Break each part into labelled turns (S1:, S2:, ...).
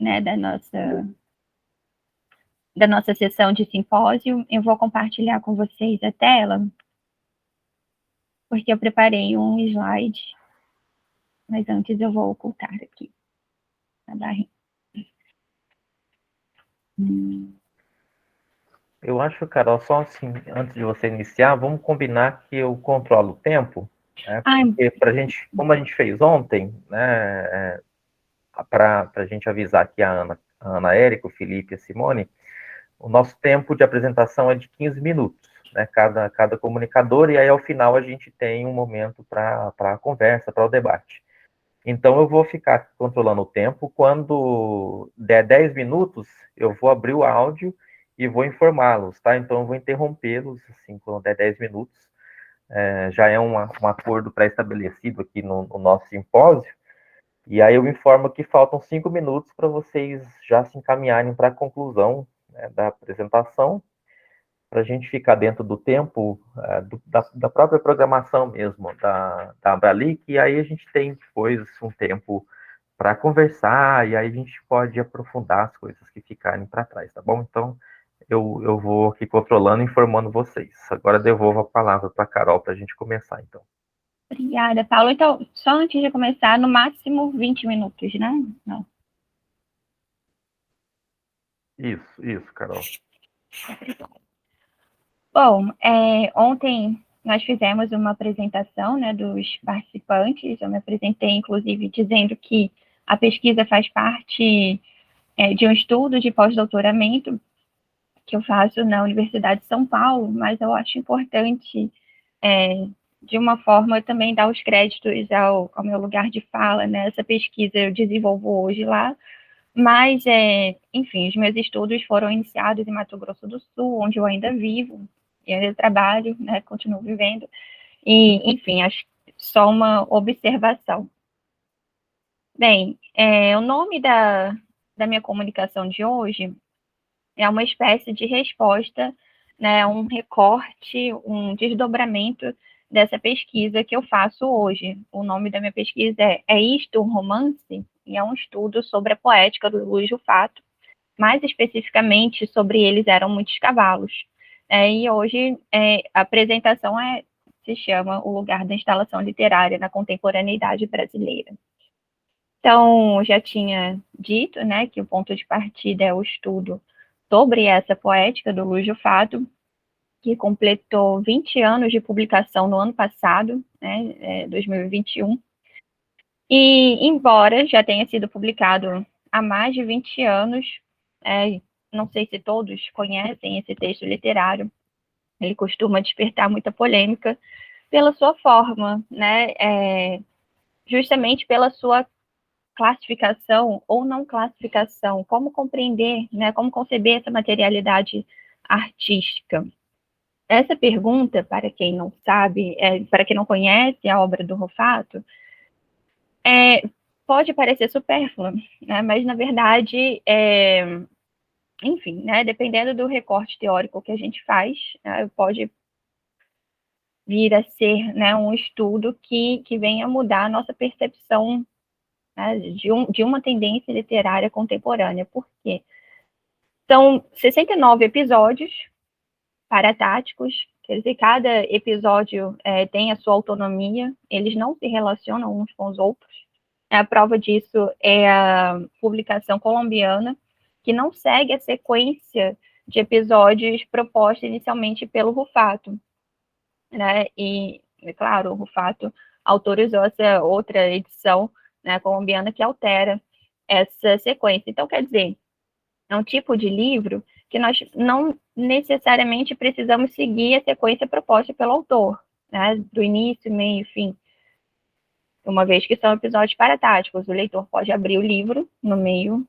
S1: né, da nossa sessão de simpósio. Eu vou compartilhar com vocês a tela, porque eu preparei um slide, mas antes eu vou ocultar aqui a barrinha.
S2: Eu acho, Carol, só assim, antes de você iniciar, vamos combinar que eu controlo o tempo, né? Porque pra gente, como a gente fez ontem, né, para a gente avisar aqui a Ana Érica, o Felipe e a Simone, o nosso tempo de apresentação é de 15 minutos, né, cada comunicador, e aí ao final a gente tem um momento para a conversa, para o debate. Então eu vou ficar controlando o tempo. Quando der 10 minutos, eu vou abrir o áudio e vou informá-los, tá? Então eu vou interrompê-los, assim, quando der 10 minutos. Já é um acordo pré-estabelecido aqui no nosso simpósio. E aí eu informo que faltam 5 minutos para vocês já se encaminharem para a conclusão, né, da apresentação, para a gente ficar dentro do tempo da própria programação mesmo, da Abralic, e aí a gente tem depois um tempo para conversar, e aí a gente pode aprofundar as coisas que ficarem para trás, tá bom? Então, eu vou aqui controlando e informando vocês. Agora devolvo a palavra para a Carol para a gente começar, então.
S1: Obrigada, Paulo. Então, só antes de começar, no máximo 20 minutos, né? Não.
S2: Isso, Carol.
S1: Bom, ontem nós fizemos uma apresentação, né, dos participantes. Eu me apresentei, inclusive, dizendo que a pesquisa faz parte de um estudo de pós-doutoramento que eu faço na Universidade de São Paulo, mas eu acho importante, de uma forma, também dar os créditos ao meu lugar de fala, né? Essa pesquisa eu desenvolvo hoje lá, mas, enfim, os meus estudos foram iniciados em Mato Grosso do Sul, onde eu ainda vivo, e ainda trabalho, né? Continuo vivendo, e, enfim, acho só uma observação. Bem, o nome da minha comunicação de hoje é uma espécie de resposta, né, um recorte, um desdobramento dessa pesquisa que eu faço hoje. O nome da minha pesquisa é Isto um Romance? E é um estudo sobre a poética do Luiz Rufato, mais especificamente sobre Eles Eram Muitos Cavalos. E hoje a apresentação se chama O Lugar da Instalação Literária na Contemporaneidade Brasileira. Então, já tinha dito, né, que o ponto de partida é o estudo sobre essa poética do Luiz Rufato, que completou 20 anos de publicação no ano passado, né, 2021. E, embora já tenha sido publicado há mais de 20 anos, não sei se todos conhecem esse texto literário, ele costuma despertar muita polêmica pela sua forma, né, justamente pela sua classificação ou não classificação, como compreender, né, como conceber essa materialidade artística. Essa pergunta, para quem não sabe, para quem não conhece a obra do Rufato, pode parecer supérflua, né, mas, na verdade, enfim, né, dependendo do recorte teórico que a gente faz, pode vir a ser, né, um estudo que venha a mudar a nossa percepção, né, de uma tendência literária contemporânea. Por quê? São 69 episódios paratáticos, quer dizer, cada episódio tem a sua autonomia, eles não se relacionam uns com os outros. A prova disso é a publicação colombiana, que não segue a sequência de episódios proposta inicialmente pelo Rufato, né? E, é claro, o Rufato autorizou essa outra edição, né, colombiana que altera essa sequência. Então, quer dizer, é um tipo de livro que nós não necessariamente precisamos seguir a sequência proposta pelo autor, né, do início, meio e fim. Uma vez que são episódios paratáticos, o leitor pode abrir o livro no meio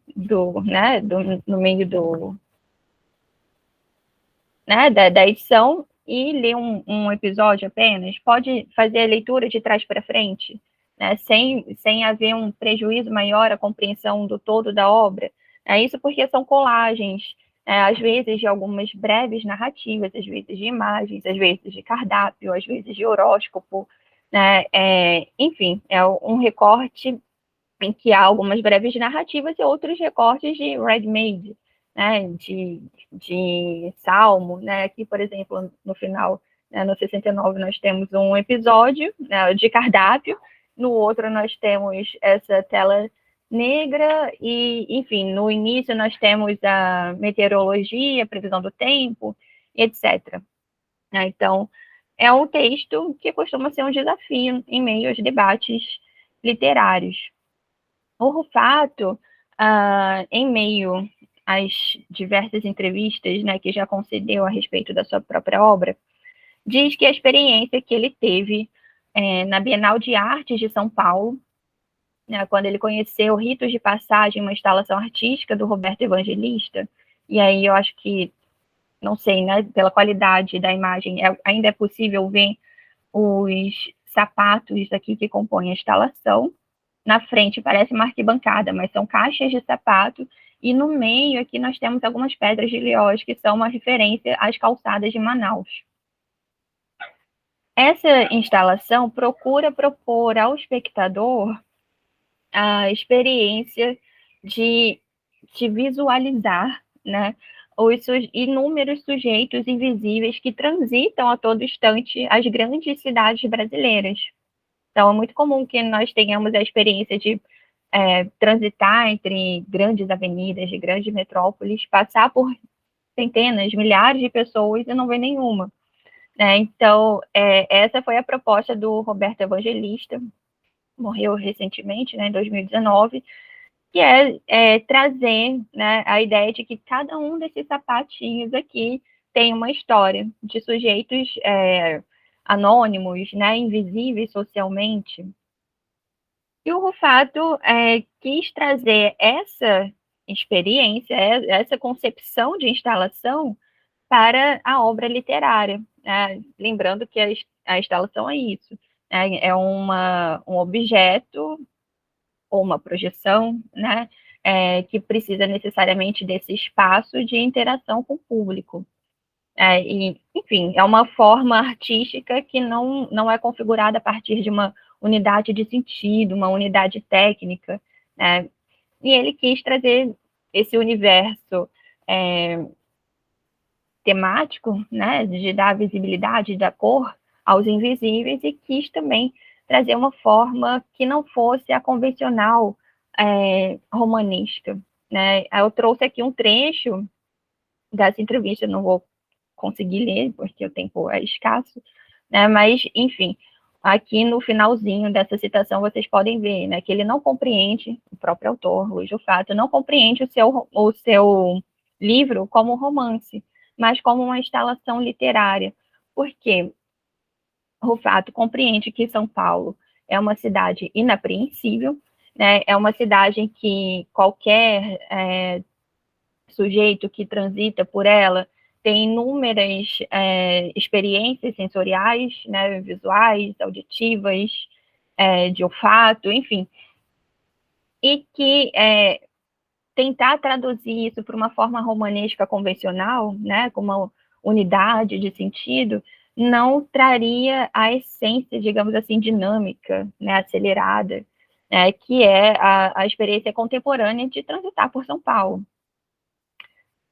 S1: da edição e ler um episódio apenas. Pode fazer a leitura de trás para frente, né, sem haver um prejuízo maior à compreensão do todo da obra. Isso porque são colagens, às vezes de algumas breves narrativas, às vezes de imagens, às vezes de cardápio, às vezes de horóscopo, né? Enfim, é um recorte em que há algumas breves narrativas e outros recortes de ready-made, né, de Salmo, né, aqui, por exemplo, no final, né, no 69, nós temos um episódio, né, de cardápio, no outro nós temos essa tela negra e, enfim, no início nós temos a meteorologia, a previsão do tempo, etc. Então, é um texto que costuma ser um desafio em meio aos debates literários. O Rufato, em meio às diversas entrevistas, né, que já concedeu a respeito da sua própria obra, diz que a experiência que ele teve na Bienal de Artes de São Paulo, né, quando ele conheceu Ritos de Passagem, uma instalação artística do Roberto Evangelista, e aí eu acho que, não sei, né, pela qualidade da imagem, ainda é possível ver os sapatos aqui que compõem a instalação. Na frente parece uma arquibancada, mas são caixas de sapato, e no meio aqui nós temos algumas pedras de Lioz, que são uma referência às calçadas de Manaus. Essa instalação procura propor ao espectador a experiência de visualizar, né, os inúmeros sujeitos invisíveis que transitam a todo instante as grandes cidades brasileiras. Então, é muito comum que nós tenhamos a experiência de transitar entre grandes avenidas de grandes metrópoles, passar por centenas, milhares de pessoas e não ver nenhuma. Né? Então, essa foi a proposta do Roberto Evangelista, morreu recentemente, né, em 2019, que é trazer, né, a ideia de que cada um desses sapatinhos aqui tem uma história de sujeitos anônimos, né, invisíveis socialmente. E o Rufato quis trazer essa experiência, essa concepção de instalação para a obra literária. Né? Lembrando que a instalação é isso, né? É um objeto ou uma projeção, né? Que precisa necessariamente desse espaço de interação com o público. E, enfim, é uma forma artística que não é configurada a partir de uma unidade de sentido, uma unidade técnica, né? E ele quis trazer esse universo temático, né, de dar visibilidade da cor aos invisíveis, e quis também trazer uma forma que não fosse a convencional romanesca, né? Eu trouxe aqui um trecho dessa entrevista, não vou conseguir ler, porque o tempo é escasso, né? Mas, enfim, aqui no finalzinho dessa citação vocês podem ver, né, que ele não compreende, o próprio autor, Luiz Rufato, não compreende o seu livro como um romance, mas como uma instalação literária. Por quê? Rufato compreende que São Paulo é uma cidade inapreensível, né? É uma cidade em que qualquer sujeito que transita por ela tem inúmeras experiências sensoriais, né, visuais, auditivas, de olfato, enfim, e que tentar traduzir isso para uma forma romanesca convencional, né, com uma unidade de sentido, não traria a essência, digamos assim, dinâmica, né, acelerada, que é a experiência contemporânea de transitar por São Paulo.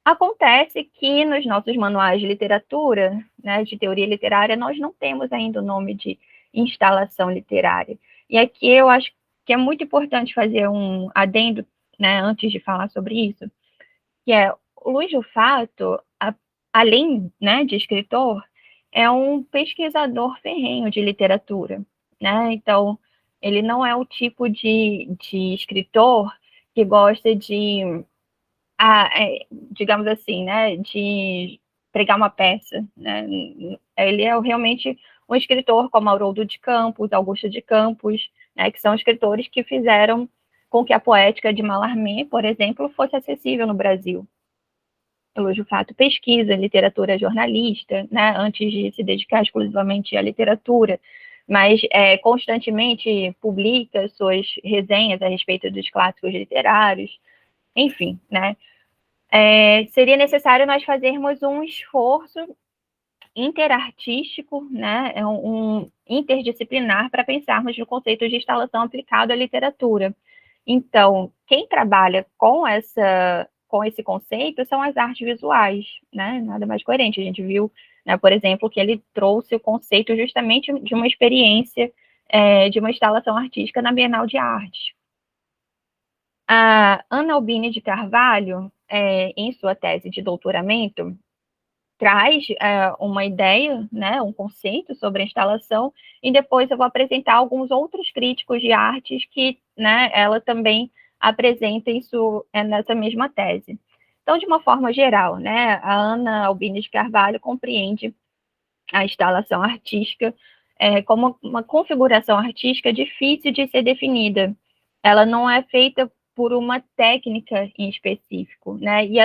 S1: Acontece que nos nossos manuais de literatura, né, de teoria literária, nós não temos ainda o nome de instalação literária. E aqui eu acho que é muito importante fazer um adendo, né, antes de falar sobre isso, que é o Luiz Rufato, além, né, de escritor, é um pesquisador ferrenho de literatura, né? Então, ele não é o tipo de escritor que gosta de digamos assim, né, de pregar uma peça, né? Ele é realmente um escritor como Haroldo de Campos, Augusto de Campos, né, que são escritores que fizeram com que a poética de Mallarmé, por exemplo, fosse acessível no Brasil. O Luiz Rufato pesquisa literatura jornalista, né, antes de se dedicar exclusivamente à literatura, mas constantemente publica suas resenhas a respeito dos clássicos literários, enfim, né? Seria necessário nós fazermos um esforço interartístico, né, um interdisciplinar, para pensarmos no conceito de instalação aplicado à literatura. Então, quem trabalha com esse conceito são as artes visuais, né? Nada mais coerente. A gente viu, né, por exemplo, que ele trouxe o conceito justamente de uma experiência de uma instalação artística na Bienal de Arte. A Ana Albini de Carvalho, em sua tese de doutoramento, traz uma ideia, né, um conceito sobre a instalação, e depois eu vou apresentar alguns outros críticos de artes que, né, ela também apresenta isso nessa mesma tese. Então, de uma forma geral, né, a Ana Albini de Carvalho compreende a instalação artística como uma configuração artística difícil de ser definida. Ela não é feita por uma técnica em específico, né, e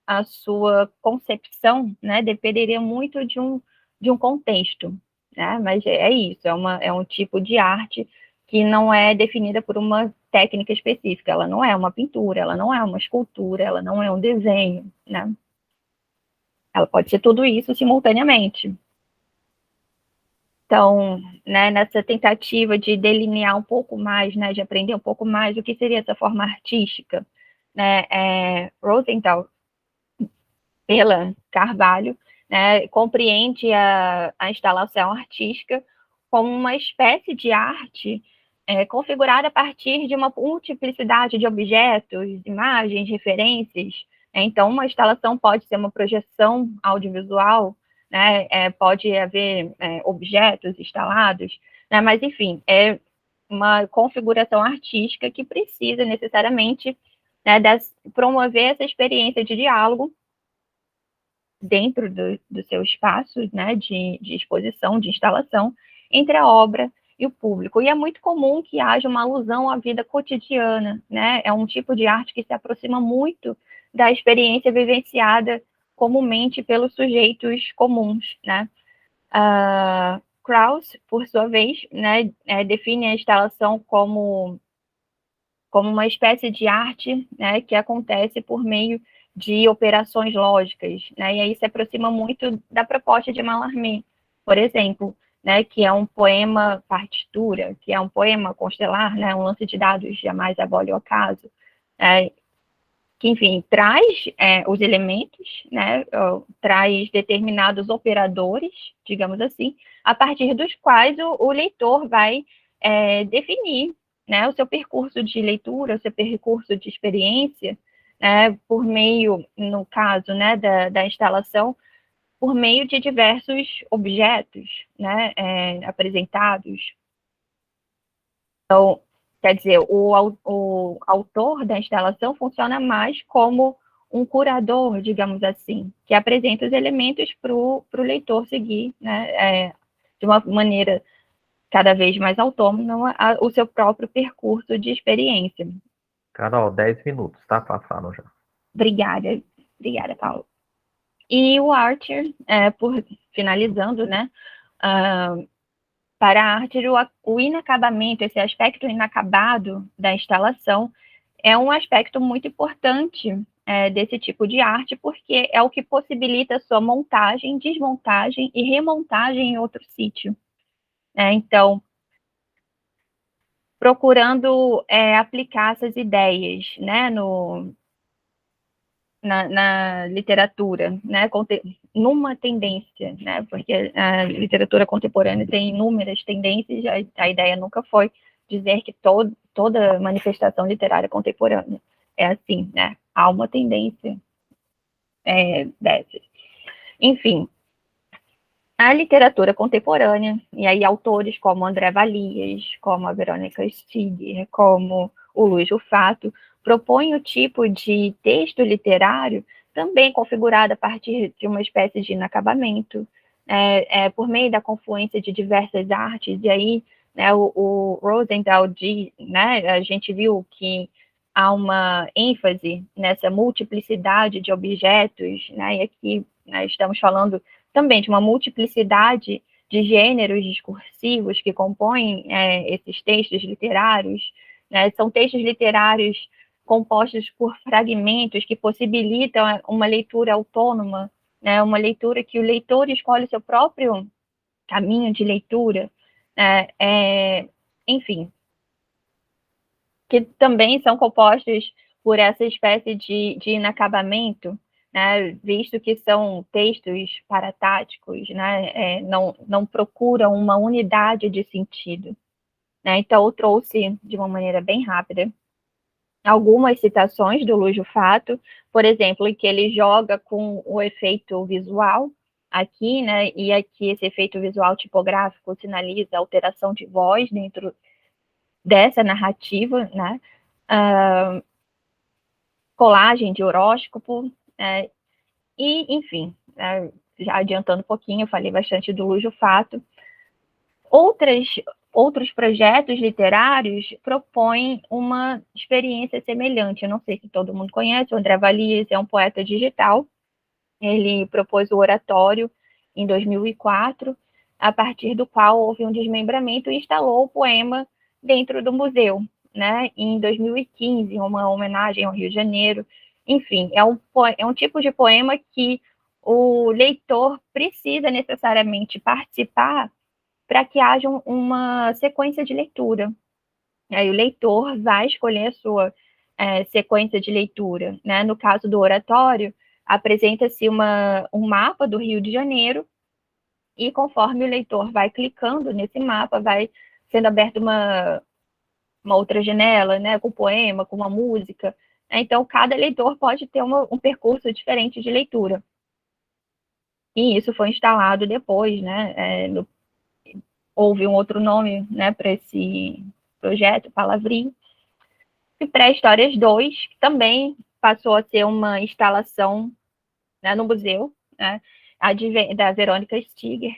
S1: a sua concepção, né, dependeria muito de um contexto, né, mas é isso, é um tipo de arte que não é definida por uma técnica específica, ela não é uma pintura, ela não é uma escultura, ela não é um desenho, né, ela pode ser tudo isso simultaneamente. Então, né, nessa tentativa de delinear um pouco mais, né, de aprender um pouco mais o que seria essa forma artística, né, Rosenthal pela Carvalho, né, compreende a instalação artística como uma espécie de arte configurada a partir de uma multiplicidade de objetos, imagens, referências. Então, uma instalação pode ser uma projeção audiovisual, né, pode haver objetos instalados, né, mas, enfim, é uma configuração artística que precisa necessariamente, né, promover essa experiência de diálogo dentro do seu espaço, né, de exposição, de instalação, entre a obra e o público. E é muito comum que haja uma alusão à vida cotidiana, né? É um tipo de arte que se aproxima muito da experiência vivenciada comumente pelos sujeitos comuns, né? Krauss, por sua vez, né, define a instalação como uma espécie de arte, né, que acontece por meio de operações lógicas, né, e aí se aproxima muito da proposta de Mallarmé, por exemplo, né, que é um poema partitura, que é um poema constelar, né, um lance de dados jamais abole o acaso, que, enfim, traz os elementos, né, traz determinados operadores, digamos assim, a partir dos quais o leitor vai definir, né, o seu percurso de leitura, o seu percurso de experiência, né, por meio, no caso, né, da instalação, por meio de diversos objetos, né, apresentados. Então, quer dizer, o autor da instalação funciona mais como um curador, digamos assim, que apresenta os elementos para o leitor seguir, né, de uma maneira cada vez mais autônoma, o seu próprio percurso de experiência.
S2: Carol, 10 minutos, tá? Passaram já.
S1: Obrigada, Paulo. E o Archer, por finalizando, né, para a arte, o inacabamento, esse aspecto inacabado da instalação, é um aspecto muito importante desse tipo de arte, porque é o que possibilita sua montagem, desmontagem e remontagem em outro sítio. Então, procurando aplicar essas ideias, né, na literatura, né, numa tendência, né, porque a literatura contemporânea tem inúmeras tendências, a ideia nunca foi dizer que toda manifestação literária contemporânea é assim, né, há uma tendência dessas. Enfim, a literatura contemporânea, e aí autores como André Valias, como a Verônica Stiger, como o Luiz Rufato, propõem o tipo de texto literário também configurado a partir de uma espécie de inacabamento, por meio da confluência de diversas artes, e aí né, o Rosenthal diz, né, a gente viu que há uma ênfase nessa multiplicidade de objetos, né, e aqui né, estamos falando também de uma multiplicidade de gêneros discursivos que compõem esses textos literários, né? São textos literários compostos por fragmentos que possibilitam uma leitura autônoma, né? Uma leitura que o leitor escolhe o seu próprio caminho de leitura, enfim. que também são compostos por essa espécie de inacabamento, né, visto que são textos paratáticos, né, não procuram uma unidade de sentido. Né? Então, eu trouxe, de uma maneira bem rápida, algumas citações do Lúcio Fato, por exemplo, em que ele joga com o efeito visual aqui, né, e aqui esse efeito visual tipográfico sinaliza alteração de voz dentro dessa narrativa, né, colagem de horóscopo, e, enfim, já adiantando um pouquinho, eu falei bastante do Lúcio Fato. Outros projetos literários propõem uma experiência semelhante. Eu não sei se todo mundo conhece, o André Valias é um poeta digital. Ele propôs o oratório em 2004, a partir do qual houve um desmembramento e instalou o poema dentro do museu, né? Em 2015, uma homenagem ao Rio de Janeiro. Enfim, é um tipo de poema que o leitor precisa necessariamente participar para que haja uma sequência de leitura. Aí o leitor vai escolher a sua sequência de leitura. Né? No caso do oratório, apresenta-se um mapa do Rio de Janeiro, e conforme o leitor vai clicando nesse mapa, vai sendo aberta uma outra janela, né, com poema, com uma música. Então, cada leitor pode ter um percurso diferente de leitura. E isso foi instalado depois, né, houve um outro nome, né, para esse projeto, Palavrinho. E Pré-Histórias 2, que também passou a ser uma instalação, né, no museu, né, da Verônica Stiger,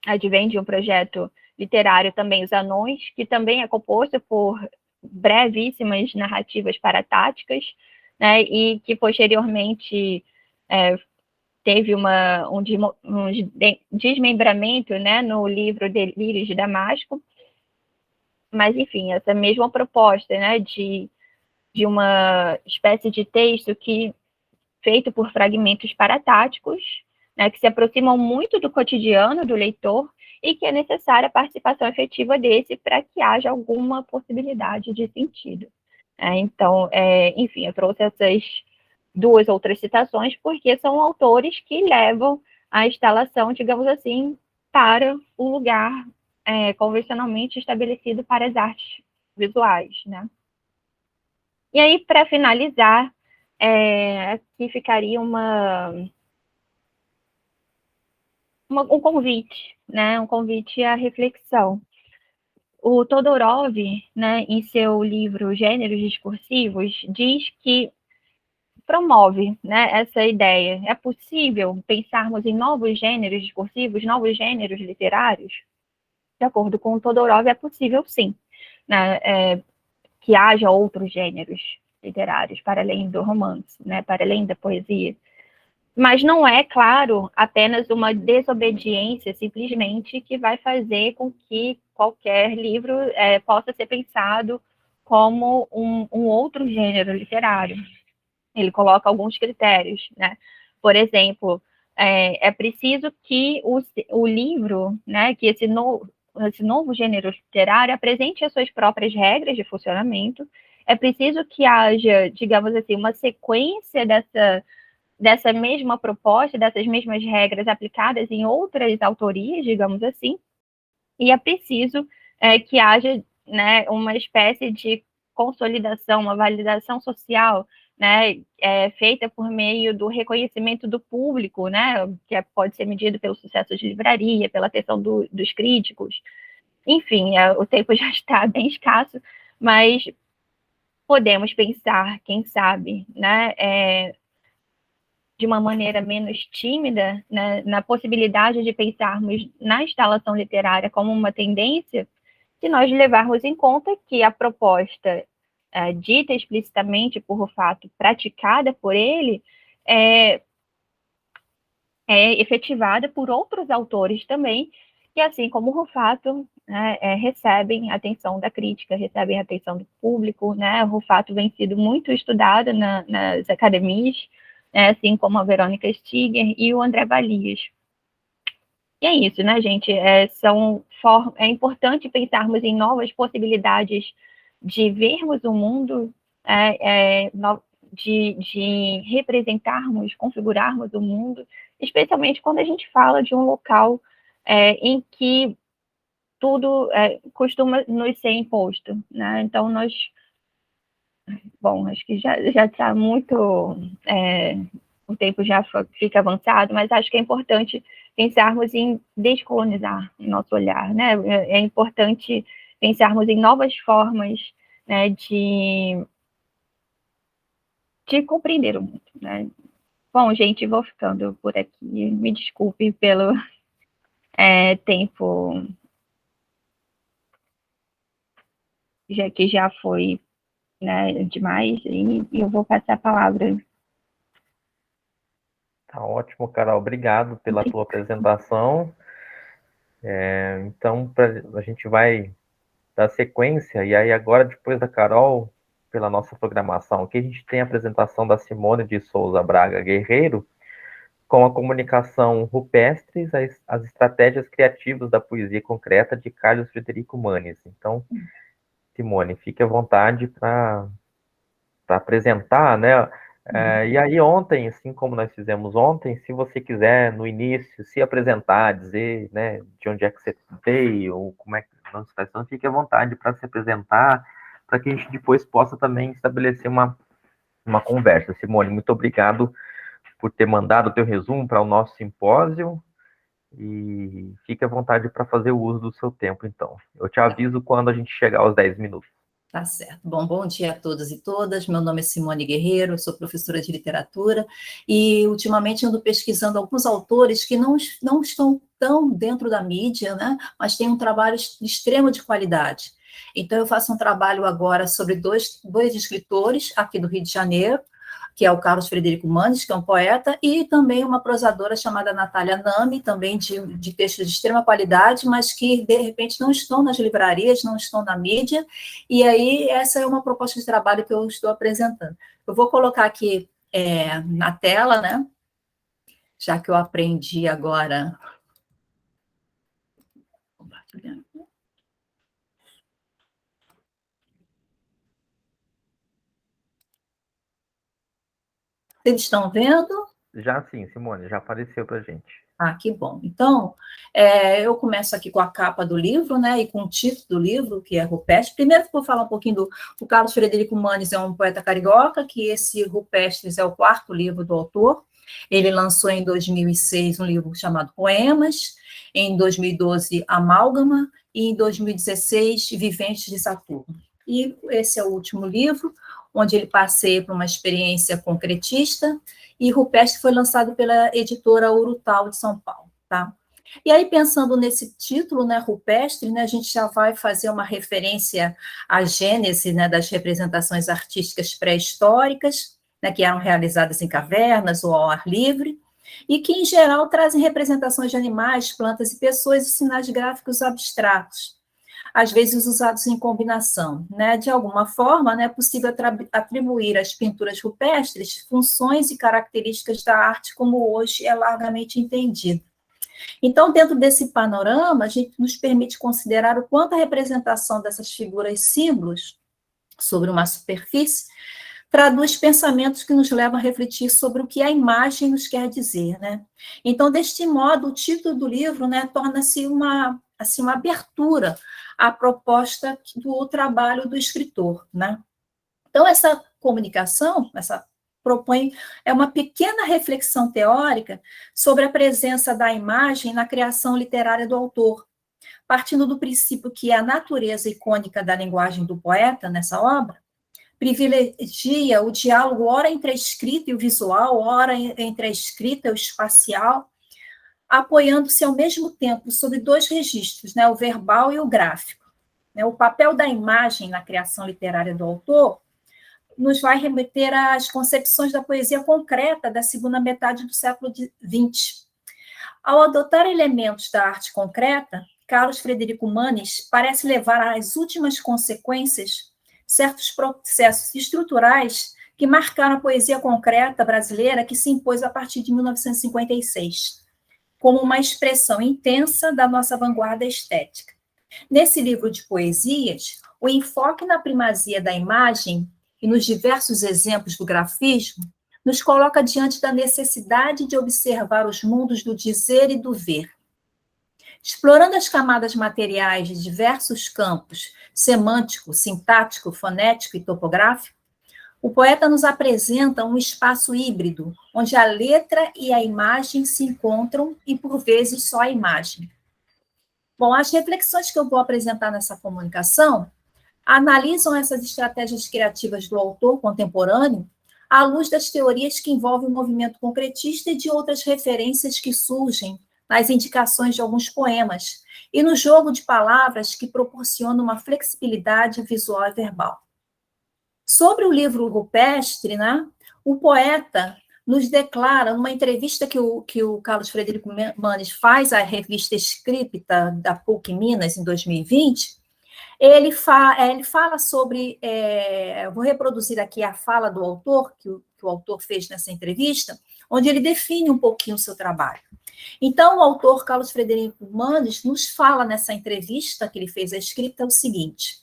S1: advém de um projeto literário também, Os Anões, que também é composto por brevíssimas narrativas paratáticas, né, e que posteriormente teve um desmembramento, né, no livro Delírios de Damasco. Mas, enfim, essa mesma proposta, né, de uma espécie de texto feito por fragmentos paratáticos, né, que se aproximam muito do cotidiano do leitor e que é necessária a participação efetiva desse para que haja alguma possibilidade de sentido. Então, enfim, eu trouxe essas duas outras citações porque são autores que levam a instalação, digamos assim, para o lugar convencionalmente estabelecido para as artes visuais, né? E aí, para finalizar, aqui ficaria um convite, né? Um convite à reflexão. O Todorov, né, em seu livro Gêneros Discursivos, diz que promove, né, essa ideia. É possível pensarmos em novos gêneros discursivos, novos gêneros literários? De acordo com o Todorov, é possível sim, né, que haja outros gêneros literários para além do romance, né, para além da poesia. Mas não é, claro, apenas uma desobediência simplesmente que vai fazer com que qualquer livro possa ser pensado como um outro gênero literário. Ele coloca alguns critérios, né? Por exemplo, é preciso que o livro, né, que esse novo gênero literário apresente as suas próprias regras de funcionamento. É preciso que haja, digamos assim, uma sequência dessa mesma proposta, dessas mesmas regras aplicadas em outras autorias, digamos assim, e é preciso que haja, né, uma espécie de consolidação, uma validação social, né, feita por meio do reconhecimento do público, né, que pode ser medido pelo sucesso de livraria, pela atenção dos críticos. Enfim, o tempo já está bem escasso, mas podemos pensar, quem sabe, né, de uma maneira menos tímida, né, na possibilidade de pensarmos na instalação literária como uma tendência, se nós levarmos em conta que a proposta dita explicitamente por Rufato, praticada por ele, é efetivada por outros autores também, que, assim como Rufato, né, recebem a atenção da crítica, recebem a atenção do público. Né? O Rufato vem sido muito estudado nas academias, né, assim como a Verônica Stiger e o André Valias. E é isso, né, gente? É importante pensarmos em novas possibilidades de vermos o mundo, de representarmos, configurarmos o mundo, especialmente quando a gente fala de um local em que tudo costuma nos ser imposto, né? Então, bom, acho que já está muito, o tempo já fica avançado, mas acho que é importante pensarmos em descolonizar o nosso olhar, né? É importante pensarmos em novas formas, né, de compreender o mundo, né? Bom, gente, vou ficando por aqui. Me desculpe pelo tempo que já foi, né, demais, e eu vou passar a palavra.
S2: Tá ótimo, Carol. Obrigado pela tua apresentação. Então, a gente vai dar sequência, e aí agora, depois da Carol, pela nossa programação aqui, a gente tem a apresentação da Simone de Souza Braga Guerreiro, com a comunicação rupestres, as estratégias criativas da poesia concreta, de Carlos Frederico Manes. Então, Simone, fique à vontade para apresentar, né? E aí ontem, assim como nós fizemos ontem, se você quiser, no início, se apresentar, dizer, né, de onde é que você veio, ou como é que não está sendo, fique à vontade para se apresentar, para que a gente depois possa também estabelecer uma conversa. Simone, muito obrigado por ter mandado o teu resumo para o nosso simpósio, e fique à vontade para fazer o uso do seu tempo, então. Eu te aviso quando a gente chegar aos 10 minutos.
S3: Tá certo. Bom dia a todos e todas. Meu nome é Simone Guerreiro, sou professora de literatura e, ultimamente, ando pesquisando alguns autores que não estão tão dentro da mídia, né? Mas têm um trabalho extremo de qualidade. Então, eu faço um trabalho agora sobre dois escritores aqui do Rio de Janeiro, que é o Carlos Frederico Manes, que é um poeta, e também uma prosadora chamada Natália Nami, também de textos de extrema qualidade, mas que, de repente, não estão nas livrarias, não estão na mídia, e aí essa é uma proposta de trabalho que eu estou apresentando. Eu vou colocar aqui na tela, né, já que eu aprendi agora... Compartilhando. Vocês estão vendo?
S2: Já sim, Simone, já apareceu para a gente.
S3: Ah, que bom. Então, eu começo aqui com a capa do livro, né, e com o título do livro, que é Rupestre. Primeiro, vou falar um pouquinho do Carlos Frederico Manes, é um poeta carioca, que esse Rupestres é o quarto livro do autor. Ele lançou em 2006 um livro chamado Poemas, em 2012, Amálgama, e em 2016, Viventes de Saturno. E esse é o último livro, onde ele passeia por uma experiência concretista, e Rupestre foi lançado pela editora Urutau de São Paulo, tá? E aí, pensando nesse título, né, Rupestre, né, a gente já vai fazer uma referência à gênese, né, das representações artísticas pré-históricas, né, que eram realizadas em cavernas ou ao ar livre, e que, em geral, trazem representações de animais, plantas e pessoas e sinais gráficos abstratos, às vezes usados em combinação, né? De alguma forma, né, é possível atribuir às pinturas rupestres funções e características da arte como hoje é largamente entendida. Então, dentro desse panorama, a gente nos permite considerar o quanto a representação dessas figuras símbolos sobre uma superfície traduz pensamentos que nos levam a refletir sobre o que a imagem nos quer dizer, né? Então, deste modo, o título do livro, né, torna-se uma abertura à proposta do trabalho do escritor, né? Então, essa comunicação, propõe uma pequena reflexão teórica sobre a presença da imagem na criação literária do autor, partindo do princípio que a natureza icônica da linguagem do poeta nessa obra privilegia o diálogo ora entre a escrita e o visual, ora entre a escrita e o espacial, apoiando-se ao mesmo tempo sobre dois registros, né, o verbal e o gráfico. O papel da imagem na criação literária do autor nos vai remeter às concepções da poesia concreta da segunda metade do século XX. Ao adotar elementos da arte concreta, Carlos Frederico Manes parece levar às últimas consequências certos processos estruturais que marcaram a poesia concreta brasileira que se impôs a partir de 1956, como uma expressão intensa da nossa vanguarda estética. Nesse livro de poesias, o enfoque na primazia da imagem e nos diversos exemplos do grafismo nos coloca diante da necessidade de observar os mundos do dizer e do ver. Explorando as camadas materiais de diversos campos, semântico, sintático, fonético e topográfico, o poeta nos apresenta um espaço híbrido, onde a letra e a imagem se encontram e, por vezes, só a imagem. Bom, as reflexões que eu vou apresentar nessa comunicação analisam essas estratégias criativas do autor contemporâneo à luz das teorias que envolvem o movimento concretista e de outras referências que surgem nas indicações de alguns poemas e no jogo de palavras que proporciona uma flexibilidade visual e verbal. Sobre o livro rupestre, né, o poeta nos declara, numa entrevista que o Carlos Frederico Manes faz à revista Scripta da PUC Minas, em 2020, ele fala sobre, eu vou reproduzir aqui a fala do autor, que o autor fez nessa entrevista, onde ele define um pouquinho o seu trabalho. Então, o autor Carlos Frederico Manes nos fala nessa entrevista que ele fez à Scripta o seguinte: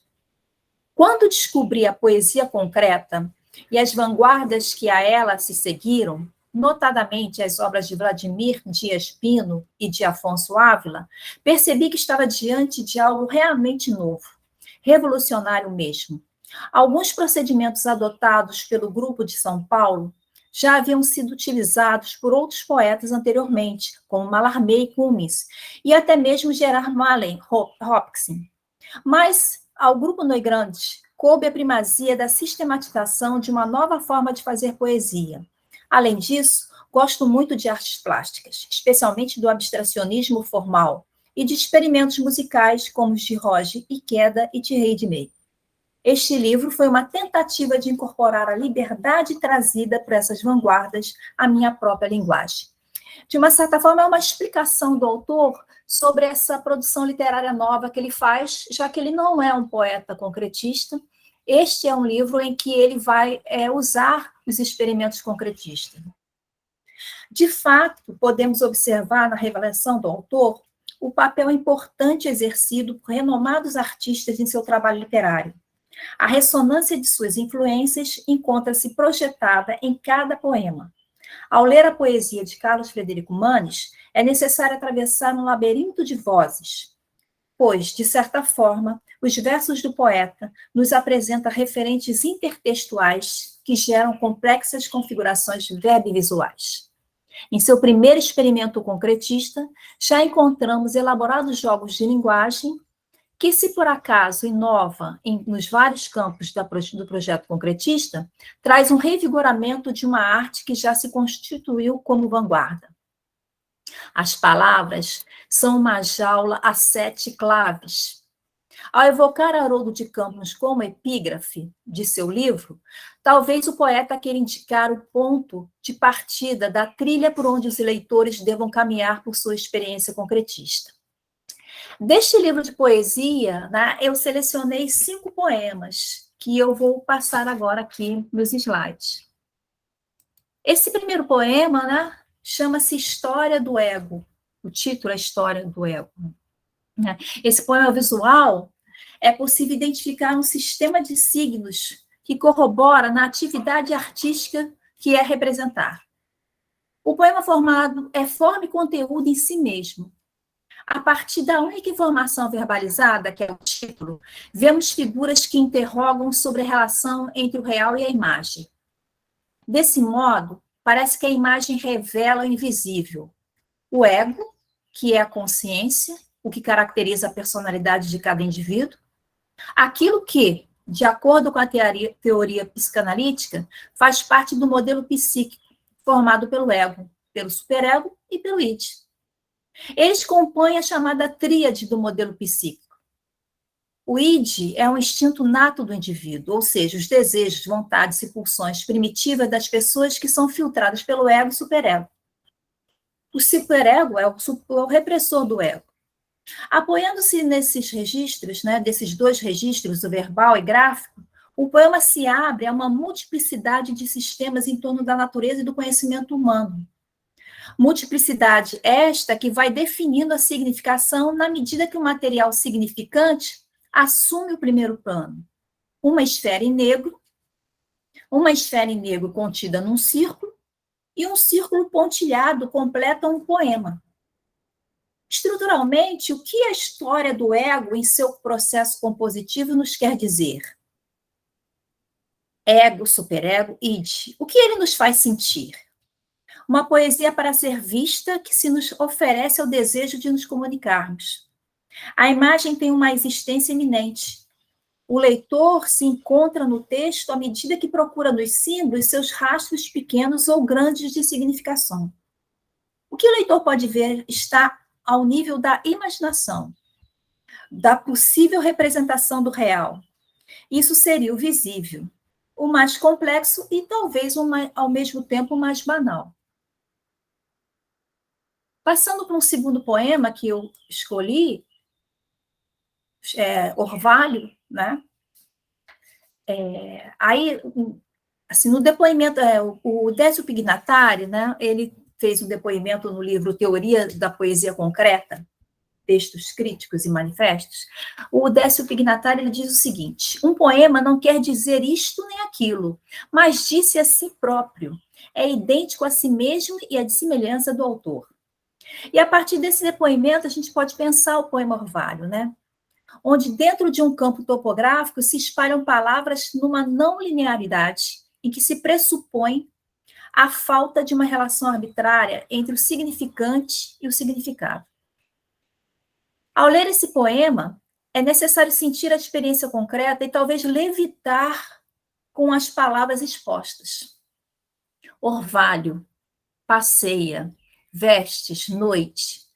S3: quando descobri a poesia concreta e as vanguardas que a ela se seguiram, notadamente as obras de Vladimir Dias Pino e de Afonso Ávila, percebi que estava diante de algo realmente novo, revolucionário mesmo. Alguns procedimentos adotados pelo Grupo de São Paulo já haviam sido utilizados por outros poetas anteriormente, como Mallarmé e Cummins, e até mesmo Gerard Manley Hopkins. Mas ao Grupo Negrante coube a primazia da sistematização de uma nova forma de fazer poesia. Além disso, gosto muito de artes plásticas, especialmente do abstracionismo formal, e de experimentos musicais como os de Roger Ikeda e Thierry May. Este livro foi uma tentativa de incorporar a liberdade trazida por essas vanguardas à minha própria linguagem. De uma certa forma, é uma explicação do autor sobre essa produção literária nova que ele faz, já que ele não é um poeta concretista. Este é um livro em que ele vai usar os experimentos concretistas. De fato, podemos observar na revelação do autor o papel importante exercido por renomados artistas em seu trabalho literário. A ressonância de suas influências encontra-se projetada em cada poema. Ao ler a poesia de Carlos Frederico Manes, é necessário atravessar um labirinto de vozes, pois, de certa forma, os versos do poeta nos apresentam referentes intertextuais que geram complexas configurações verbivisuais. Em seu primeiro experimento concretista, já encontramos elaborados jogos de linguagem que, se por acaso inova nos vários campos do projeto concretista, traz um revigoramento de uma arte que já se constituiu como vanguarda. As palavras são uma jaula a 7 claves. Ao evocar Haroldo de Campos como epígrafe de seu livro, talvez o poeta queira indicar o ponto de partida da trilha por onde os leitores devam caminhar por sua experiência concretista. Deste livro de poesia, né, eu selecionei 5 poemas, que eu vou passar agora aqui nos slides. Esse primeiro poema, né, chama-se História do Ego. O título é História do Ego. Esse poema visual é possível identificar um sistema de signos que corrobora na atividade artística que é representar. O poema formado é forma e conteúdo em si mesmo. A partir da única informação verbalizada, que é o título, vemos figuras que interrogam sobre a relação entre o real e a imagem. Desse modo, parece que a imagem revela o invisível. O ego, que é a consciência, o que caracteriza a personalidade de cada indivíduo. Aquilo que, de acordo com a teoria psicanalítica, faz parte do modelo psíquico formado pelo ego, pelo superego e pelo id. Eles compõem a chamada tríade do modelo psíquico. O id é um instinto nato do indivíduo, ou seja, os desejos, vontades e pulsões primitivas das pessoas que são filtradas pelo ego e superego. O superego é o repressor do ego. Apoiando-se nesses registros, né, desses 2 registros, o verbal e gráfico, o poema se abre a uma multiplicidade de sistemas em torno da natureza e do conhecimento humano. Multiplicidade esta que vai definindo a significação na medida que o material significante assume o primeiro plano. Uma esfera em negro contida num círculo, e um círculo pontilhado completa um poema. Estruturalmente, o que a história do ego em seu processo compositivo nos quer dizer? Ego, superego, id. O que ele nos faz sentir? Uma poesia para ser vista que se nos oferece ao desejo de nos comunicarmos. A imagem tem uma existência iminente. O leitor se encontra no texto à medida que procura nos símbolos seus rastros pequenos ou grandes de significação. O que o leitor pode ver está ao nível da imaginação, da possível representação do real. Isso seria o visível, o mais complexo e talvez ao mesmo tempo o mais banal. Passando para um segundo poema que eu escolhi, Orvalho, né? Aí, assim, no depoimento, o Décio Pignatari, né? Ele fez um depoimento no livro Teoria da Poesia Concreta, Textos Críticos e Manifestos. O Décio Pignatari ele diz o seguinte: um poema não quer dizer isto nem aquilo, mas disse a si próprio. É idêntico a si mesmo e a de semelhança do autor. E a partir desse depoimento, a gente pode pensar o poema Orvalho, né? Onde dentro de um campo topográfico se espalham palavras numa não linearidade, em que se pressupõe a falta de uma relação arbitrária entre o significante e o significado. Ao ler esse poema, é necessário sentir a experiência concreta e talvez levitar com as palavras expostas. Orvalho, passeia, vestes, noite,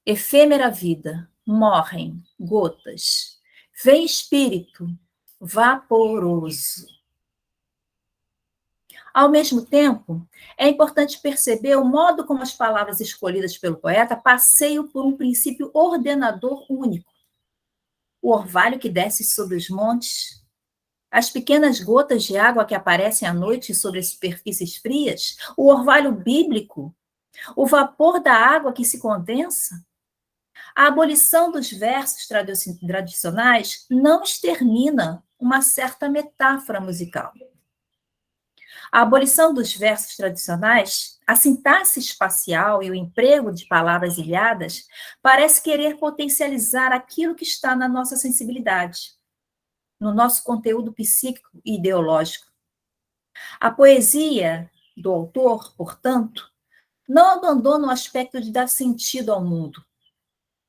S3: efêmera vida, morrem, gotas, vem espírito, vaporoso. Ao mesmo tempo, é importante perceber o modo como as palavras escolhidas pelo poeta passeiam por um princípio ordenador único. O orvalho que desce sobre os montes, as pequenas gotas de água que aparecem à noite sobre as superfícies frias, o orvalho bíblico, o vapor da água que se condensa. A abolição dos versos tradicionais não extermina uma certa metáfora musical. A abolição dos versos tradicionais, a sintaxe espacial e o emprego de palavras ilhadas parece querer potencializar aquilo que está na nossa sensibilidade, no nosso conteúdo psíquico e ideológico. A poesia do autor, portanto, não abandona o aspecto de dar sentido ao mundo.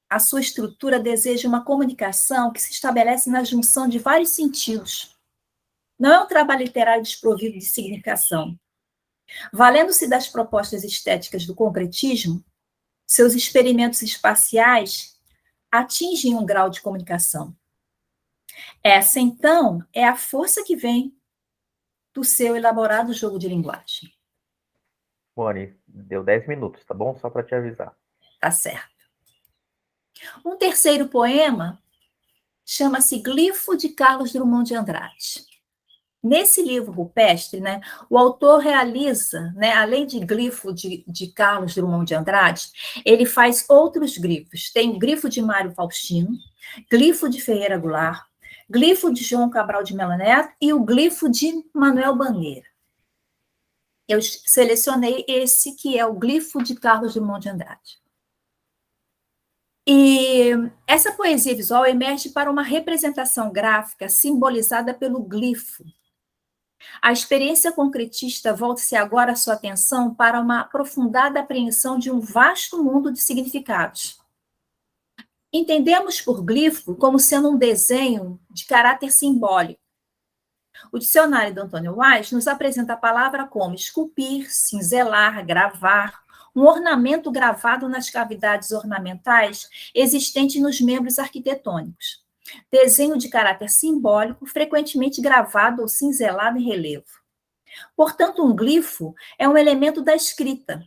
S3: A sua estrutura deseja uma comunicação que se estabelece na junção de vários sentidos. Não é um trabalho literário desprovido de significação. Valendo-se das propostas estéticas do concretismo, seus experimentos espaciais atingem um grau de comunicação. Essa, então, é a força que vem do seu elaborado jogo de linguagem.
S2: Moni, deu 10 minutos, tá bom? Só para te avisar.
S3: Tá certo. Um terceiro poema chama-se Glifo de Carlos Drummond de Andrade. Nesse livro rupestre, né, o autor realiza, né, além de glifo de Carlos Drummond de Andrade, ele faz outros glifos. Tem o glifo de Mário Faustino, glifo de Ferreira Goulart, glifo de João Cabral de Melo Neto e o glifo de Manuel Bandeira. Eu selecionei esse que é o glifo de Carlos Drummond de Andrade. E essa poesia visual emerge para uma representação gráfica simbolizada pelo glifo. A experiência concretista volta-se agora a sua atenção para uma aprofundada apreensão de um vasto mundo de significados. Entendemos por glifo como sendo um desenho de caráter simbólico. O dicionário do Antônio Wise nos apresenta a palavra como esculpir, cinzelar, gravar, um ornamento gravado nas cavidades ornamentais existentes nos membros arquitetônicos. Desenho de caráter simbólico, frequentemente gravado ou cinzelado em relevo. Portanto, um glifo é um elemento da escrita,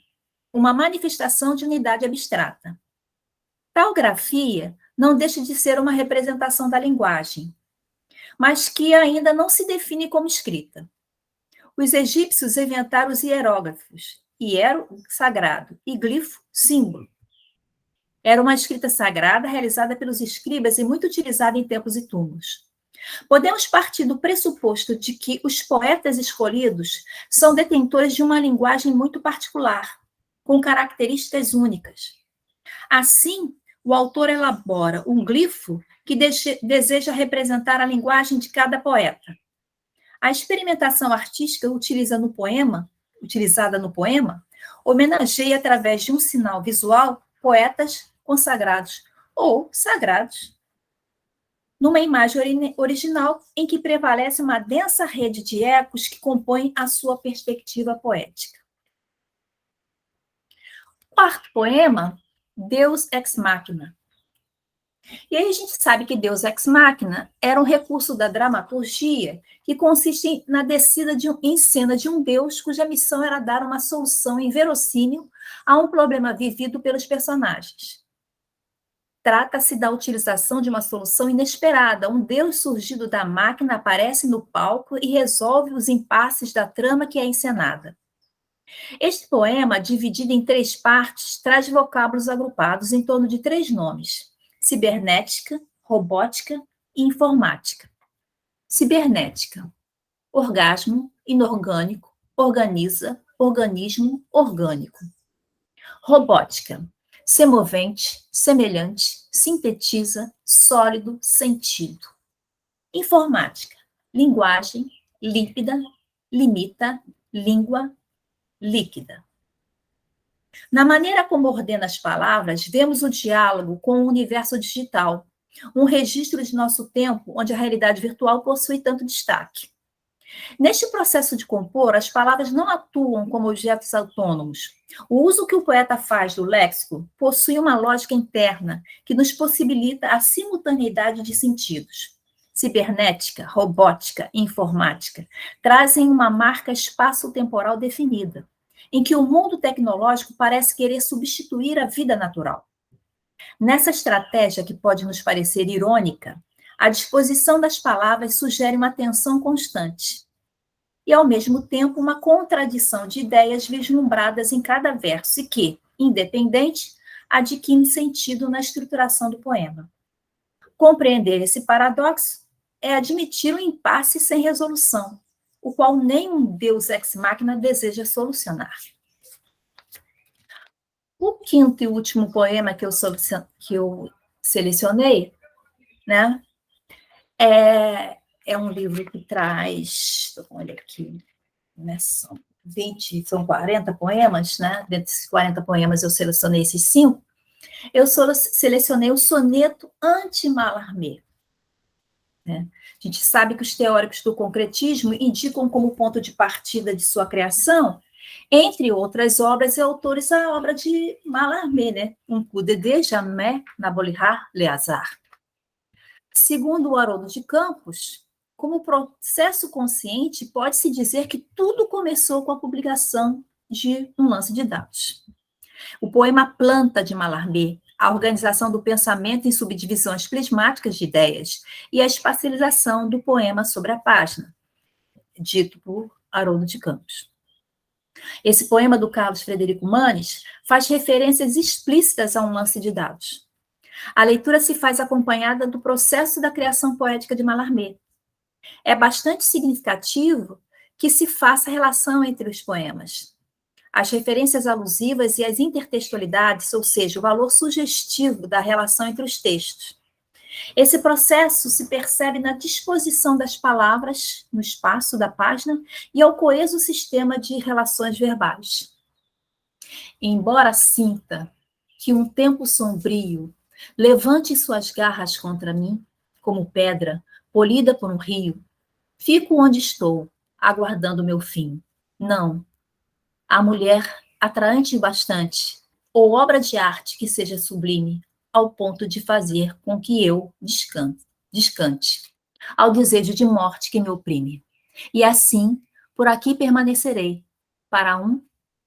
S3: uma manifestação de unidade abstrata. Tal grafia não deixa de ser uma representação da linguagem, mas que ainda não se define como escrita. Os egípcios inventaram os hierógrafos, hiero, sagrado, e glifo, símbolo. Era uma escrita sagrada realizada pelos escribas e muito utilizada em templos e túmulos. Podemos partir do pressuposto de que os poetas escolhidos são detentores de uma linguagem muito particular, com características únicas. Assim, o autor elabora um glifo que deseja representar a linguagem de cada poeta. A experimentação artística utilizada no poema homenageia através de um sinal visual poetas consagrados ou sagrados, numa imagem original em que prevalece uma densa rede de ecos que compõem a sua perspectiva poética. Quarto poema, Deus Ex Machina. E aí a gente sabe que Deus Ex Machina era um recurso da dramaturgia que consiste na descida em cena de um Deus cuja missão era dar uma solução inverossímil a um problema vivido pelos personagens. Trata-se da utilização de uma solução inesperada. Um Deus surgido da máquina aparece no palco e resolve os impasses da trama que é encenada. Este poema, dividido em 3 partes, traz vocábulos agrupados em torno de 3 nomes: cibernética, robótica e informática. Cibernética: orgasmo, inorgânico, organiza, organismo, orgânico. Robótica: semovente, semelhante, sintetiza, sólido, sentido. Informática: linguagem, límpida, limita, língua, líquida. Na maneira como ordena as palavras, vemos o diálogo com o universo digital, um registro de nosso tempo onde a realidade virtual possui tanto destaque. Neste processo de compor, as palavras não atuam como objetos autônomos. O uso que o poeta faz do léxico possui uma lógica interna que nos possibilita a simultaneidade de sentidos. Cibernética, robótica e informática trazem uma marca espaço-temporal definida, em que o mundo tecnológico parece querer substituir a vida natural. Nessa estratégia, que pode nos parecer irônica, a disposição das palavras sugere uma tensão constante e, ao mesmo tempo, uma contradição de ideias vislumbradas em cada verso e que, independente, adquire sentido na estruturação do poema. Compreender esse paradoxo é admitir um impasse sem resolução, o qual nenhum Deus ex machina deseja solucionar. O quinto e último poema que eu selecionei, né, é um livro que traz, olha aqui, né, são 40 poemas, né? Desses 40 poemas eu selecionei esses 5. Eu selecionei o soneto anti-Mallarmé. Né? A gente sabe que os teóricos do concretismo indicam como ponto de partida de sua criação, entre outras obras e autores, a obra de Mallarmé, né? Un coup de dé jamais n'abolira le hasard. Segundo o Haroldo de Campos, como processo consciente, pode-se dizer que tudo começou com a publicação de Um Lance de Dados. O poema Planta, de Mallarmé, a organização do pensamento em subdivisões prismáticas de ideias e a espacialização do poema sobre a página, dito por Haroldo de Campos. Esse poema do Carlos Frederico Manes faz referências explícitas a Um Lance de Dados. A leitura se faz acompanhada do processo da criação poética de Mallarmé. É bastante significativo que se faça relação entre os poemas. As referências alusivas e as intertextualidades, ou seja, o valor sugestivo da relação entre os textos. Esse processo se percebe na disposição das palavras no espaço da página e ao coeso sistema de relações verbais. Embora sinta que um tempo sombrio levante suas garras contra mim, como pedra polida por um rio, fico onde estou, aguardando meu fim. Não. A mulher atraente bastante, ou obra de arte que seja sublime, ao ponto de fazer com que eu descante, ao desejo de morte que me oprime. E assim, por aqui permanecerei, para um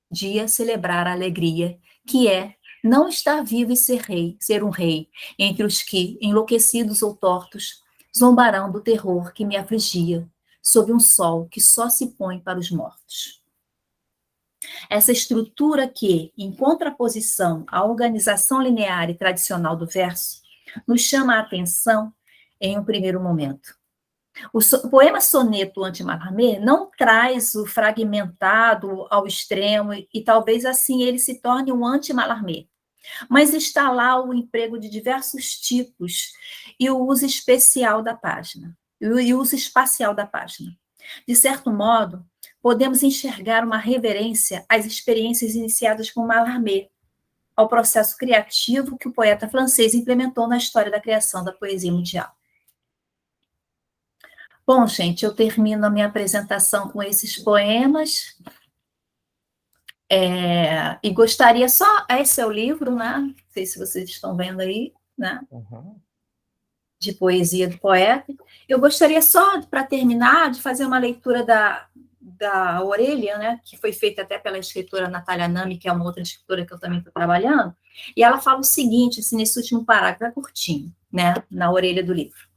S3: dia celebrar a alegria que é não estar vivo e ser um rei, entre os que, enlouquecidos ou tortos, zombarão do terror que me afligia, sob um sol que só se põe para os mortos. Essa estrutura que, em contraposição à organização linear e tradicional do verso, nos chama a atenção em um primeiro momento. O poema Soneto Anti-Mallarmé não traz o fragmentado ao extremo e talvez assim ele se torne um anti-Mallarmé, mas está lá o emprego de diversos tipos e o uso especial da página, e o uso espacial da página. De certo modo, podemos enxergar uma reverência às experiências iniciadas com Mallarmé, ao processo criativo que o poeta francês implementou na história da criação da poesia mundial. Bom, gente, eu termino a minha apresentação com esses poemas. E gostaria só... Esse é o livro, né? Não sei se vocês estão vendo aí, né?
S2: Uhum.
S3: De poesia do poeta. Eu gostaria só, para terminar, de fazer uma leitura da orelha, né? Que foi feita até pela escritora Natália Nami, que é uma outra escritora que eu também estou trabalhando. E ela fala o seguinte, assim, nesse último parágrafo, é curtinho, né? Na orelha do livro.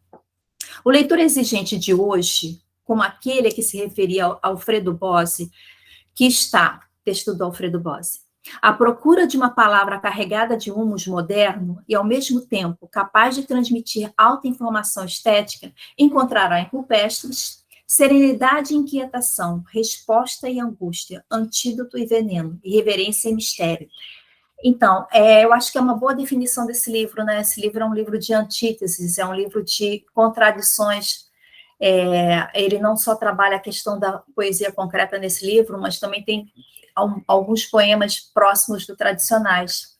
S3: O leitor exigente de hoje, como aquele a que se referia a Alfredo Bose, que está, texto do Alfredo Bose, à procura de uma palavra carregada de humus moderno e, ao mesmo tempo, capaz de transmitir alta informação estética, encontrará em rupestres serenidade e inquietação, resposta e angústia, antídoto e veneno, irreverência e mistério. Então, eu acho que é uma boa definição desse livro, né? Esse livro é um livro de antíteses, é um livro de contradições. Ele não só trabalha a questão da poesia concreta nesse livro, mas também tem alguns poemas próximos do tradicionais.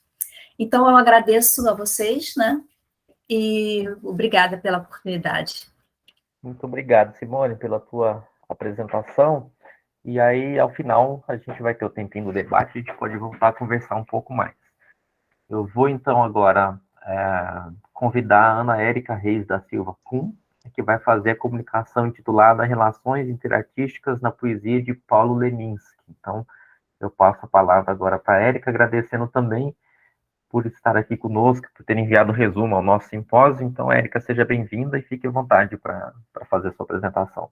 S3: Então, eu agradeço a vocês, né? E obrigada pela oportunidade.
S2: Muito obrigado, Simone, pela tua apresentação. E aí, ao final, a gente vai ter o tempinho do debate, a gente pode voltar a conversar um pouco mais. Eu vou, então, agora convidar a Ana Érica Reis da Silva Kuhn, que vai fazer a comunicação intitulada Relações Interartísticas na Poesia de Paulo Leminski. Então, eu passo a palavra agora para a Érica, agradecendo também por estar aqui conosco, por ter enviado o resumo ao nosso simpósio. Então, Érica, seja bem-vinda e fique à vontade para fazer a sua apresentação.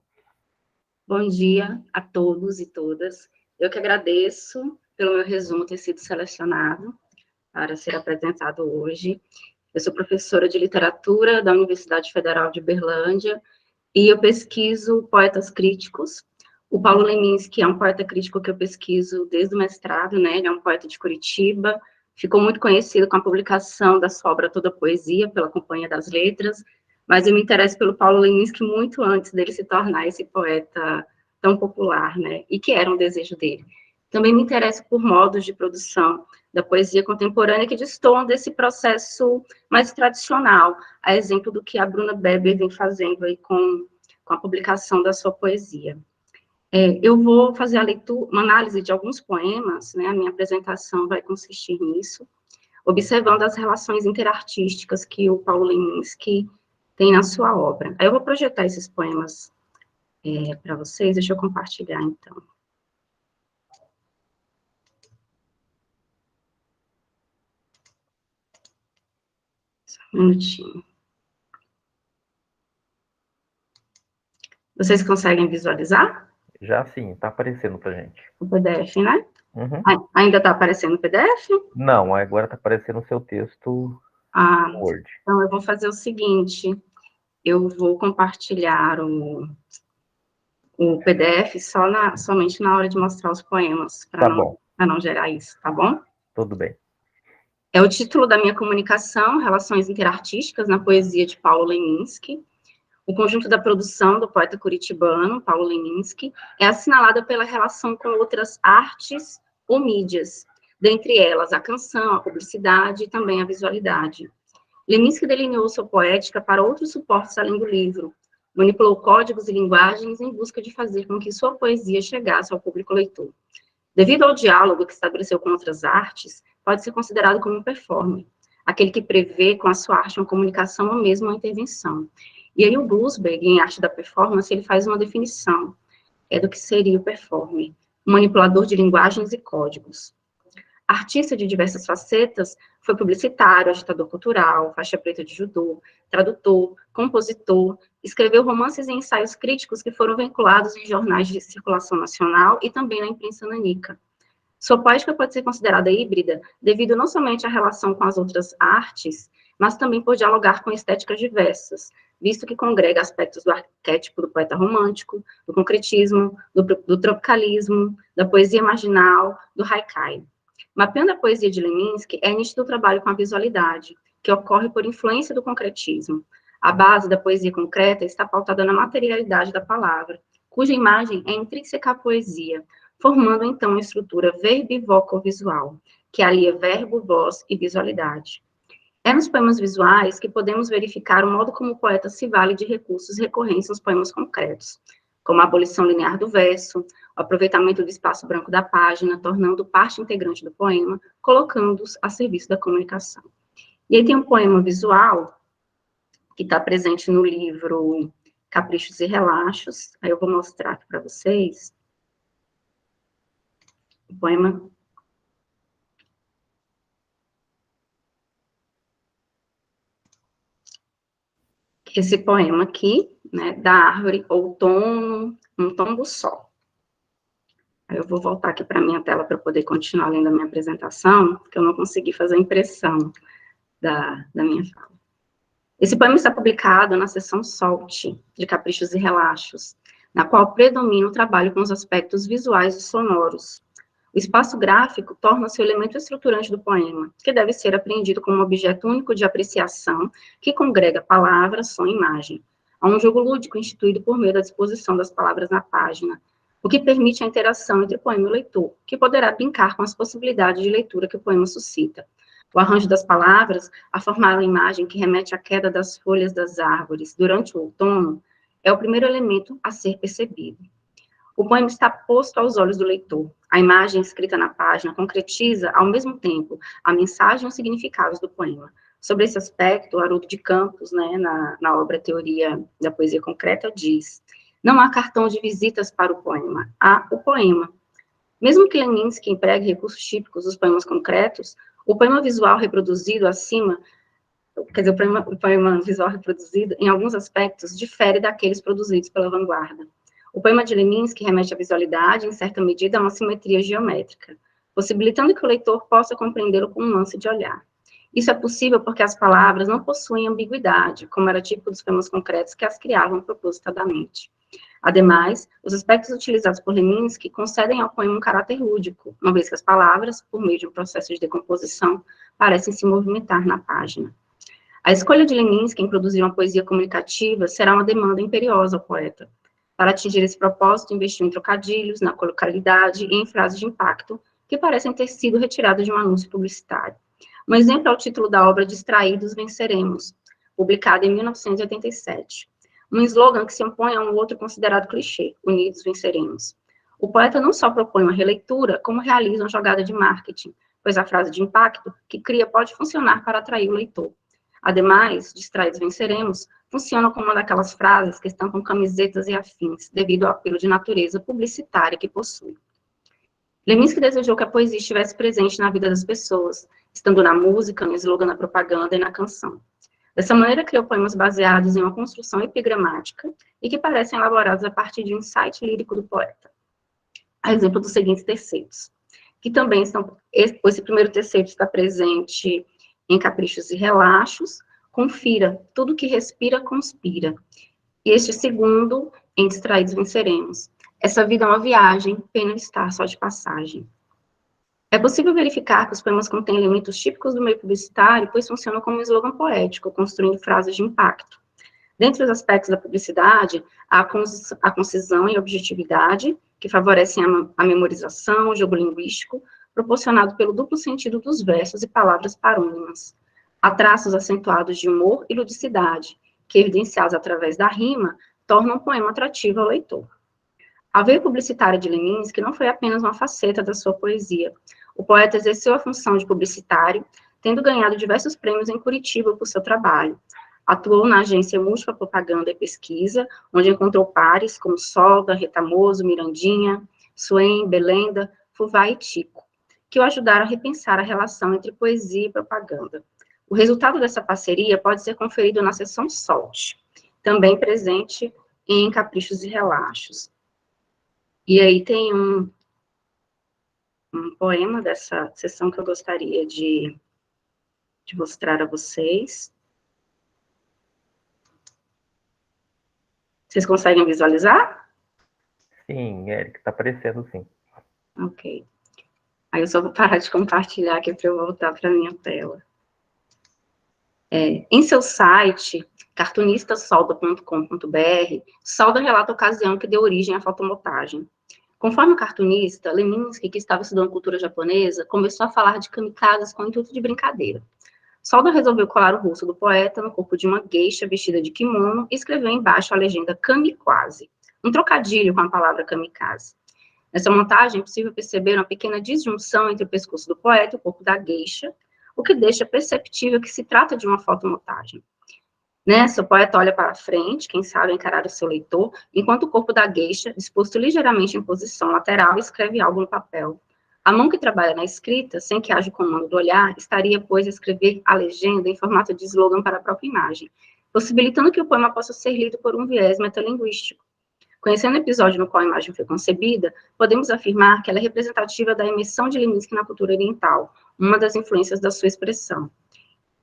S4: Bom dia a todos e todas. Eu que agradeço pelo meu resumo ter sido selecionado para ser apresentado hoje. Eu sou professora de literatura da Universidade Federal de Uberlândia e eu pesquiso poetas críticos. O Paulo Leminski é um poeta crítico que eu pesquiso desde o mestrado, né? Ele é um poeta de Curitiba, ficou muito conhecido com a publicação da sua obra Toda Poesia pela Companhia das Letras, mas eu me interesso pelo Paulo Leminski muito antes dele se tornar esse poeta tão popular, né? E que era um desejo dele. Também me interesso por modos de produção da poesia contemporânea que destoam desse processo mais tradicional, a exemplo do que a Bruna Beber vem fazendo aí com a publicação da sua poesia. Eu vou fazer a leitura, uma análise de alguns poemas, né? A minha apresentação vai consistir nisso, observando as relações interartísticas que o Paulo Leminski tem na sua obra. Aí eu vou projetar esses poemas para vocês, deixa eu compartilhar, então. Só um minutinho. Vocês conseguem visualizar?
S2: Já sim, está aparecendo para gente.
S4: O PDF, né?
S2: Uhum.
S4: Ainda está aparecendo o PDF?
S2: Não, agora está aparecendo o seu texto no Word.
S4: Então eu vou fazer o seguinte, eu vou compartilhar o PDF somente na hora de mostrar os poemas, para não gerar isso, tá bom?
S2: Tudo bem.
S4: É o título da minha comunicação, Relações Interartísticas na Poesia de Paulo Leminski. O conjunto da produção do poeta curitibano, Paulo Leminski, é assinalada pela relação com outras artes ou mídias, dentre elas a canção, a publicidade e também a visualidade. Leminski delineou sua poética para outros suportes além do livro, manipulou códigos e linguagens em busca de fazer com que sua poesia chegasse ao público leitor. Devido ao diálogo que estabeleceu com outras artes, pode ser considerado como um performer, aquele que prevê com a sua arte uma comunicação ou mesmo uma intervenção. E aí o Blusberg, em Arte da Performance, ele faz uma definição do que seria o performer, um manipulador de linguagens e códigos. Artista de diversas facetas, foi publicitário, agitador cultural, faixa preta de judô, tradutor, compositor, escreveu romances e ensaios críticos que foram vinculados em jornais de circulação nacional e também na imprensa nanica. Sua poética pode ser considerada híbrida devido não somente à relação com as outras artes, mas também por dialogar com estéticas diversas, visto que congrega aspectos do arquétipo do poeta romântico, do concretismo, do tropicalismo, da poesia marginal, do haikai. Mapeando a poesia de Leminski, é nítido o trabalho com a visualidade, que ocorre por influência do concretismo. A base da poesia concreta está pautada na materialidade da palavra, cuja imagem é intrínseca à poesia, formando, então, uma estrutura verbivocovisual, que alia verbo, voz e visualidade. É nos poemas visuais que podemos verificar o modo como o poeta se vale de recursos recorrentes nos poemas concretos, como a abolição linear do verso, o aproveitamento do espaço branco da página, tornando parte integrante do poema, colocando-os a serviço da comunicação. E aí tem um poema visual, que está presente no livro Caprichos e Relaxos, aí eu vou mostrar aqui para vocês. O poema... Esse poema aqui, né, da árvore, outono, um tombo só. Aí eu vou voltar aqui para a minha tela para poder continuar lendo a minha apresentação, porque eu não consegui fazer a impressão da minha fala. Esse poema está publicado na seção Solte, de Caprichos e Relaxos, na qual predomina o trabalho com os aspectos visuais e sonoros. O espaço gráfico torna-se o elemento estruturante do poema, que deve ser apreendido como um objeto único de apreciação que congrega palavra, som e imagem. Há um jogo lúdico instituído por meio da disposição das palavras na página, o que permite a interação entre o poema e o leitor, que poderá brincar com as possibilidades de leitura que o poema suscita. O arranjo das palavras, a formar a imagem que remete à queda das folhas das árvores durante o outono, é o primeiro elemento a ser percebido. O poema está posto aos olhos do leitor. A imagem escrita na página concretiza, ao mesmo tempo, a mensagem e os significados do poema. Sobre esse aspecto, Haroldo de Campos, né, na obra Teoria da Poesia Concreta, diz: não há cartão de visitas para o poema, há o poema. Mesmo que Leminski empregue recursos típicos dos poemas concretos, o poema visual reproduzido acima, quer dizer, o poema visual reproduzido, em alguns aspectos, difere daqueles produzidos pela vanguarda. O poema de Leminski remete à visualidade, em certa medida, a uma simetria geométrica, possibilitando que o leitor possa compreendê-lo com um lance de olhar. Isso é possível porque as palavras não possuem ambiguidade, como era típico dos poemas concretos que as criavam propositadamente. Ademais, os aspectos utilizados por Leminski concedem ao poema um caráter lúdico, uma vez que as palavras, por meio de um processo de decomposição, parecem se movimentar na página. A escolha de Leminski em produzir uma poesia comunicativa será uma demanda imperiosa ao poeta. Para atingir esse propósito, investiu em trocadilhos, na colocalidade e em frases de impacto, que parecem ter sido retiradas de um anúncio publicitário. Um exemplo é o título da obra Distraídos Venceremos, publicada em 1987. Um slogan que se opõe a um outro considerado clichê, Unidos Venceremos. O poeta não só propõe uma releitura, como realiza uma jogada de marketing, pois a frase de impacto que cria pode funcionar para atrair o leitor. Ademais, Distraídos Venceremos funciona como uma daquelas frases que estão com camisetas e afins, devido ao apelo de natureza publicitária que possui. Leminski desejou que a poesia estivesse presente na vida das pessoas, estando na música, no slogan da propaganda e na canção. Dessa maneira, criou poemas baseados em uma construção epigramática e que parecem elaborados a partir de um insight lírico do poeta. A exemplo dos seguintes terceiros, que também estão... Esse primeiro terceiro está presente em Caprichos e Relaxos. Confira, tudo que respira conspira. E este segundo, em Distraídos Venceremos. Essa vida é uma viagem, pena estar só de passagem. É possível verificar que os poemas contêm elementos típicos do meio publicitário, pois funcionam como um slogan poético, construindo frases de impacto. Dentre os aspectos da publicidade, há a concisão e objetividade, que favorecem a memorização, o jogo linguístico, proporcionado pelo duplo sentido dos versos e palavras parônimas. Há traços acentuados de humor e ludicidade, que, evidenciados através da rima, tornam o poema atrativo ao leitor. A veia publicitária de Leminski não foi apenas uma faceta da sua poesia. O poeta exerceu a função de publicitário, tendo ganhado diversos prêmios em Curitiba por seu trabalho. Atuou na agência Múltipla Propaganda e Pesquisa, onde encontrou pares como Solda, Retamoso, Mirandinha, Swain, Belenda, Fuvá e Tico, que o ajudaram a repensar a relação entre poesia e propaganda. O resultado dessa parceria pode ser conferido na seção Solte, também presente em Caprichos e Relaxos. E aí tem um poema dessa sessão que eu gostaria de mostrar a vocês. Vocês conseguem visualizar?
S2: Sim, Érica, está aparecendo sim.
S4: Ok. Aí eu só vou parar de compartilhar aqui para eu voltar para a minha tela. Em seu site, cartunistasolda.com.br, Solda relata a ocasião que deu origem à fotomontagem. Conforme o cartunista, Leminski, que estava estudando cultura japonesa, começou a falar de kamikazes com o intuito de brincadeira. Solda resolveu colar o rosto do poeta no corpo de uma geisha vestida de kimono e escreveu embaixo a legenda kamikaze, um trocadilho com a palavra kamikaze. Nessa montagem é possível perceber uma pequena disjunção entre o pescoço do poeta e o corpo da geisha, o que deixa perceptível que se trata de uma fotomontagem. Nessa, o poeta olha para frente, quem sabe encarar o seu leitor, enquanto o corpo da geisha, disposto ligeiramente em posição lateral, escreve algo no papel. A mão que trabalha na escrita, sem que haja o comando do olhar, estaria, pois, a escrever a legenda em formato de slogan para a própria imagem, possibilitando que o poema possa ser lido por um viés metalinguístico. Conhecendo o episódio no qual a imagem foi concebida, podemos afirmar que ela é representativa da imersão de Leminski na cultura oriental, uma das influências da sua expressão.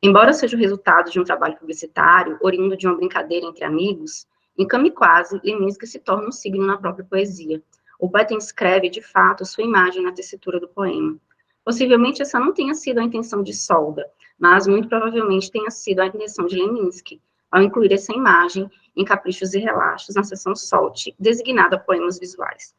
S4: Embora seja o resultado de um trabalho publicitário, oriundo de uma brincadeira entre amigos, em Kamikaze, Leminski se torna um signo na própria poesia. O poeta inscreve, de fato, sua imagem na tessitura do poema. Possivelmente essa não tenha sido a intenção de Solda, mas muito provavelmente tenha sido a intenção de Leminski, ao incluir essa imagem em Caprichos e Relaxos, na seção Solte, designada Poemas Visuais.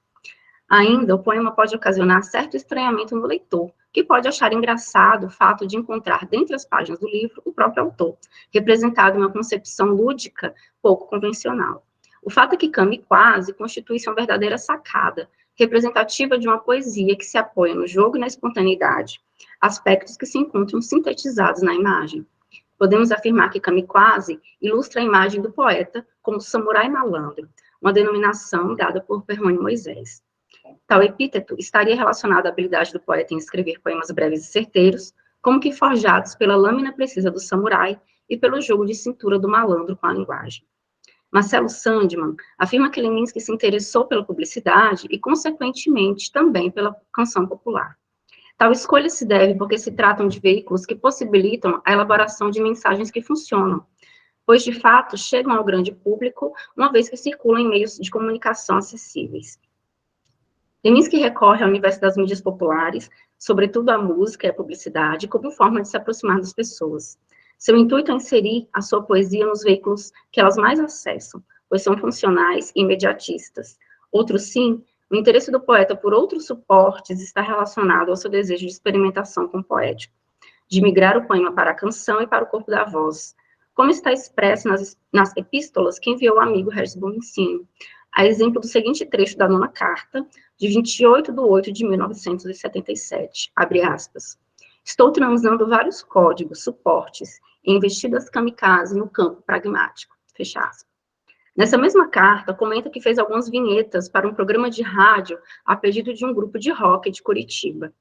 S4: Ainda, o poema pode ocasionar certo estranhamento no leitor, que pode achar engraçado o fato de encontrar, dentre as páginas do livro, o próprio autor, representado em uma concepção lúdica pouco convencional. O fato é que Kamikaze constitui-se uma verdadeira sacada, representativa de uma poesia que se apoia no jogo e na espontaneidade, aspectos que se encontram sintetizados na imagem. Podemos afirmar que Kamikaze ilustra a imagem do poeta como samurai malandro, uma denominação dada por Perrone Moisés. Tal epíteto estaria relacionado à habilidade do poeta em escrever poemas breves e certeiros, como que forjados pela lâmina precisa do samurai e pelo jogo de cintura do malandro com a linguagem. Marcelo Sandman afirma que Leminski se interessou pela publicidade e, consequentemente, também pela canção popular. Tal escolha se deve porque se tratam de veículos que possibilitam a elaboração de mensagens que funcionam, pois, de fato, chegam ao grande público, uma vez que circulam em meios de comunicação acessíveis. Leminski recorre ao universo das mídias populares, sobretudo à música e à publicidade, como forma de se aproximar das pessoas. Seu intuito é inserir a sua poesia nos veículos que elas mais acessam, pois são funcionais e imediatistas. Outro sim, o interesse do poeta por outros suportes está relacionado ao seu desejo de experimentação com o poético, de migrar o poema para a canção e para o corpo da voz, como está expresso nas epístolas que enviou o amigo Regis Bonicini, a exemplo do seguinte trecho da nona carta, de 28/8/1977, abre aspas. Estou transando vários códigos, suportes, em vestidas kamikaze no campo pragmático, fecha aspas. Nessa mesma carta, comenta que fez algumas vinhetas para um programa de rádio a pedido de um grupo de rock de Curitiba.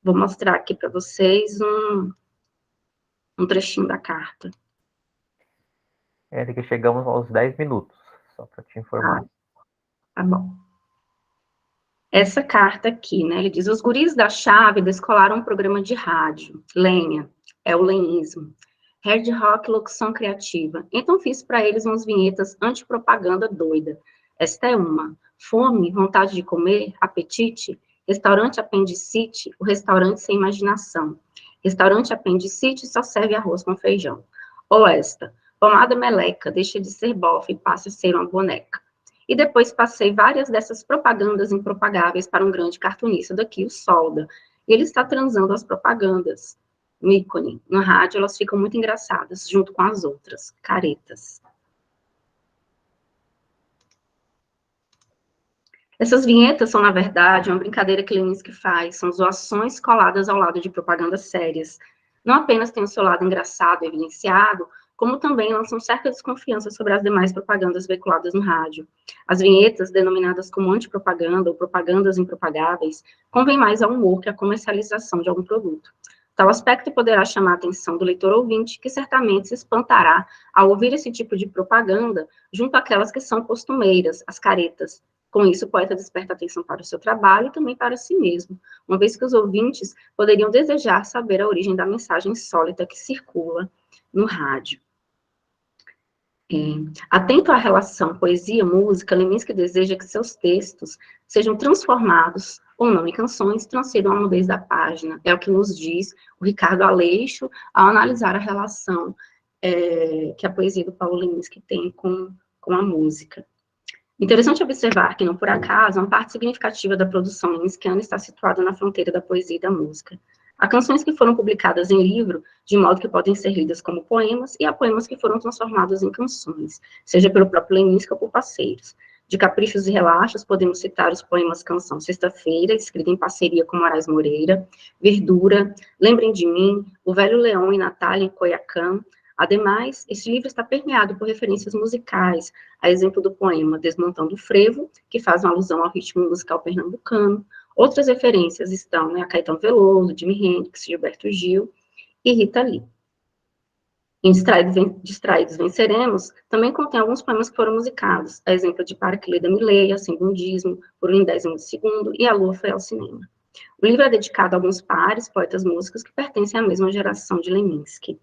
S4: Vou mostrar aqui para vocês um trechinho da carta.
S2: Érica, chegamos aos 10 minutos, só para te informar.
S4: Tá bom. Essa carta aqui, né, ele diz, os guris da chave descolaram um programa de rádio, lenha, é o lenhismo, hard rock, locução criativa, então fiz para eles umas vinhetas antipropaganda doida, esta é uma, fome, vontade de comer, apetite, restaurante apendicite, o restaurante sem imaginação, restaurante apendicite só serve arroz com feijão, ou esta, pomada meleca, deixa de ser bofe e passa a ser uma boneca. E depois passei várias dessas propagandas impropagáveis para um grande cartunista daqui, o Solda. E ele está transando as propagandas. No ícone, no rádio, elas ficam muito engraçadas, junto com as outras, caretas. Essas vinhetas são, na verdade, uma brincadeira que Leminski faz, são zoações coladas ao lado de propagandas sérias. Não apenas tem o seu lado engraçado e evidenciado, como também lançam certa desconfiança sobre as demais propagandas veiculadas no rádio. As vinhetas, denominadas como antipropaganda ou propagandas impropagáveis, convêm mais ao humor que à comercialização de algum produto. Tal aspecto poderá chamar a atenção do leitor ouvinte, que certamente se espantará ao ouvir esse tipo de propaganda junto àquelas que são costumeiras, as caretas, Com isso, o poeta desperta atenção para o seu trabalho e também para si mesmo, uma vez que os ouvintes poderiam desejar saber a origem da mensagem insólita que circula no rádio. Atento à relação poesia-música, Leminski deseja que seus textos sejam transformados ou não em canções, transcendam a mudez da página. É o que nos diz o Ricardo Aleixo ao analisar a relação que a poesia do Paulo Leminski tem com a música. Interessante observar que, não por acaso, uma parte significativa da produção leminskiana está situada na fronteira da poesia e da música. Há canções que foram publicadas em livro, de modo que podem ser lidas como poemas, e há poemas que foram transformados em canções, seja pelo próprio Leminski ou por parceiros. De Caprichos e Relaxos, podemos citar os poemas Canção Sexta-feira, escrita em parceria com Moraes Moreira, Verdura, Lembrem de Mim, O Velho Leão e Natália em Coiacã. Ademais, este livro está permeado por referências musicais, a exemplo do poema Desmontando o Frevo, que faz uma alusão ao ritmo musical pernambucano. Outras referências estão a Caetano Veloso, Jimi Hendrix, Gilberto Gil e Rita Lee. Em Distraídos Venceremos, também contém alguns poemas que foram musicados, a exemplo de Para que Leda me leia, Sem Bundismo, Por um 10º segundo e A Lua foi ao cinema. O livro é dedicado a alguns pares, poetas músicos que pertencem à mesma geração de Leminski.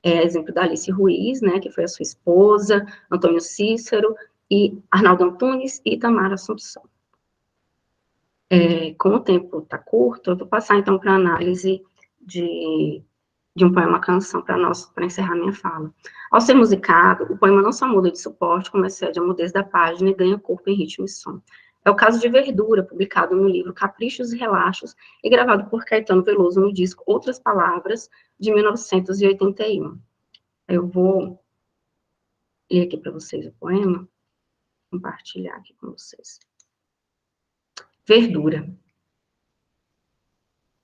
S4: Exemplo da Alice Ruiz, né, que foi a sua esposa, Antônio Cícero, e Arnaldo Antunes e Tamara Assumpção. Como o tempo está curto, eu vou passar, então, para a análise de um poema-canção para encerrar minha fala. Ao ser musicado, o poema não só muda de suporte, como excede a mudez da página e ganha corpo em ritmo e som. É o caso de Verdura, publicado no livro Caprichos e Relaxos, e gravado por Caetano Veloso no disco Outras Palavras, de 1981. Eu vou ler aqui para vocês o poema, compartilhar aqui com vocês. Verdura.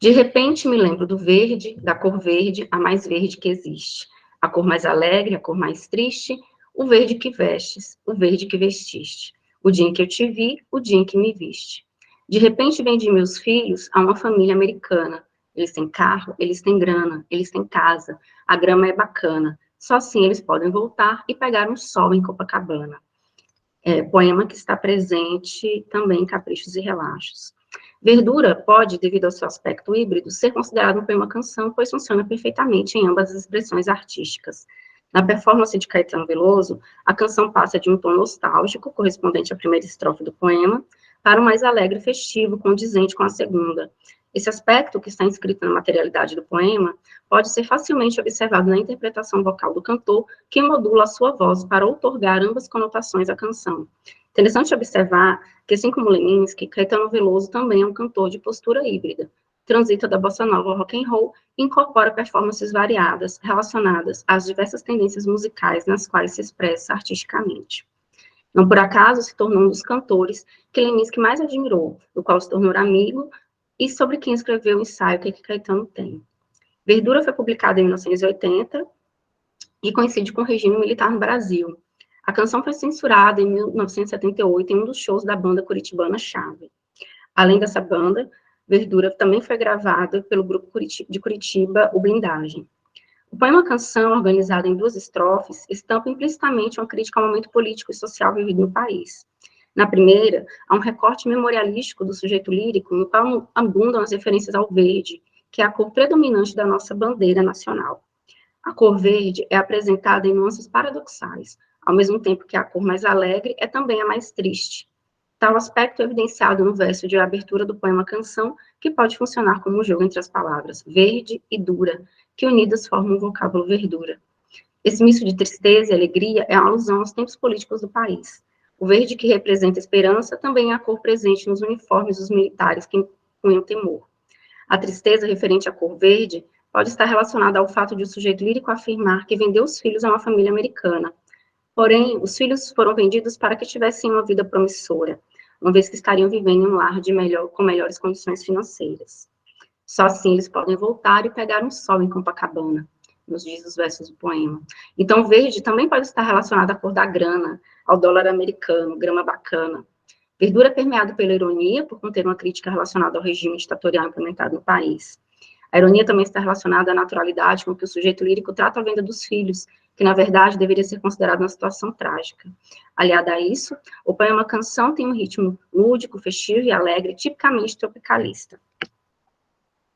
S4: De repente me lembro do verde, da cor verde, a mais verde que existe. A cor mais alegre, a cor mais triste, o verde que vestes, o verde que vestiste. O dia em que eu te vi, o dia em que me viste. De repente vendi meus filhos a uma família americana. Eles têm carro, eles têm grana, eles têm casa, a grama é bacana. Só assim eles podem voltar e pegar um sol em Copacabana. Poema que está presente também em Caprichos e Relaxos. Verdura pode, devido ao seu aspecto híbrido, ser considerado um poema-canção, pois funciona perfeitamente em ambas as expressões artísticas. Na performance de Caetano Veloso, a canção passa de um tom nostálgico, correspondente à primeira estrofe do poema, para um mais alegre e festivo, condizente com a segunda. Esse aspecto, que está inscrito na materialidade do poema, pode ser facilmente observado na interpretação vocal do cantor, que modula a sua voz para outorgar ambas conotações à canção. Interessante observar que, assim como Leminski, Caetano Veloso também é um cantor de postura híbrida, transita da bossa nova ao rock and roll e incorpora performances variadas relacionadas às diversas tendências musicais nas quais se expressa artisticamente. Não por acaso se tornou um dos cantores que Leminski mais admirou, do qual se tornou amigo, e sobre quem escreveu o ensaio Que Caetano Tem. Verdura foi publicada em 1980 e coincide com o regime militar no Brasil. A canção foi censurada em 1978 em um dos shows da banda curitibana Chave. Além dessa banda, Verdura também foi gravada pelo grupo de Curitiba, o Blindagem. O poema-canção, organizado em 2 estrofes, estampa implicitamente uma crítica ao momento político e social vivido no país. Na primeira, há um recorte memorialístico do sujeito lírico, no qual abundam as referências ao verde, que é a cor predominante da nossa bandeira nacional. A cor verde é apresentada em nuances paradoxais, ao mesmo tempo que a cor mais alegre é também a mais triste. Tal aspecto é evidenciado no verso de abertura do poema-canção, que pode funcionar como um jogo entre as palavras verde e dura, que unidas formam o vocábulo verdura. Esse misto de tristeza e alegria é uma alusão aos tempos políticos do país. O verde, que representa esperança, também é a cor presente nos uniformes dos militares que impunham temor. A tristeza referente à cor verde pode estar relacionada ao fato de o sujeito lírico afirmar que vendeu os filhos a uma família americana. Porém, os filhos foram vendidos para que tivessem uma vida promissora, uma vez que estariam vivendo em um lar com melhores condições financeiras. Só assim eles podem voltar e pegar um sol em Copacabana, nos diz os versos do poema. Então, verde também pode estar relacionado à cor da grana, ao dólar americano, grama bacana. Verdura é permeado pela ironia, por conter uma crítica relacionada ao regime ditatorial implementado no país. A ironia também está relacionada à naturalidade com que o sujeito lírico trata a venda dos filhos, que na verdade deveria ser considerado uma situação trágica. Aliada a isso, o poema Canção tem um ritmo lúdico, festivo e alegre, tipicamente tropicalista.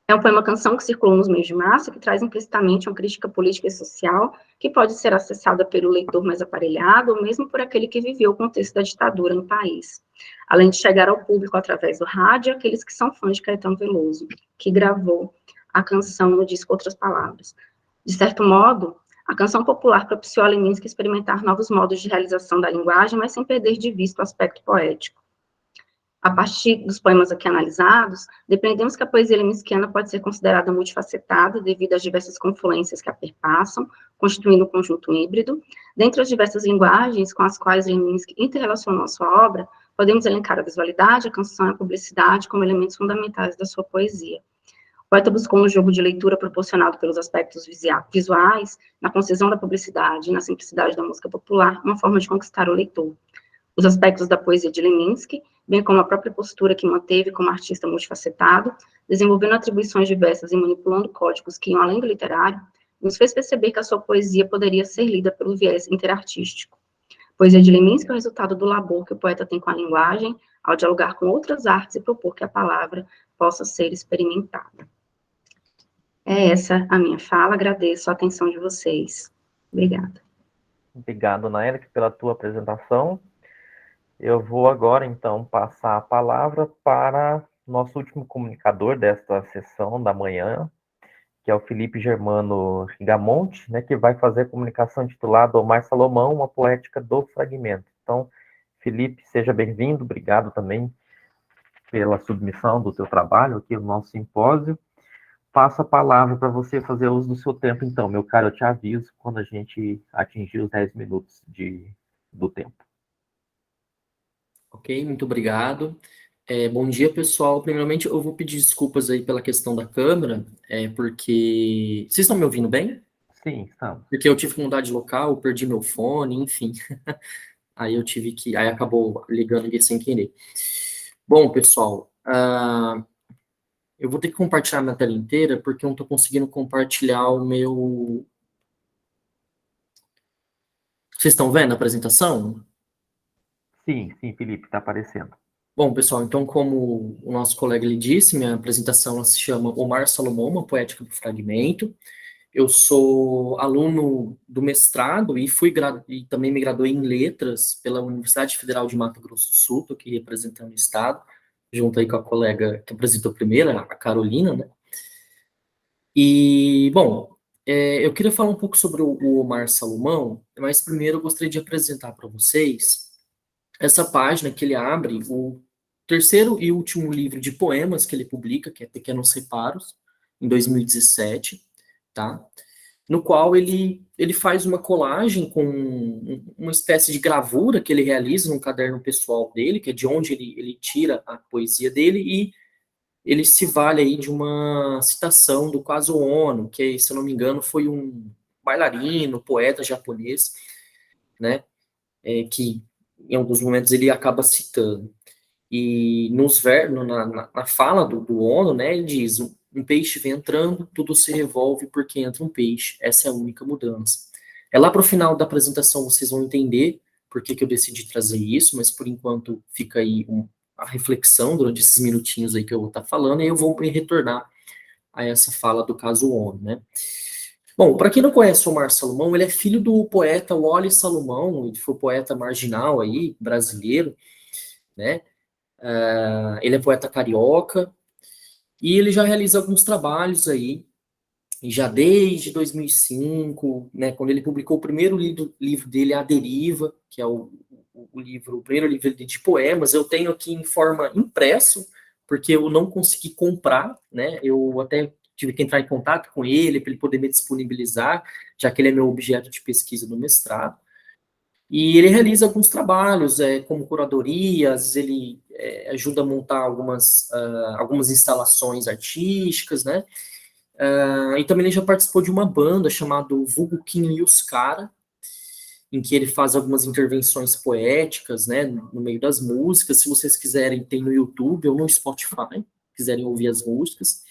S4: É um poema-canção que circulou nos meios de massa, que traz implicitamente uma crítica política e social, que pode ser acessada pelo leitor mais aparelhado, ou mesmo por aquele que viveu o contexto da ditadura no país. Além de chegar ao público através do rádio, aqueles que são fãs de Caetano Veloso, que gravou a canção no disco Outras Palavras. De certo modo, a canção popular propiciou a Leminski experimentar novos modos de realização da linguagem, mas sem perder de vista o aspecto poético. A partir dos poemas aqui analisados, depreendemos que a poesia leminskiana pode ser considerada multifacetada devido às diversas confluências que a perpassam, constituindo um conjunto híbrido. Dentre as diversas linguagens com as quais Leminski interrelacionou a sua obra, podemos elencar a visualidade, a canção e a publicidade como elementos fundamentais da sua poesia. O poeta buscou no jogo de leitura proporcionado pelos aspectos visuais, na concisão da publicidade e na simplicidade da música popular, uma forma de conquistar o leitor. Os aspectos da poesia de Leminski, bem como a própria postura que manteve como artista multifacetado, desenvolvendo atribuições diversas e manipulando códigos que iam além do literário, nos fez perceber que a sua poesia poderia ser lida pelo viés interartístico. A poesia de Leminski é o resultado do labor que o poeta tem com a linguagem, ao dialogar com outras artes e propor que a palavra possa ser experimentada. É essa a minha fala, agradeço a atenção de vocês. Obrigada.
S2: Obrigado, Naelic, pela tua apresentação. Eu vou agora, então, passar a palavra para nosso último comunicador desta sessão da manhã, que é o Felipe Germano Rigamonte, né, que vai fazer a comunicação intitulada Omar Salomão, uma poética do fragmento. Então, Felipe, seja bem-vindo, obrigado também pela submissão do seu trabalho aqui no nosso simpósio. Passo a palavra para você fazer uso do seu tempo, então, meu caro, eu te aviso quando a gente atingir os 10 minutos do tempo.
S5: Ok, muito obrigado. Bom dia, pessoal. Primeiramente, eu vou pedir desculpas aí pela questão da câmera, porque... Vocês estão me ouvindo bem?
S2: Sim, estamos.
S5: Porque eu tive que mudar de local, eu perdi meu fone, enfim. Aí eu tive que... Aí acabou ligando aqui sem querer. Bom, pessoal, eu vou ter que compartilhar minha tela inteira, porque eu não estou conseguindo compartilhar o meu... Vocês estão vendo a apresentação?
S2: Sim, Felipe, está aparecendo.
S5: Bom, pessoal, então, como o nosso colega lhe disse, minha apresentação ela se chama Omar Salomão, uma poética do fragmento. Eu sou aluno do mestrado e e também me graduei em letras pela Universidade Federal de Mato Grosso do Sul, estou aqui representando o estado, junto aí com a colega que apresentou primeiro, a Carolina, né? E, bom, eu queria falar um pouco sobre o Omar Salomão, mas primeiro eu gostaria de apresentar para vocês essa página que ele abre, o terceiro e último livro de poemas que ele publica, que é Pequenos Reparos, em 2017, tá? No qual ele faz uma colagem com uma espécie de gravura que ele realiza num caderno pessoal dele, que é de onde ele tira a poesia dele, e ele se vale aí de uma citação do Kazuo Ono, que, se eu não me engano, foi um bailarino, poeta japonês, né? Que em alguns momentos ele acaba citando. E na fala do Ono, né, ele diz: um peixe vem entrando, tudo se revolve porque entra um peixe. Essa é a única mudança. Lá para o final da apresentação vocês vão entender por que eu decidi trazer isso, mas por enquanto fica aí a reflexão durante esses minutinhos aí que eu vou estar falando, e eu vou retornar a essa fala do caso Ono, né. Bom, para quem não conhece o Omar Salomão, ele é filho do poeta Wally Salomão, ele foi poeta marginal aí, brasileiro, né? Ele é poeta carioca, e ele já realiza alguns trabalhos aí, já desde 2005, né, quando ele publicou o primeiro livro dele, A Deriva, que é o primeiro livro de poemas. Eu tenho aqui em forma impresso, porque eu não consegui comprar, né, eu até tive que entrar em contato com ele para ele poder me disponibilizar, já que ele é meu objeto de pesquisa no mestrado. E ele realiza alguns trabalhos, como curadorias, ele ajuda a montar algumas instalações artísticas, né? E também ele já participou de uma banda chamada Vulgo Quinho e os Cara, em que ele faz algumas intervenções poéticas, né, no meio das músicas. Se vocês quiserem, tem no YouTube ou no Spotify, quiserem ouvir as músicas.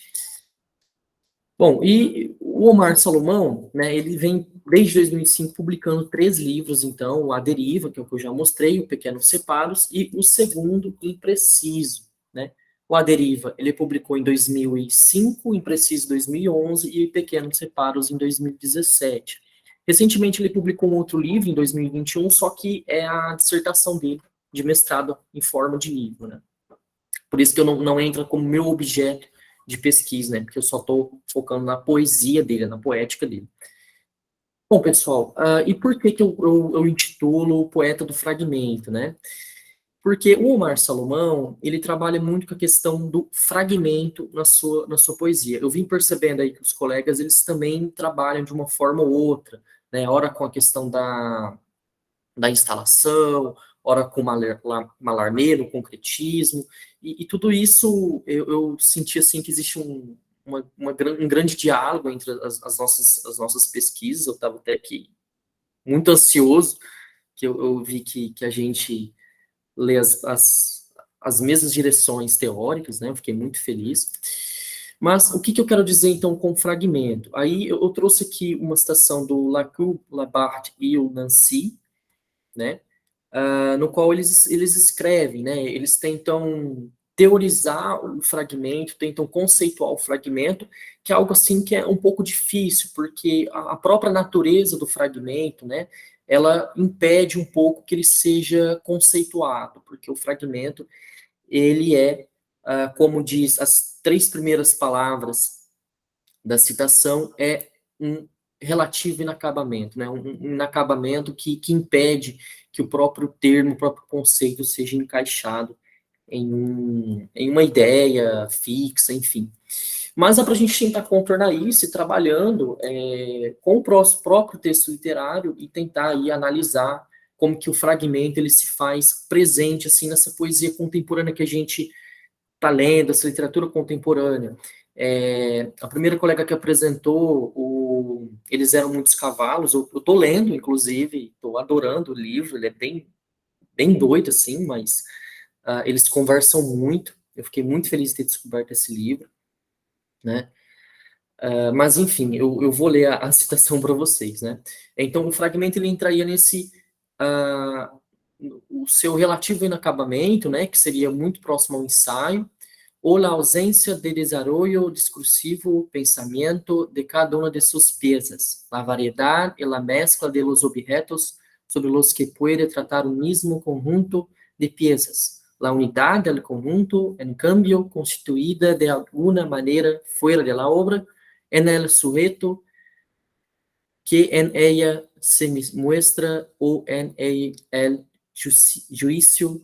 S5: Bom, e o Omar Salomão, né, ele vem desde 2005 publicando 3 livros, então, A Deriva, que é o que eu já mostrei, o Pequenos Separos, e o segundo, Impreciso, né? O A Deriva, ele publicou em 2005, Impreciso em 2011 e Pequenos Separos em 2017. Recentemente ele publicou um outro livro em 2021, só que é a dissertação dele de mestrado em forma de livro, né? Por isso que eu não entra como meu objeto de pesquisa, né? Porque eu só estou focando na poesia dele, na poética dele. Bom, pessoal, e por que eu intitulo o Poeta do Fragmento, né? Porque o Omar Salomão, ele trabalha muito com a questão do fragmento na sua poesia. Eu vim percebendo aí que os colegas, eles também trabalham de uma forma ou outra, né? Ora com a questão da instalação, ora com malarmeiro, concretismo, e tudo isso eu senti assim que existe um grande diálogo entre as nossas pesquisas. Eu estava até aqui muito ansioso, que eu vi que a gente lê as mesmas direções teóricas, né? Eu fiquei muito feliz. Mas o que eu quero dizer, então, com fragmento? Aí eu trouxe aqui uma citação do Lacour, Labarthe e o Nancy, né? No qual eles escrevem, né? Eles tentam teorizar o fragmento, tentam conceituar o fragmento, que é algo assim que é um pouco difícil, porque a própria natureza do fragmento, né? Ela impede um pouco que ele seja conceituado, porque o fragmento, ele é, como diz as 3 primeiras palavras da citação, é um relativo inacabamento, né? Um inacabamento que impede que o próprio termo, o próprio conceito seja encaixado em uma ideia fixa, enfim. Mas dá para a gente tentar contornar isso e trabalhando com o próprio texto literário e tentar aí analisar como que o fragmento ele se faz presente assim nessa poesia contemporânea que a gente está lendo, essa literatura contemporânea. A primeira colega que apresentou, Eles Eram Muitos Cavalos, eu estou lendo, inclusive, estou adorando o livro, ele é bem doido, assim, mas eles conversam muito. Eu fiquei muito feliz de ter descoberto esse livro, né? Mas, enfim, eu vou ler a citação para vocês, né? Então, o fragmento, ele entraria nesse... o seu relativo inacabamento, né? Que seria muito próximo ao ensaio, ou la ausência de desarrollo discursivo, pensamiento de cada una de sus piezas, la variedad y la mezcla de los objetos sobre los que puede tratar un mismo conjunto de piezas, la unidad del conjunto, en cambio, constituida de alguna manera fuera de la obra, en el sujeto que en ella se muestra o en el juicio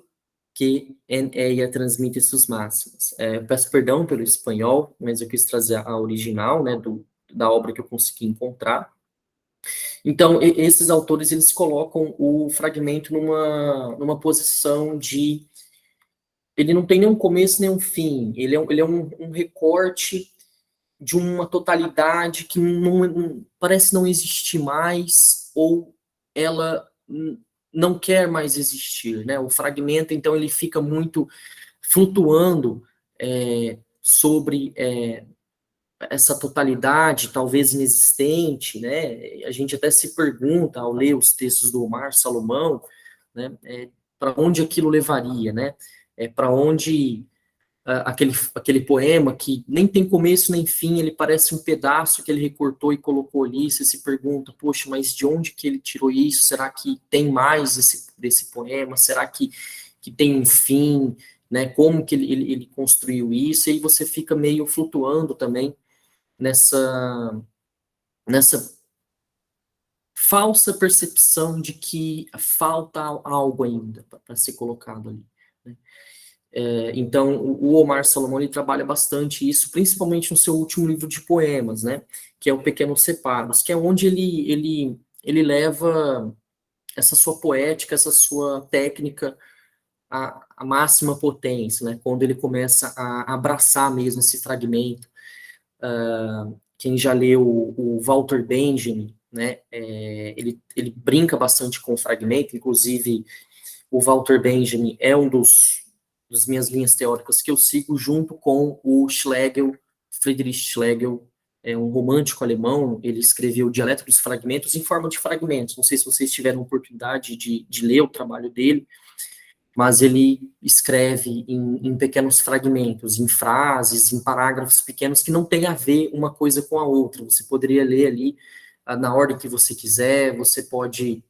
S5: que en ella transmite suas máximas. Peço perdão pelo espanhol, mas eu quis trazer a original, né, da obra que eu consegui encontrar. Então, esses autores, eles colocam o fragmento numa posição de... Ele não tem nem um começo nem um fim, ele é um recorte de uma totalidade que parece não existir mais, ou ela não quer mais existir, né? O fragmento, então, ele fica muito flutuando sobre essa totalidade, talvez inexistente, né? A gente até se pergunta, ao ler os textos do Omar Salomão, né, para onde aquilo levaria, né? Para onde aquele poema que nem tem começo nem fim, ele parece um pedaço que ele recortou e colocou ali. Você se pergunta, poxa, mas de onde que ele tirou isso? Será que tem mais desse poema? Será que tem um fim? Né? Como que ele construiu isso? E aí você fica meio flutuando também nessa falsa percepção de que falta algo ainda para ser colocado ali, né? Então, o Omar Salomão, ele trabalha bastante isso, principalmente no seu último livro de poemas, né, que é o Pequenos Separos, que é onde ele leva essa sua poética, essa sua técnica à máxima potência, né, quando ele começa a abraçar mesmo esse fragmento. Quem já leu o Walter Benjamin, né, ele brinca bastante com o fragmento, inclusive o Walter Benjamin é um das minhas linhas teóricas que eu sigo junto com o Schlegel, Friedrich Schlegel, um romântico alemão, ele escreveu o Dialeto dos Fragmentos em forma de fragmentos. Não sei se vocês tiveram oportunidade de ler o trabalho dele, mas ele escreve em pequenos fragmentos, em frases, em parágrafos pequenos que não tem a ver uma coisa com a outra. Você poderia ler ali na ordem que você quiser, você pode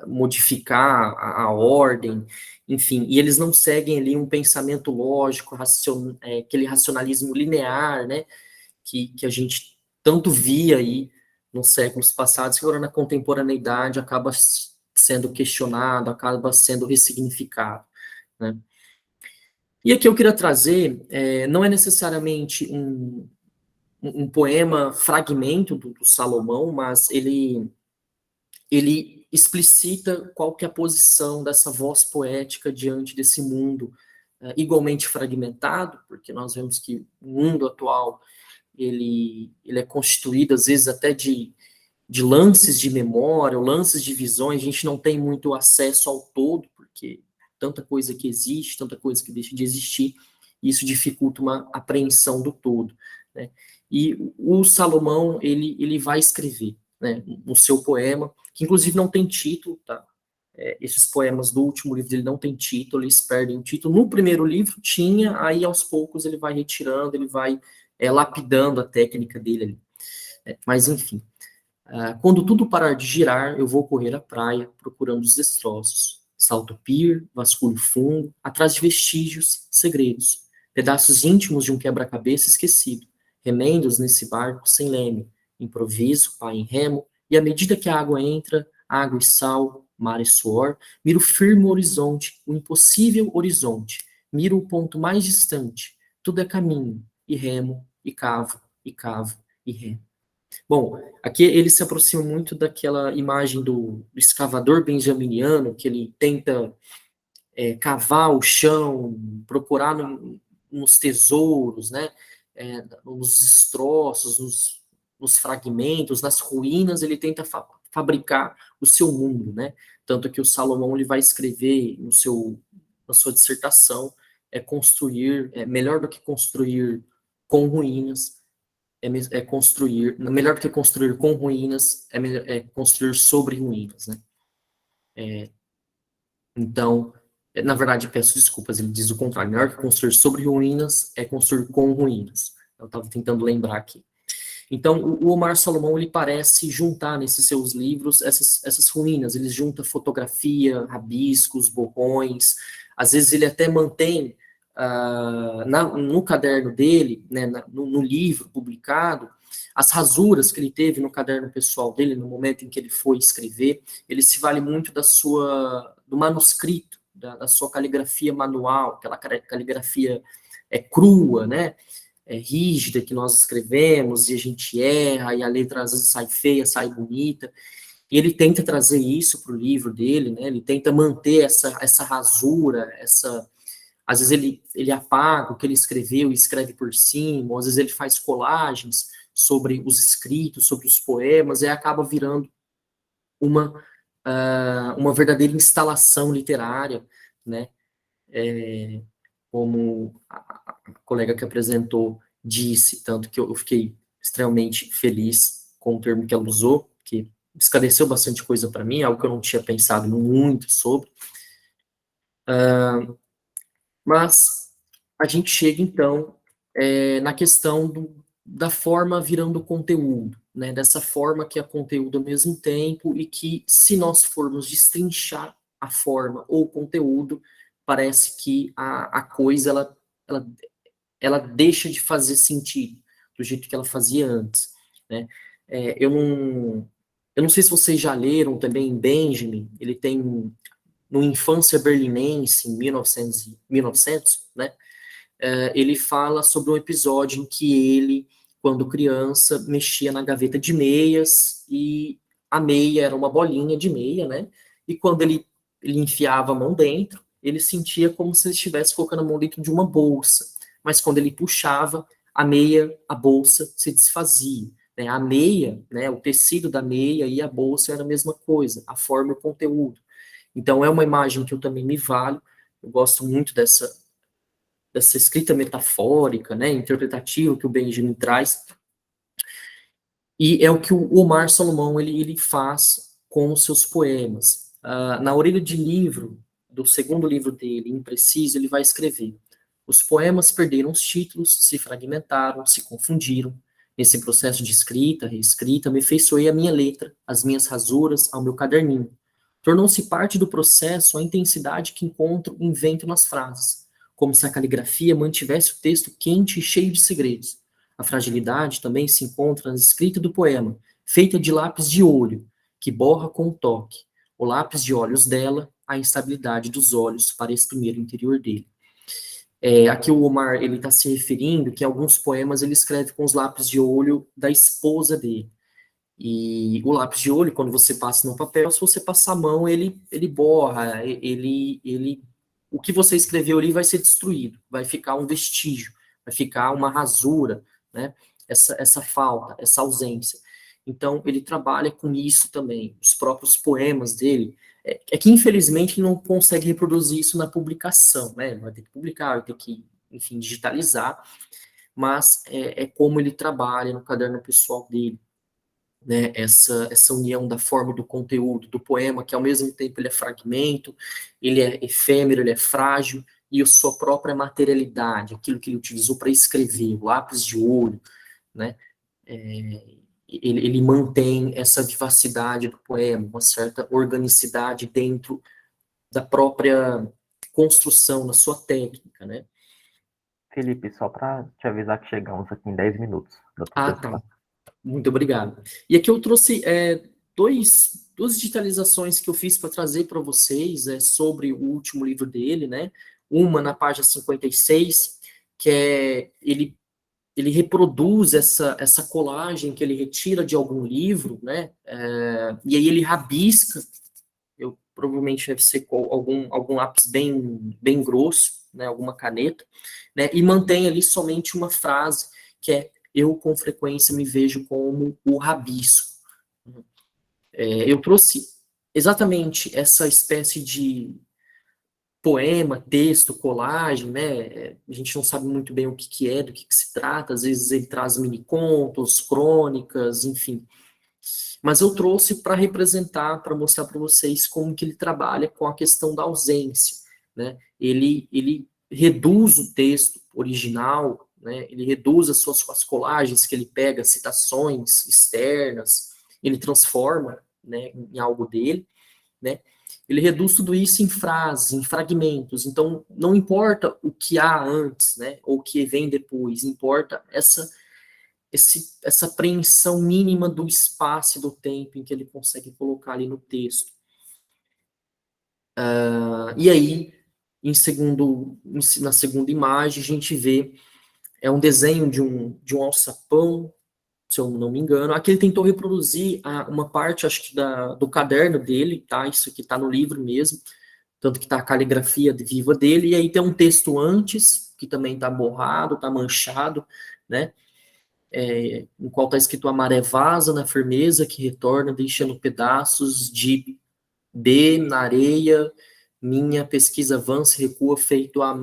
S5: modificar a ordem, enfim, e eles não seguem ali um pensamento lógico, aquele racionalismo linear, né, que a gente tanto via aí nos séculos passados, que agora na contemporaneidade acaba sendo questionado, acaba sendo ressignificado, né. E aqui eu queria trazer, não é necessariamente um poema fragmento do Salomão, mas ele explicita qual que é a posição dessa voz poética diante desse mundo igualmente fragmentado, porque nós vemos que o mundo atual ele é constituído às vezes até de lances de memória, ou lances de visões, a gente não tem muito acesso ao todo, porque tanta coisa que existe, tanta coisa que deixa de existir, e isso dificulta uma apreensão do todo, né? E o Salomão, ele vai escrever, né, no seu poema, que inclusive não tem título, tá? Esses poemas do último livro dele não tem título, eles perdem o título. No primeiro livro tinha, aí aos poucos ele vai retirando, ele vai lapidando a técnica dele ali. Mas enfim, quando tudo parar de girar, eu vou correr à praia, procurando os destroços. Salto pier, vasculho fundo, atrás de vestígios, segredos, pedaços íntimos de um quebra-cabeça esquecido, remendos nesse barco sem leme, improviso, pá em remo, e à medida que a água entra, água e sal, mar e suor, miro o firme horizonte, o impossível horizonte, miro o ponto mais distante, tudo é caminho, e remo, e cavo, e cavo, e remo. Bom, aqui ele se aproxima muito daquela imagem do escavador benjaminiano, que ele tenta cavar o chão, procurar nos tesouros, né, nos destroços, nos fragmentos, nas ruínas, ele tenta fabricar o seu mundo, né? Tanto que o Salomão ele vai escrever na sua dissertação, construir, melhor do que construir com ruínas, construir, melhor do que construir com ruínas, é construir sobre ruínas, né? Então, na verdade, peço desculpas, ele diz o contrário, melhor que construir sobre ruínas é construir com ruínas. Eu estava tentando lembrar aqui. Então, o Omar Salomão, ele parece juntar nesses seus livros essas ruínas, ele junta fotografia, rabiscos, borrões, às vezes ele até mantém no caderno dele, né, no livro publicado, as rasuras que ele teve no caderno pessoal dele, no momento em que ele foi escrever, ele se vale muito do manuscrito, da sua caligrafia manual, aquela caligrafia crua, né, rígida que nós escrevemos, e a gente erra, e a letra às vezes sai feia, sai bonita, e ele tenta trazer isso para o livro dele, né, ele tenta manter essa rasura, às vezes ele apaga o que ele escreveu e escreve por cima, ou às vezes ele faz colagens sobre os escritos, sobre os poemas, e acaba virando uma verdadeira instalação literária, né, como a colega que apresentou disse, tanto que eu fiquei extremamente feliz com o termo que ela usou, que esclareceu bastante coisa para mim, algo que eu não tinha pensado muito sobre. Mas a gente chega, então, na questão da forma virando conteúdo, né? Dessa forma que é conteúdo ao mesmo tempo e que, se nós formos destrinchar a forma ou o conteúdo, parece que a coisa, ela deixa de fazer sentido do jeito que ela fazia antes, né? Eu não sei se vocês já leram também Benjamin, ele tem no Infância Berlinense, em 1900, né? Ele fala sobre um episódio em que ele, quando criança, mexia na gaveta de meias e a meia era uma bolinha de meia, né? E quando ele enfiava a mão dentro, ele sentia como se ele estivesse colocando a mão dentro de uma bolsa. Mas quando ele puxava, a bolsa se desfazia. Né? A meia, né, o tecido da meia e a bolsa era a mesma coisa, a forma e o conteúdo. Então, é uma imagem que eu também me valho, eu gosto muito dessa dessa escrita metafórica, né, interpretativa que o Benjamin traz, e é o que o Omar Salomão ele faz com os seus poemas. Na orelha de livro, do segundo livro dele, Impreciso, ele vai escrever: os poemas perderam os títulos, se fragmentaram, se confundiram. Nesse processo de escrita, reescrita, me feiçoei a minha letra, as minhas rasuras, ao meu caderninho. Tornou-se parte do processo a intensidade que encontro e invento nas frases, como se a caligrafia mantivesse o texto quente e cheio de segredos. A fragilidade também se encontra na escrita do poema, feita de lápis de olho, que borra com o toque. O lápis de olhos dela, a instabilidade dos olhos para exprimir o interior dele. Aqui o Omar ele está se referindo que alguns poemas ele escreve com os lápis de olho da esposa dele. E o lápis de olho, quando você passa no papel, se você passar a mão, ele borra, o que você escreveu ali vai ser destruído, vai ficar um vestígio, vai ficar uma rasura, né? Essa falta, essa ausência. Então, ele trabalha com isso também. Os próprios poemas dele, que infelizmente não consegue reproduzir isso na publicação, né? Vai ter que publicar, vai ter que, enfim, digitalizar, mas é como ele trabalha no caderno pessoal dele, né? Essa união da forma e do conteúdo do poema, que ao mesmo tempo ele é fragmento, ele é efêmero, ele é frágil, e a sua própria materialidade, aquilo que ele utilizou para escrever, o lápis de olho, né? Ele mantém essa vivacidade do poema, uma certa organicidade dentro da própria construção, da sua técnica, né?
S2: Felipe, só para te avisar que chegamos aqui em 10 minutos.
S5: Tá. Muito obrigado. E aqui eu trouxe duas digitalizações que eu fiz para trazer para vocês sobre o último livro dele, né? Uma na página 56, que ele reproduz essa colagem que ele retira de algum livro, né? E aí ele rabisca, provavelmente deve ser algum lápis bem grosso, né? Alguma caneta, né? E mantém ali somente uma frase, que é: eu com frequência me vejo como o rabisco. Eu trouxe exatamente essa espécie de poema, texto, colagem, né? A gente não sabe muito bem o que é, do que se trata, às vezes ele traz mini-contos, crônicas, enfim. Mas eu trouxe para representar, para mostrar para vocês como que ele trabalha com a questão da ausência, né? Ele reduz o texto original, né? Ele reduz as suas colagens que ele pega, citações externas, ele transforma, né, em algo dele, né? Ele reduz tudo isso em frases, em fragmentos. Então, não importa o que há antes, né, ou o que vem depois, importa essa apreensão mínima do espaço e do tempo em que ele consegue colocar ali no texto. E aí, na segunda imagem, a gente vê um desenho de um alçapão, se eu não me engano. Aqui ele tentou reproduzir uma parte, acho que do caderno dele, tá? Isso aqui tá no livro mesmo, tanto que tá a caligrafia viva dele, e aí tem um texto antes, que também tá borrado, tá manchado, né? No qual está escrito: a maré vaza na firmeza que retorna, deixando pedaços de na areia, minha pesquisa avança e recua feito a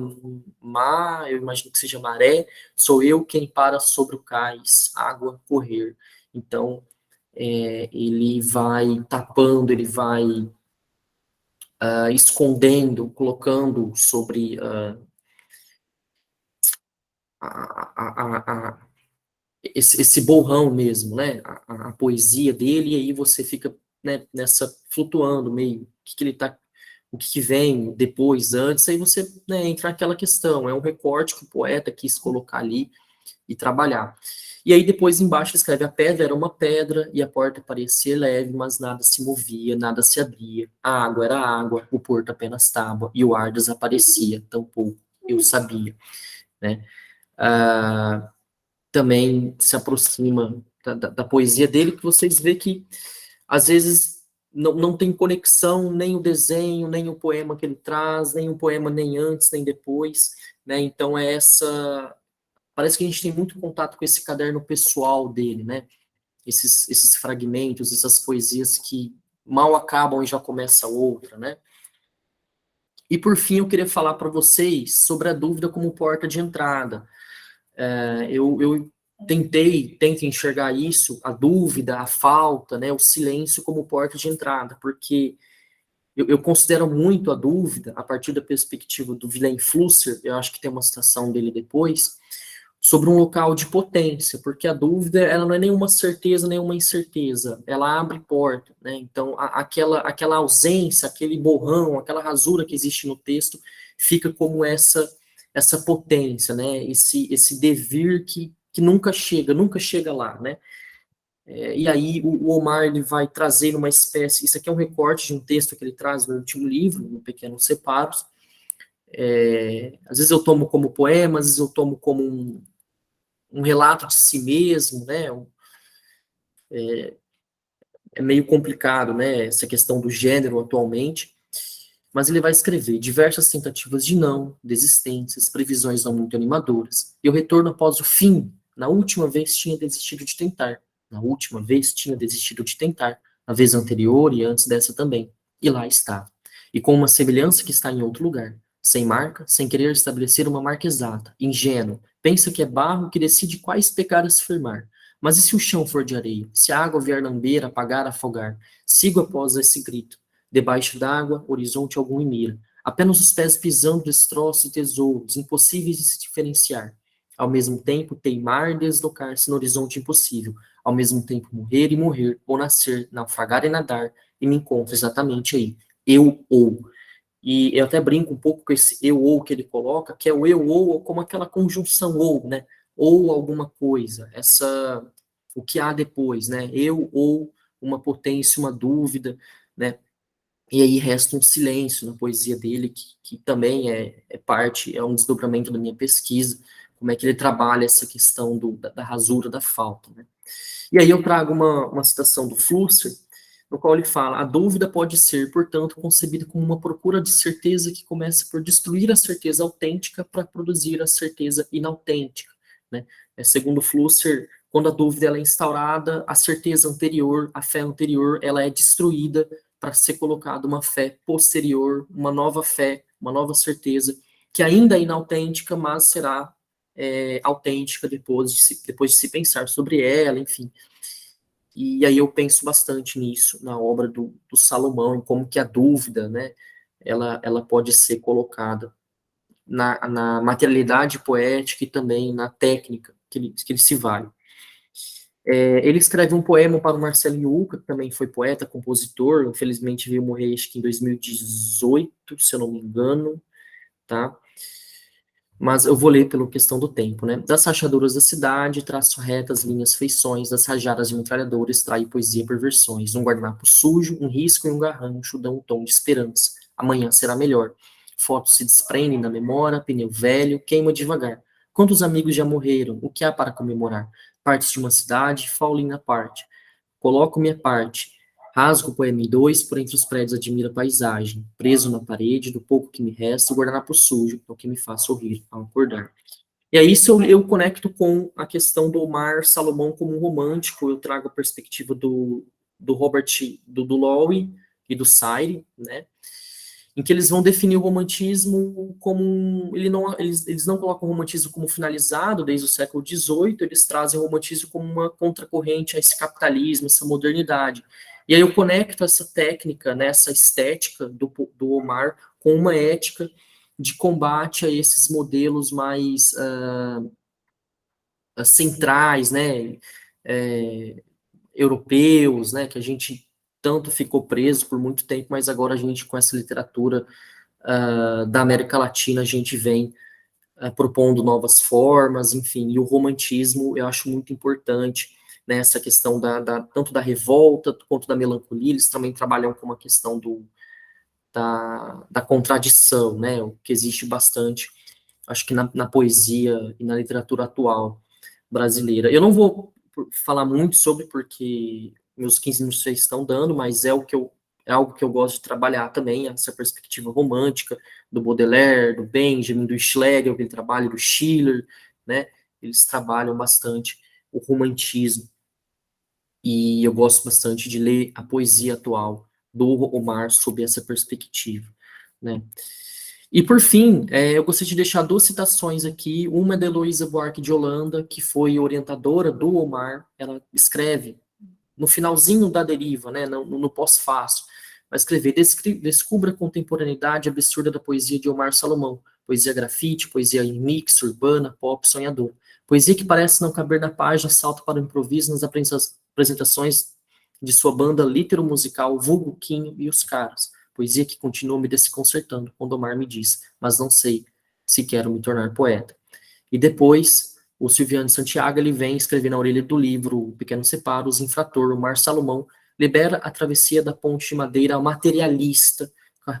S5: eu imagino que seja maré, sou eu quem para sobre o cais, água correr. Então, ele vai tapando, ele vai escondendo, colocando sobre esse borrão mesmo, né? A poesia dele, e aí você fica, né, nessa flutuando meio, o que vem depois, antes, aí você, né, entra naquela questão, é um recorte que o poeta quis colocar ali e trabalhar. E aí depois embaixo escreve: a pedra era uma pedra e a porta parecia leve, mas nada se movia, nada se abria. A água era água, o porto apenas tábua e o ar desaparecia, tampouco eu sabia, né? Também se aproxima da poesia dele, que vocês vê que, às vezes, não tem conexão, nem o desenho, nem o poema que ele traz, nem o poema nem antes, nem depois, né? Então, parece que a gente tem muito contato com esse caderno pessoal dele, né? Esses fragmentos, essas poesias que mal acabam e já começa outra, né? E, por fim, eu queria falar para vocês sobre a dúvida como porta de entrada. Eu tento enxergar isso, a dúvida, a falta, né, o silêncio como porta de entrada, porque eu considero muito a dúvida, a partir da perspectiva do Vilém Flusser, eu acho que tem uma citação dele depois, sobre um local de potência, porque a dúvida, ela não é nenhuma certeza, nenhuma incerteza, ela abre porta, né? Então, aquela ausência, aquele borrão, aquela rasura que existe no texto, fica como essa potência, né? Esse devir que nunca chega lá, né? E aí o Omar ele vai trazer uma espécie, isso aqui é um recorte de um texto que ele traz no último livro, no Pequenos Separos. Às vezes eu tomo como poema, às vezes eu tomo como um relato de si mesmo, né? É meio complicado, né? Essa questão do gênero atualmente. Mas ele vai escrever diversas tentativas de não, desistências, previsões não muito animadoras. E o retorno após o fim. Na última vez tinha desistido de tentar. Na última vez tinha desistido de tentar. Na vez anterior e antes dessa também. E lá estava. E com uma semelhança que está em outro lugar. Sem marca, sem querer estabelecer uma marca exata. Ingênuo. Pensa que é barro que decide quais pecados firmar. Mas e se o chão for de areia? Se a água vier lamber, apagar, afogar? Sigo após esse grito. Debaixo d'água, horizonte algum em mira. Apenas os pés pisando destroços e tesouros, impossíveis de se diferenciar. Ao mesmo tempo, teimar e deslocar-se no horizonte impossível. Ao mesmo tempo, morrer e morrer, ou nascer, naufragar e nadar, e me encontro exatamente aí. Eu ou. E eu até brinco um pouco com esse eu ou que ele coloca, que é o eu ou como aquela conjunção ou, né? Ou alguma coisa. O que há depois, né? Eu ou uma potência, uma dúvida, né? E aí resta um silêncio na poesia dele, que também é um desdobramento da minha pesquisa, como é que ele trabalha essa questão da rasura, da falta. Né? E aí eu trago uma citação do Flusser, no qual ele fala: a dúvida pode ser, portanto, concebida como uma procura de certeza que começa por destruir a certeza autêntica para produzir a certeza inautêntica. Né? Segundo Flusser, quando a dúvida ela é instaurada, a certeza anterior, a fé anterior, ela é destruída para ser colocada uma fé posterior, uma nova fé, uma nova certeza, que ainda é inautêntica, mas será autêntica depois de se pensar sobre ela, enfim. E aí eu penso bastante nisso, na obra do Salomão, em como que a dúvida, né, ela pode ser colocada na materialidade poética e também na técnica que ele se vale. Ele escreve um poema para o Marcelo Yuca, que também foi poeta, compositor, infelizmente veio morrer acho que em 2018, se eu não me engano, tá? Mas eu vou ler pela questão do tempo, né? Das rachaduras da cidade, traço retas, linhas, feições, das rajadas de metralhadora, extrai poesia por versões. Um guardanapo sujo, um risco e um garrancho dão um tom de esperança. Amanhã será melhor. Fotos se desprendem da memória, pneu velho, queima devagar. Quantos amigos já morreram? O que há para comemorar? Partes de uma cidade, falling na parte. Coloco minha parte. Rasgo o poema em dois, por entre os prédios admiro a paisagem. Preso na parede, do pouco que me resta, o guardanapo sujo, é o que me faz sorrir ao acordar. E aí, isso eu conecto com a questão do Omar Salomão como um romântico, eu trago a perspectiva do Robert, do Lowe e do Saire, né? Em que eles vão definir o romantismo como eles não colocam o romantismo como finalizado desde o século XVIII, eles trazem o romantismo como uma contracorrente a esse capitalismo, essa modernidade. E aí eu conecto essa técnica, né, essa estética do Omar com uma ética de combate a esses modelos mais centrais, né, europeus, né, que a gente tanto ficou preso por muito tempo, mas agora a gente com essa literatura da América Latina, a gente vem propondo novas formas, enfim, e o romantismo eu acho muito importante nessa questão tanto da revolta quanto da melancolia, eles também trabalham com uma questão da contradição, né, o que existe bastante, acho que na poesia e na literatura atual brasileira. Eu não vou falar muito sobre, porque meus 15 minutos já estão dando, mas é algo que eu gosto de trabalhar também, essa perspectiva romântica do Baudelaire, do Benjamin, do Schlegel, aquele trabalho do Schiller, né? Eles trabalham bastante o romantismo. E eu gosto bastante de ler a poesia atual do Omar sob essa perspectiva, né? E, por fim, eu gostaria de deixar 2 citações aqui. Uma é da Heloísa Buarque de Holanda, que foi orientadora do Omar. Ela escreve no finalzinho da deriva, né, no pós-fácil, vai escrever: descubra a contemporaneidade absurda da poesia de Omar Salomão, poesia grafite, poesia mix, urbana, pop, sonhadora. Poesia que parece não caber na página, salta para o improviso nas apresentações de sua banda litero-musical Vulgo Quinho e os Caras. Poesia que continua me desconcertando quando Omar me diz: mas não sei se quero me tornar poeta. E depois, o Silviano Santiago, ele vem escrever na orelha do livro O Pequeno Separo, Os Infrator, o Mar Salomão libera a travessia da ponte de madeira ao materialista,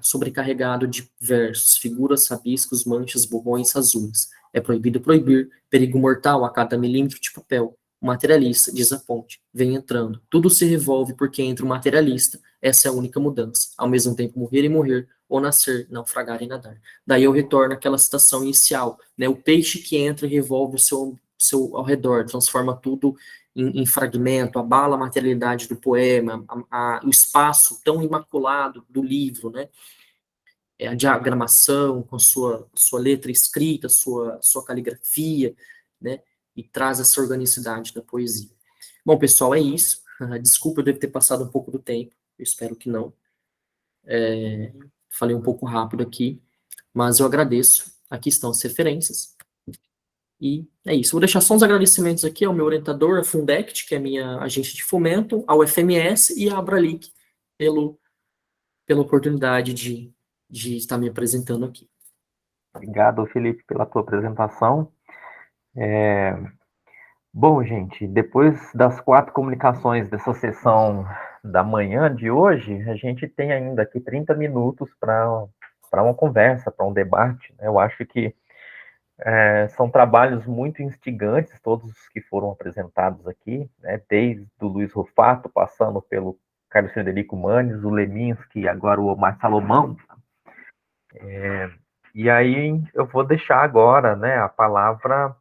S5: sobrecarregado de versos, figuras, rabiscos, manchas, borrões, rasuras. É proibido proibir, perigo mortal a cada milímetro de papel. O materialista, diz a ponte, vem entrando. Tudo se revolve porque entra o materialista. Essa é a única mudança. Ao mesmo tempo, morrer e morrer, ou nascer, naufragar e nadar. Daí eu retorno àquela citação inicial, né? O peixe que entra e revolve o seu ao redor, transforma tudo em fragmento, abala a materialidade do poema, o espaço tão imaculado do livro, né? A diagramação com sua letra escrita, sua caligrafia, né? E traz essa organicidade da poesia. Bom, pessoal, é isso. Desculpa, eu devo ter passado um pouco do tempo. Eu espero que não. Falei um pouco rápido aqui, mas eu agradeço. Aqui estão as referências. E é isso. Vou deixar só uns agradecimentos aqui ao meu orientador, a Fundect, que é a minha agente de fomento, ao FMS e à Abralic pela oportunidade de estar me apresentando aqui.
S2: Obrigado, Felipe, pela tua apresentação. Bom, gente, depois das 4 comunicações dessa sessão da manhã de hoje, a gente tem ainda aqui 30 minutos para uma conversa, para um debate, né? Eu acho que são trabalhos muito instigantes, todos os que foram apresentados aqui, né? Desde o Luiz Rufato, passando pelo Carlos Frederico Manes, o Leminski e agora o Omar Salomão. E aí eu vou deixar agora, né, a palavra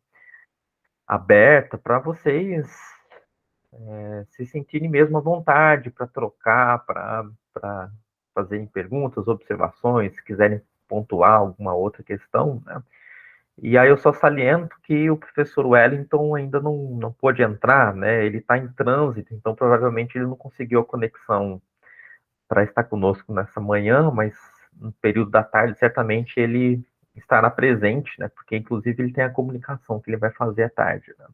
S2: aberta para vocês se sentirem mesmo à vontade para trocar, para fazerem perguntas, observações, se quiserem pontuar alguma outra questão, né? E aí eu só saliento que o professor Wellington ainda não pôde entrar, né? Ele está em trânsito, então provavelmente ele não conseguiu a conexão para estar conosco nessa manhã, mas no período da tarde certamente ele estará presente, né? Porque inclusive ele tem a comunicação que ele vai fazer à tarde, né?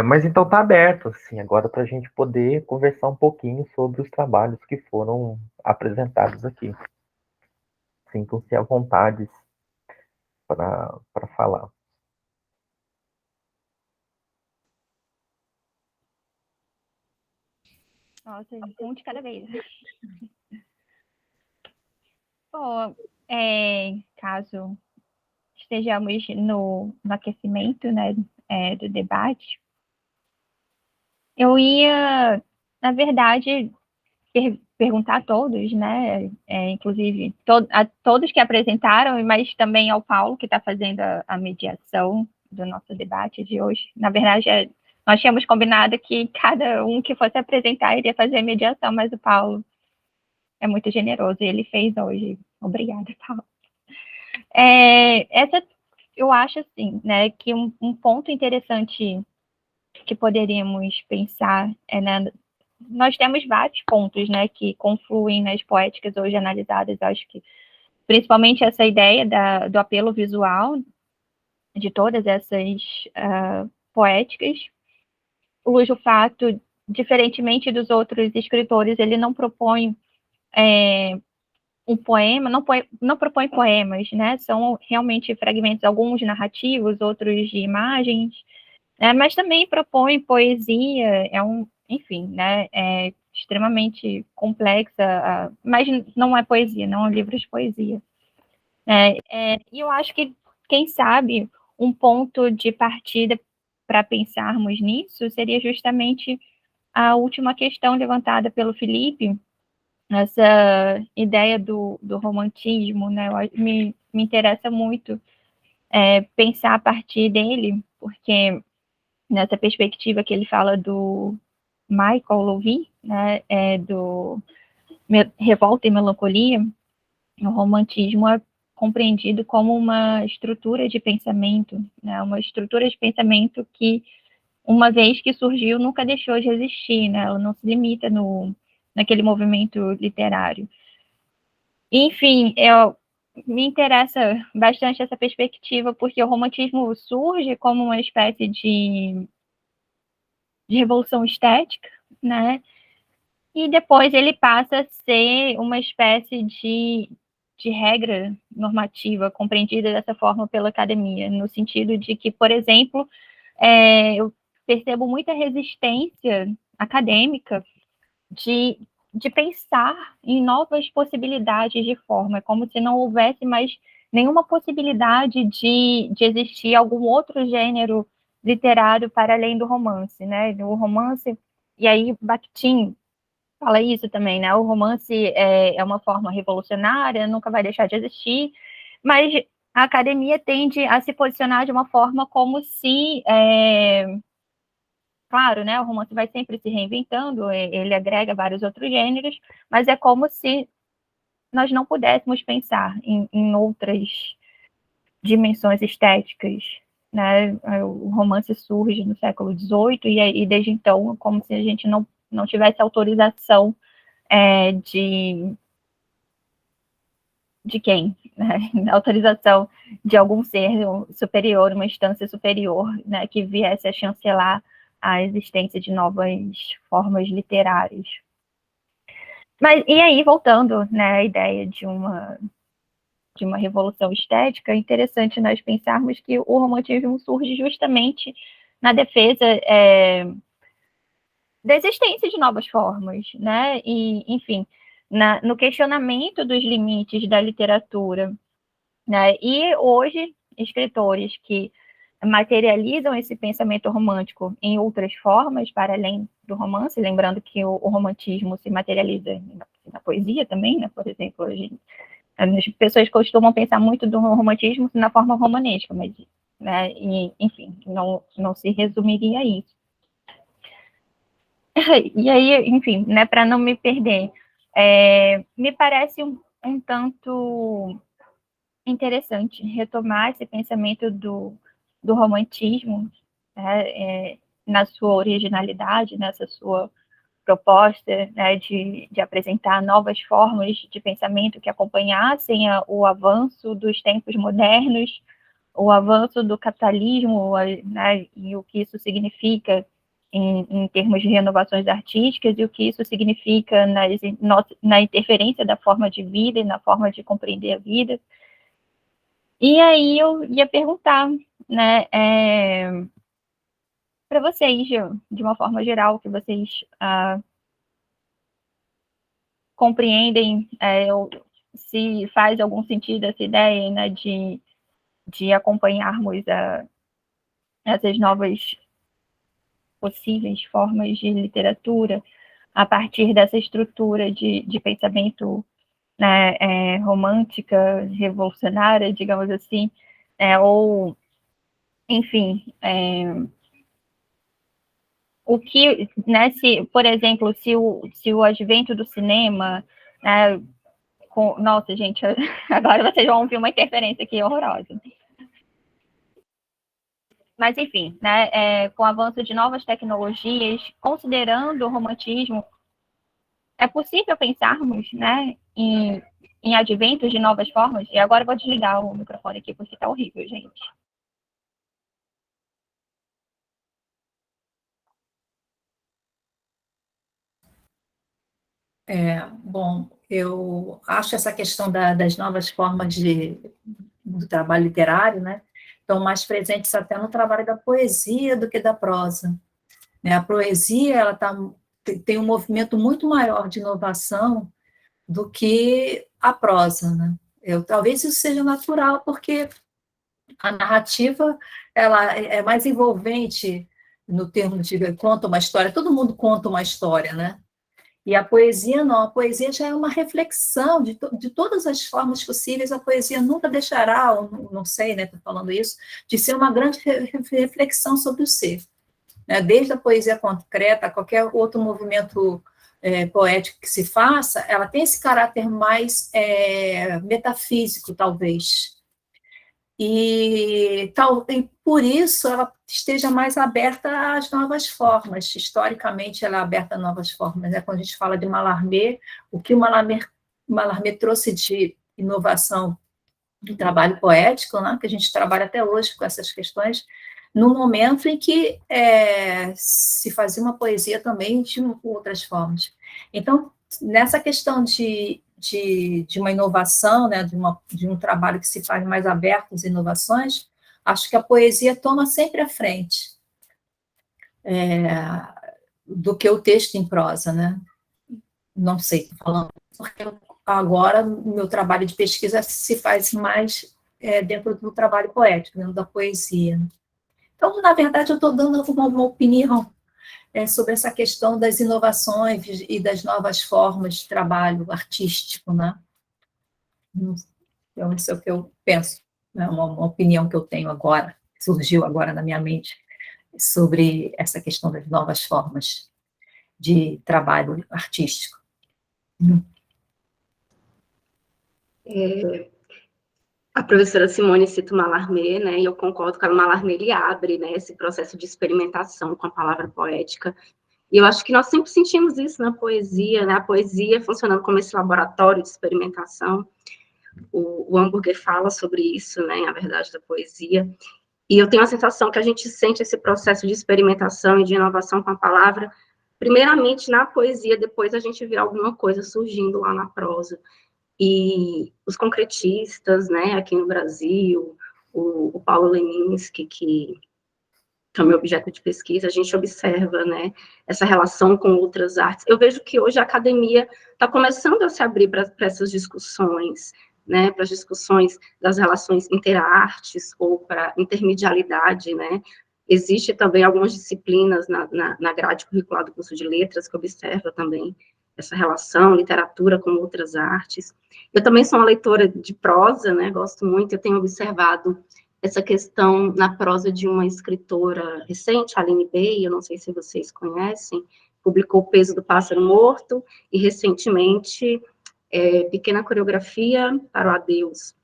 S2: Mas então está aberto, assim, agora para a gente poder conversar um pouquinho sobre os trabalhos que foram apresentados aqui. Sintam-se à vontade para falar.
S1: Nossa, um de cada vez. Bom, caso estejamos no aquecimento, né, do debate, eu ia, na verdade, perguntar a todos, né, inclusive a todos que apresentaram, mas também ao Paulo, que está fazendo a mediação do nosso debate de hoje. Na verdade, nós tínhamos combinado que cada um que fosse apresentar iria fazer a mediação, mas o Paulo é muito generoso e ele fez hoje. Obrigada, Paulo. Eu acho, assim, né, que um ponto interessante que poderíamos pensar né, nós temos vários pontos, né, que confluem nas poéticas hoje analisadas. Acho que principalmente essa ideia do apelo visual de todas essas poéticas. O Luiz Rufato, diferentemente dos outros escritores, ele não propõe um poema, não propõe poemas, né? São realmente fragmentos, alguns narrativos, outros de imagens, né? Mas também propõe poesia, enfim, né? É extremamente complexa, mas não é poesia, não é um livro de poesia. E eu acho que, quem sabe, um ponto de partida para pensarmos nisso seria justamente a última questão levantada pelo Felipe, essa ideia do romantismo, né? Me interessa muito pensar a partir dele, porque nessa perspectiva que ele fala do Michael Louvi, né, do Revolta e Melancolia, o romantismo é compreendido como uma estrutura de pensamento, né? Uma estrutura de pensamento que, uma vez que surgiu, nunca deixou de existir, né? Ela não se limita naquele movimento literário. Enfim, me interessa bastante essa perspectiva, porque o romantismo surge como uma espécie de revolução estética, né? E depois ele passa a ser uma espécie de regra normativa compreendida dessa forma pela academia, no sentido de que, por exemplo, eu percebo muita resistência acadêmica de pensar em novas possibilidades de forma, é como se não houvesse mais nenhuma possibilidade de existir algum outro gênero literário para além do romance, né? O romance, e aí Bakhtin fala isso também, né? O romance é uma forma revolucionária, nunca vai deixar de existir, mas a academia tende a se posicionar de uma forma como se, claro, né? O romance vai sempre se reinventando, ele agrega vários outros gêneros, mas é como se nós não pudéssemos pensar em outras dimensões estéticas, né? O romance surge no século XVIII e desde então, como se a gente não tivesse autorização de quem? Né? Autorização de algum ser superior, uma instância superior, né, que viesse a chancelar a existência de novas formas literárias. Mas, e aí, voltando, né, à ideia de uma revolução estética, é interessante nós pensarmos que o romantismo surge justamente na defesa da existência de novas formas, né? E, enfim, no questionamento dos limites da literatura, né? E hoje, escritores que materializam esse pensamento romântico em outras formas, para além do romance, lembrando que o romantismo se materializa na poesia também, né? Por exemplo, as pessoas costumam pensar muito do romantismo na forma romanesca, mas, né? E, enfim, não se resumiria a isso. E aí, enfim, né, para não me perder, me parece um tanto interessante retomar esse pensamento do romantismo, né, na sua originalidade, nessa sua proposta, né, de apresentar novas formas de pensamento que acompanhassem o avanço dos tempos modernos, o avanço do capitalismo, né, e o que isso significa em termos de renovações artísticas e o que isso significa na interferência da forma de vida e na forma de compreender a vida. E aí eu ia perguntar, né, para vocês, de uma forma geral, que vocês compreendem, ou se faz algum sentido essa ideia, né, de acompanharmos essas novas possíveis formas de literatura a partir dessa estrutura de pensamento, né, romântica, revolucionária, digamos assim, ou, enfim, o que, né, se, por exemplo, se o advento do cinema, né, nossa, gente, agora vocês vão ouvir uma interferência aqui horrorosa. Mas, enfim, né, com o avanço de novas tecnologias, considerando o romantismo, é possível pensarmos, né, em adventos de novas formas? E agora eu vou desligar o microfone aqui, porque está horrível, gente.
S3: Bom, eu acho essa questão das novas formas do trabalho literário, né, estão mais presentes até no trabalho da poesia do que da prosa. Né? A poesia ela tem um movimento muito maior de inovação do que a prosa. Né? Talvez isso seja natural, porque a narrativa ela é mais envolvente no termo de conta uma história, todo mundo conta uma história, né? E a poesia não, a poesia já é uma reflexão de todas as formas possíveis, a poesia nunca deixará, ou não sei, né, estou falando isso, de ser uma grande reflexão sobre o ser. Né? Desde a poesia concreta a qualquer outro movimento poética que se faça, ela tem esse caráter mais metafísico, talvez. E por isso ela esteja mais aberta às novas formas. Historicamente, ela é aberta a novas formas. Né? Quando a gente fala de Mallarmé, o que o Mallarmé trouxe de inovação do trabalho poético, né? Que a gente trabalha até hoje com essas questões, no momento em que se fazia uma poesia também de outras formas. Então, nessa questão de uma inovação, né, de um trabalho que se faz mais aberto às inovações, acho que a poesia toma sempre à frente do que o texto em prosa, né? Não sei, estou falando, porque agora o meu trabalho de pesquisa se faz mais dentro do trabalho poético, dentro da poesia. Então, na verdade, eu estou dando uma opinião sobre essa questão das inovações e das novas formas de trabalho artístico, né? Então, isso é o que eu penso, né? Uma opinião que eu tenho agora, surgiu agora na minha mente, sobre essa questão das novas formas de trabalho artístico.
S4: A professora Simone cita o Mallarmé, né, e eu concordo que o Mallarmé, ele abre, né, esse processo de experimentação com a palavra poética, e eu acho que nós sempre sentimos isso na poesia, né, a poesia funcionando como esse laboratório de experimentação. O Hamburger fala sobre isso, né, a verdade da poesia, e eu tenho a sensação que a gente sente esse processo de experimentação e de inovação com a palavra, primeiramente na poesia, depois a gente vê alguma coisa surgindo lá na prosa. E os concretistas, né, aqui no Brasil, o Paulo Leminski, que é o meu objeto de pesquisa, a gente observa, né, essa relação com outras artes. Eu vejo que hoje a academia está começando a se abrir para essas discussões, né, para as discussões das relações interartes ou para intermedialidade, né. Existe também algumas disciplinas na grade curricular do curso de letras que observa também essa relação, literatura com outras artes. Eu também sou uma leitora de prosa, né, gosto muito, eu tenho observado essa questão na prosa de uma escritora recente, Aline Bay, eu não sei se vocês conhecem, publicou O Peso do Pássaro Morto, e recentemente, Pequena Coreografia para o Adeus.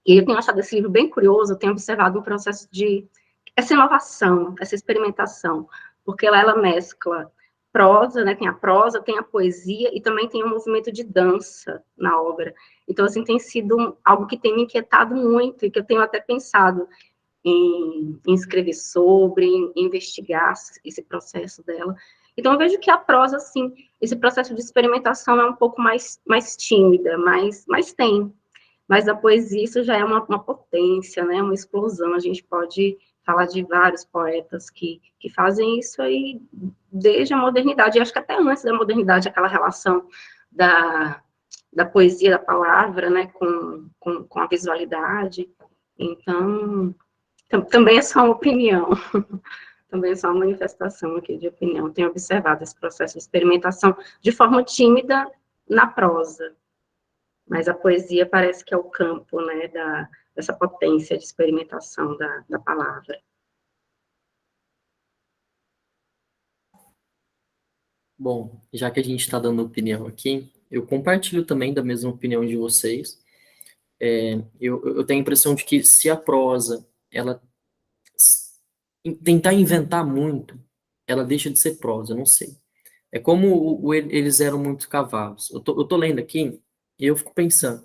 S4: E eu tenho achado esse livro bem curioso, eu tenho observado um processo de essa inovação, essa experimentação, porque ela mescla prosa, né, tem a prosa, tem a poesia, e também tem um movimento de dança na obra. Então, assim, tem sido algo que tem me inquietado muito, e que eu tenho até pensado em escrever sobre, em investigar esse processo dela. Então, eu vejo que a prosa, assim, esse processo de experimentação é um pouco mais tímida, mas tem. Mas a poesia, isso já é uma potência, né, uma explosão. A gente pode falar de vários poetas que fazem isso aí desde a modernidade, e acho que até antes da modernidade, aquela relação da poesia, da palavra, né, com a visualidade. Então, também é só uma opinião, também é só uma manifestação aqui de opinião. Tenho observado esse processo de experimentação de forma tímida na prosa, mas a poesia parece que é o campo, né, dessa potência de experimentação da palavra.
S5: Bom, já que a gente está dando opinião aqui, eu compartilho também da mesma opinião de vocês. Eu tenho a impressão de que se a prosa, ela tentar inventar muito, ela deixa de ser prosa, não sei. É como eles eram muito cavalos. Eu tô lendo aqui e eu fico pensando,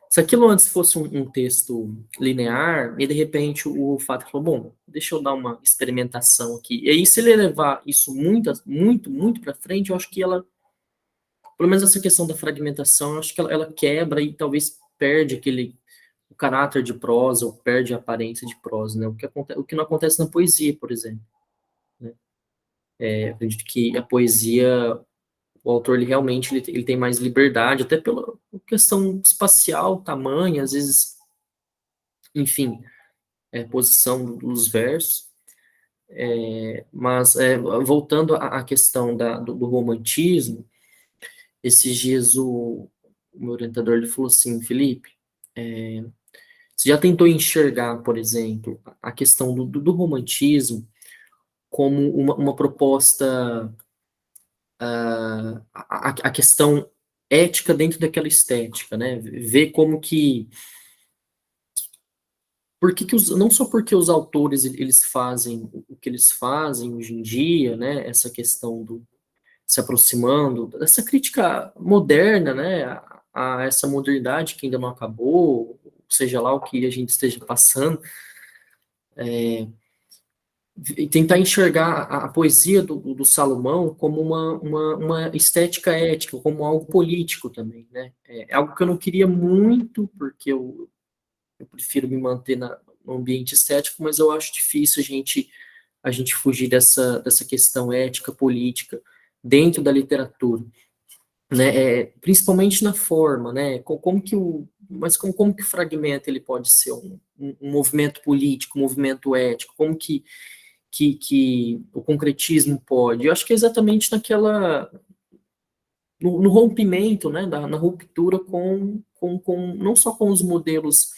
S5: se aquilo antes fosse um texto linear, e de repente o Fato falou, bom, deixa eu dar uma experimentação aqui. E aí, se ele levar isso muito para frente, eu acho que ela, pelo menos essa questão da fragmentação, eu acho que ela quebra e talvez perde o caráter de prosa, ou perde a aparência de prosa, né? O que não acontece na poesia, por exemplo. Né? Eu acredito que a poesia, o autor ele realmente ele tem mais liberdade, até pela questão espacial, tamanho, às vezes, enfim, posição dos versos. Mas, voltando à questão do romantismo, esses dias o meu orientador ele falou assim, Felipe, você já tentou enxergar, por exemplo, a questão do romantismo como uma proposta a questão ética dentro daquela estética, né? Ver como que... não só porque os autores eles fazem o que eles fazem hoje em dia, né? Essa questão do se aproximando dessa crítica moderna, né? A essa modernidade que ainda não acabou, seja lá o que a gente esteja passando, e tentar enxergar a poesia do Salomão como uma estética ética, como algo político também, né? É algo que eu não queria muito, porque eu prefiro me manter no ambiente estético, mas eu acho difícil a gente fugir dessa questão ética, política, dentro da literatura, né? Principalmente na forma, né? Como que o fragmento ele pode ser um movimento político, um movimento ético, como que o concretismo pode? Eu acho que é exatamente no rompimento, né, na ruptura com não só com os modelos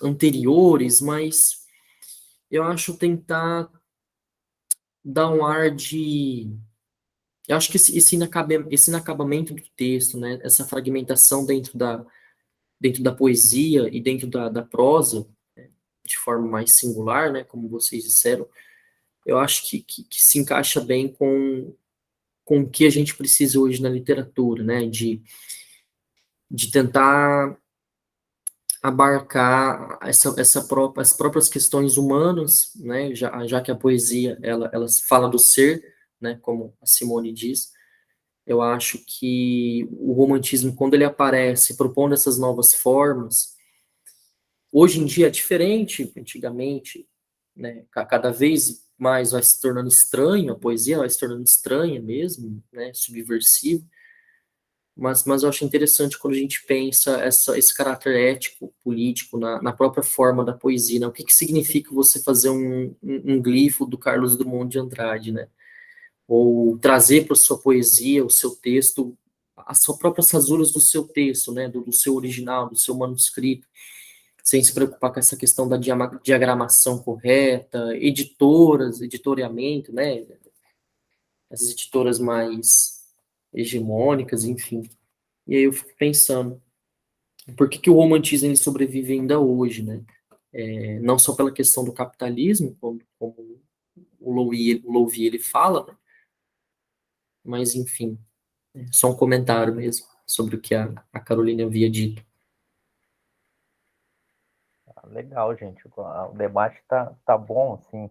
S5: anteriores, mas eu acho tentar dar um ar de... Eu acho que esse inacabamento do texto, né, essa fragmentação dentro da poesia e dentro da prosa, né, de forma mais singular, né, como vocês disseram, eu acho que se encaixa bem com o que a gente precisa hoje na literatura, né, de tentar abarcar as próprias questões humanas, né, já que a poesia, ela fala do ser, né, como a Simone diz. Eu acho que o romantismo, quando ele aparece propondo essas novas formas, hoje em dia é diferente, antigamente, né, cada vez mais vai se tornando estranho, a poesia vai se tornando estranha mesmo, né, subversiva, mas eu acho interessante quando a gente pensa esse caráter ético, político, na própria forma da poesia, né? O que significa você fazer um glifo do Carlos Drummond de Andrade, né? Ou trazer para a sua poesia, o seu texto, as suas próprias rasuras do seu texto, né? Do seu original, do seu manuscrito, sem se preocupar com essa questão da diagramação correta, editoriamento, né? As editoras mais hegemônicas, enfim. E aí eu fico pensando, por que o romantismo ele sobrevive ainda hoje, né? Não só pela questão do capitalismo, como o Louvier ele fala, né? Mas enfim, só um comentário mesmo sobre o que a Carolina havia dito.
S2: Legal, gente. O debate tá bom, assim.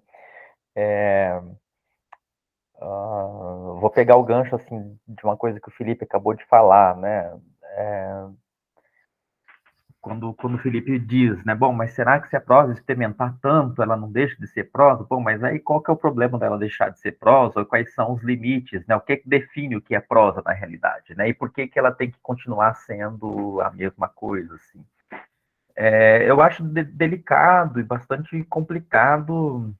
S2: Vou pegar o gancho, assim, de uma coisa que o Felipe acabou de falar, né? Quando o Felipe diz, né? Bom, mas será que se a prosa experimentar tanto, ela não deixa de ser prosa? Bom, mas aí qual que é o problema dela deixar de ser prosa? Quais são os limites, né? O que define o que é prosa na realidade, né? E por que ela tem que continuar sendo a mesma coisa, assim? Eu acho delicado e bastante complicado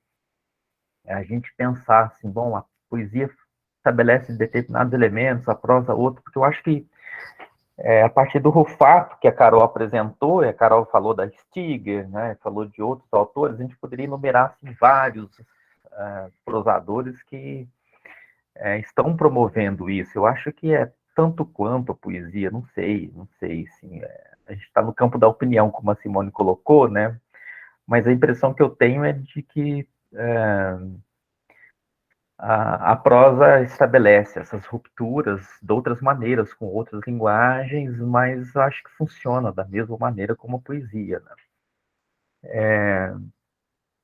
S2: a gente pensar assim, bom, a poesia estabelece determinados elementos, a prosa outro, porque eu acho que a partir do Rufato que a Carol apresentou, e a Carol falou da Stiger, né, falou de outros autores, a gente poderia enumerar assim, vários prosadores que estão promovendo isso. Eu acho que é tanto quanto a poesia, não sei, assim, a gente está no campo da opinião, como a Simone colocou, né, mas a impressão que eu tenho é de que a prosa estabelece essas rupturas de outras maneiras, com outras linguagens, mas acho que funciona da mesma maneira como a poesia, né?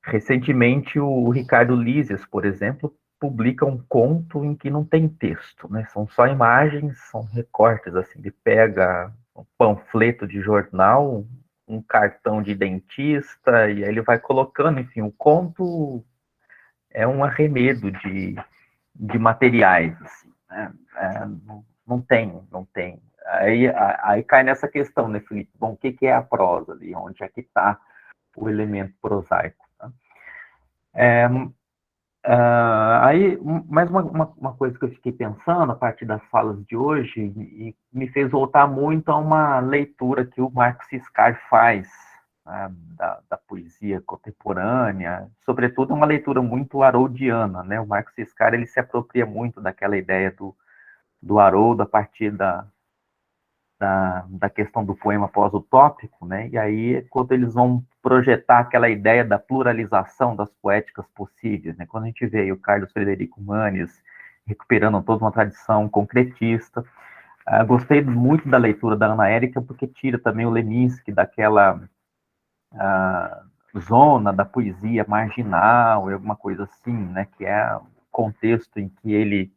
S2: Recentemente, o Ricardo Lísias, por exemplo, publica um conto em que não tem texto, né? São só imagens, são recortes, assim, ele pega um panfleto de jornal, um cartão de dentista, e aí ele vai colocando, enfim, o conto é um arremedo de materiais, assim, né? Não tem. Aí cai nessa questão, né, Felipe? Bom, o que é a prosa ali? Onde é que está o elemento prosaico? Tá? Aí, mais uma coisa que eu fiquei pensando a partir das falas de hoje e me fez voltar muito a uma leitura que o Marco Ciscar faz né, da poesia contemporânea, sobretudo uma leitura muito haroldiana, né? O Marco Ciscar, ele se apropria muito daquela ideia do Haroldo a partir da questão do poema pós-utópico, né? E aí, quando eles vão projetar aquela ideia da pluralização das poéticas possíveis, né? Quando a gente vê aí o Carlos Frederico Manes recuperando toda uma tradição concretista. Gostei muito da leitura da Ana Érica, porque tira também o Leminski daquela zona da poesia marginal, alguma coisa assim, né? Que é o contexto em que ele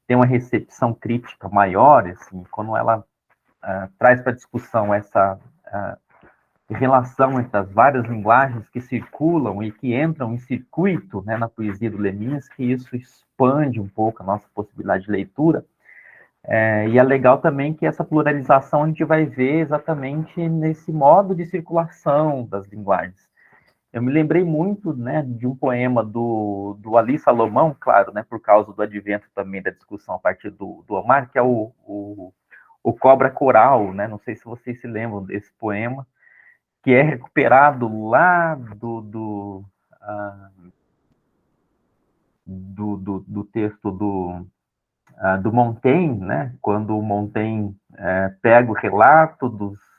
S2: tem uma recepção crítica maior, assim, quando ela traz para discussão essa relação entre as várias linguagens que circulam e que entram em circuito, né, na poesia do Leminski, isso expande um pouco a nossa possibilidade de leitura. E é legal também que essa pluralização a gente vai ver exatamente nesse modo de circulação das linguagens. Eu me lembrei muito, né, de um poema do Ali Salomão, claro, né, por causa do advento também da discussão a partir do Omar, que é o Cobra Coral, né? Não sei se vocês se lembram desse poema, que é recuperado lá do texto do Montaigne, né? Quando o Montaigne pega o relato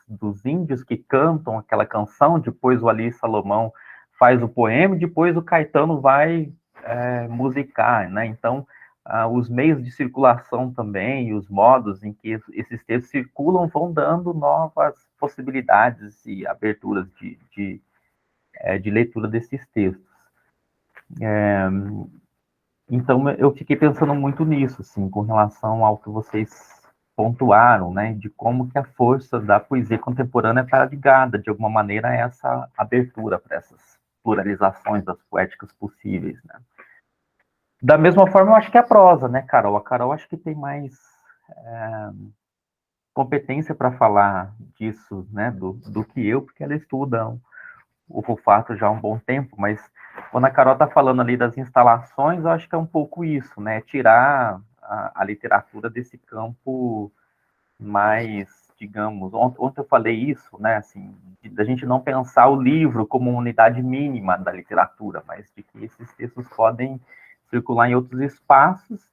S2: dos índios que cantam aquela canção, depois o Ali Salomão faz o poema, e depois o Caetano vai musicar, né? Então, os meios de circulação também, os modos em que esses textos circulam vão dando novas possibilidades e aberturas de leitura desses textos. Então, eu fiquei pensando muito nisso, assim, com relação ao que vocês pontuaram, né, de como que a força da poesia contemporânea está ligada, de alguma maneira, a essa abertura para essas pluralizações das poéticas possíveis, né. Da mesma forma, eu acho que a prosa, né, Carol? A Carol acho que tem mais competência para falar disso, né, do que eu, porque ela estuda o Rufato já há um bom tempo, mas quando a Carol está falando ali das instalações, eu acho que é um pouco isso, né? Tirar a literatura desse campo mais, digamos, ontem eu falei isso, né? Assim, da gente não pensar o livro como uma unidade mínima da literatura, mas de que esses textos podem circular em outros espaços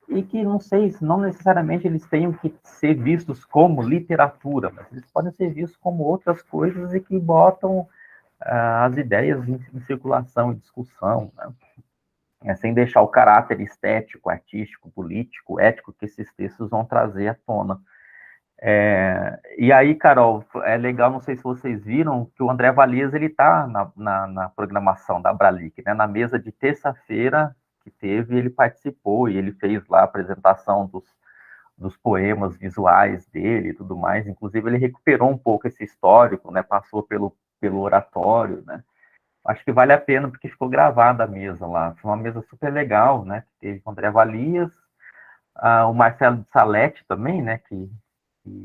S2: e que, não sei, não necessariamente eles tenham que ser vistos como literatura, mas eles podem ser vistos como outras coisas e que botam as ideias em circulação e discussão, né? Sem deixar o caráter estético, artístico, político, ético que esses textos vão trazer à tona. E aí, Carol, é legal, não sei se vocês viram, que o André Valias ele está na programação da Abralic, né? Na mesa de terça-feira que teve, ele participou e ele fez lá a apresentação dos poemas visuais dele e tudo mais. Inclusive, ele recuperou um pouco esse histórico, né? Passou pelo oratório, né? Acho que vale a pena, porque ficou gravada a mesa lá. Foi uma mesa super legal, né? Teve o André Valias, o Marcelo de Salete também, né? Que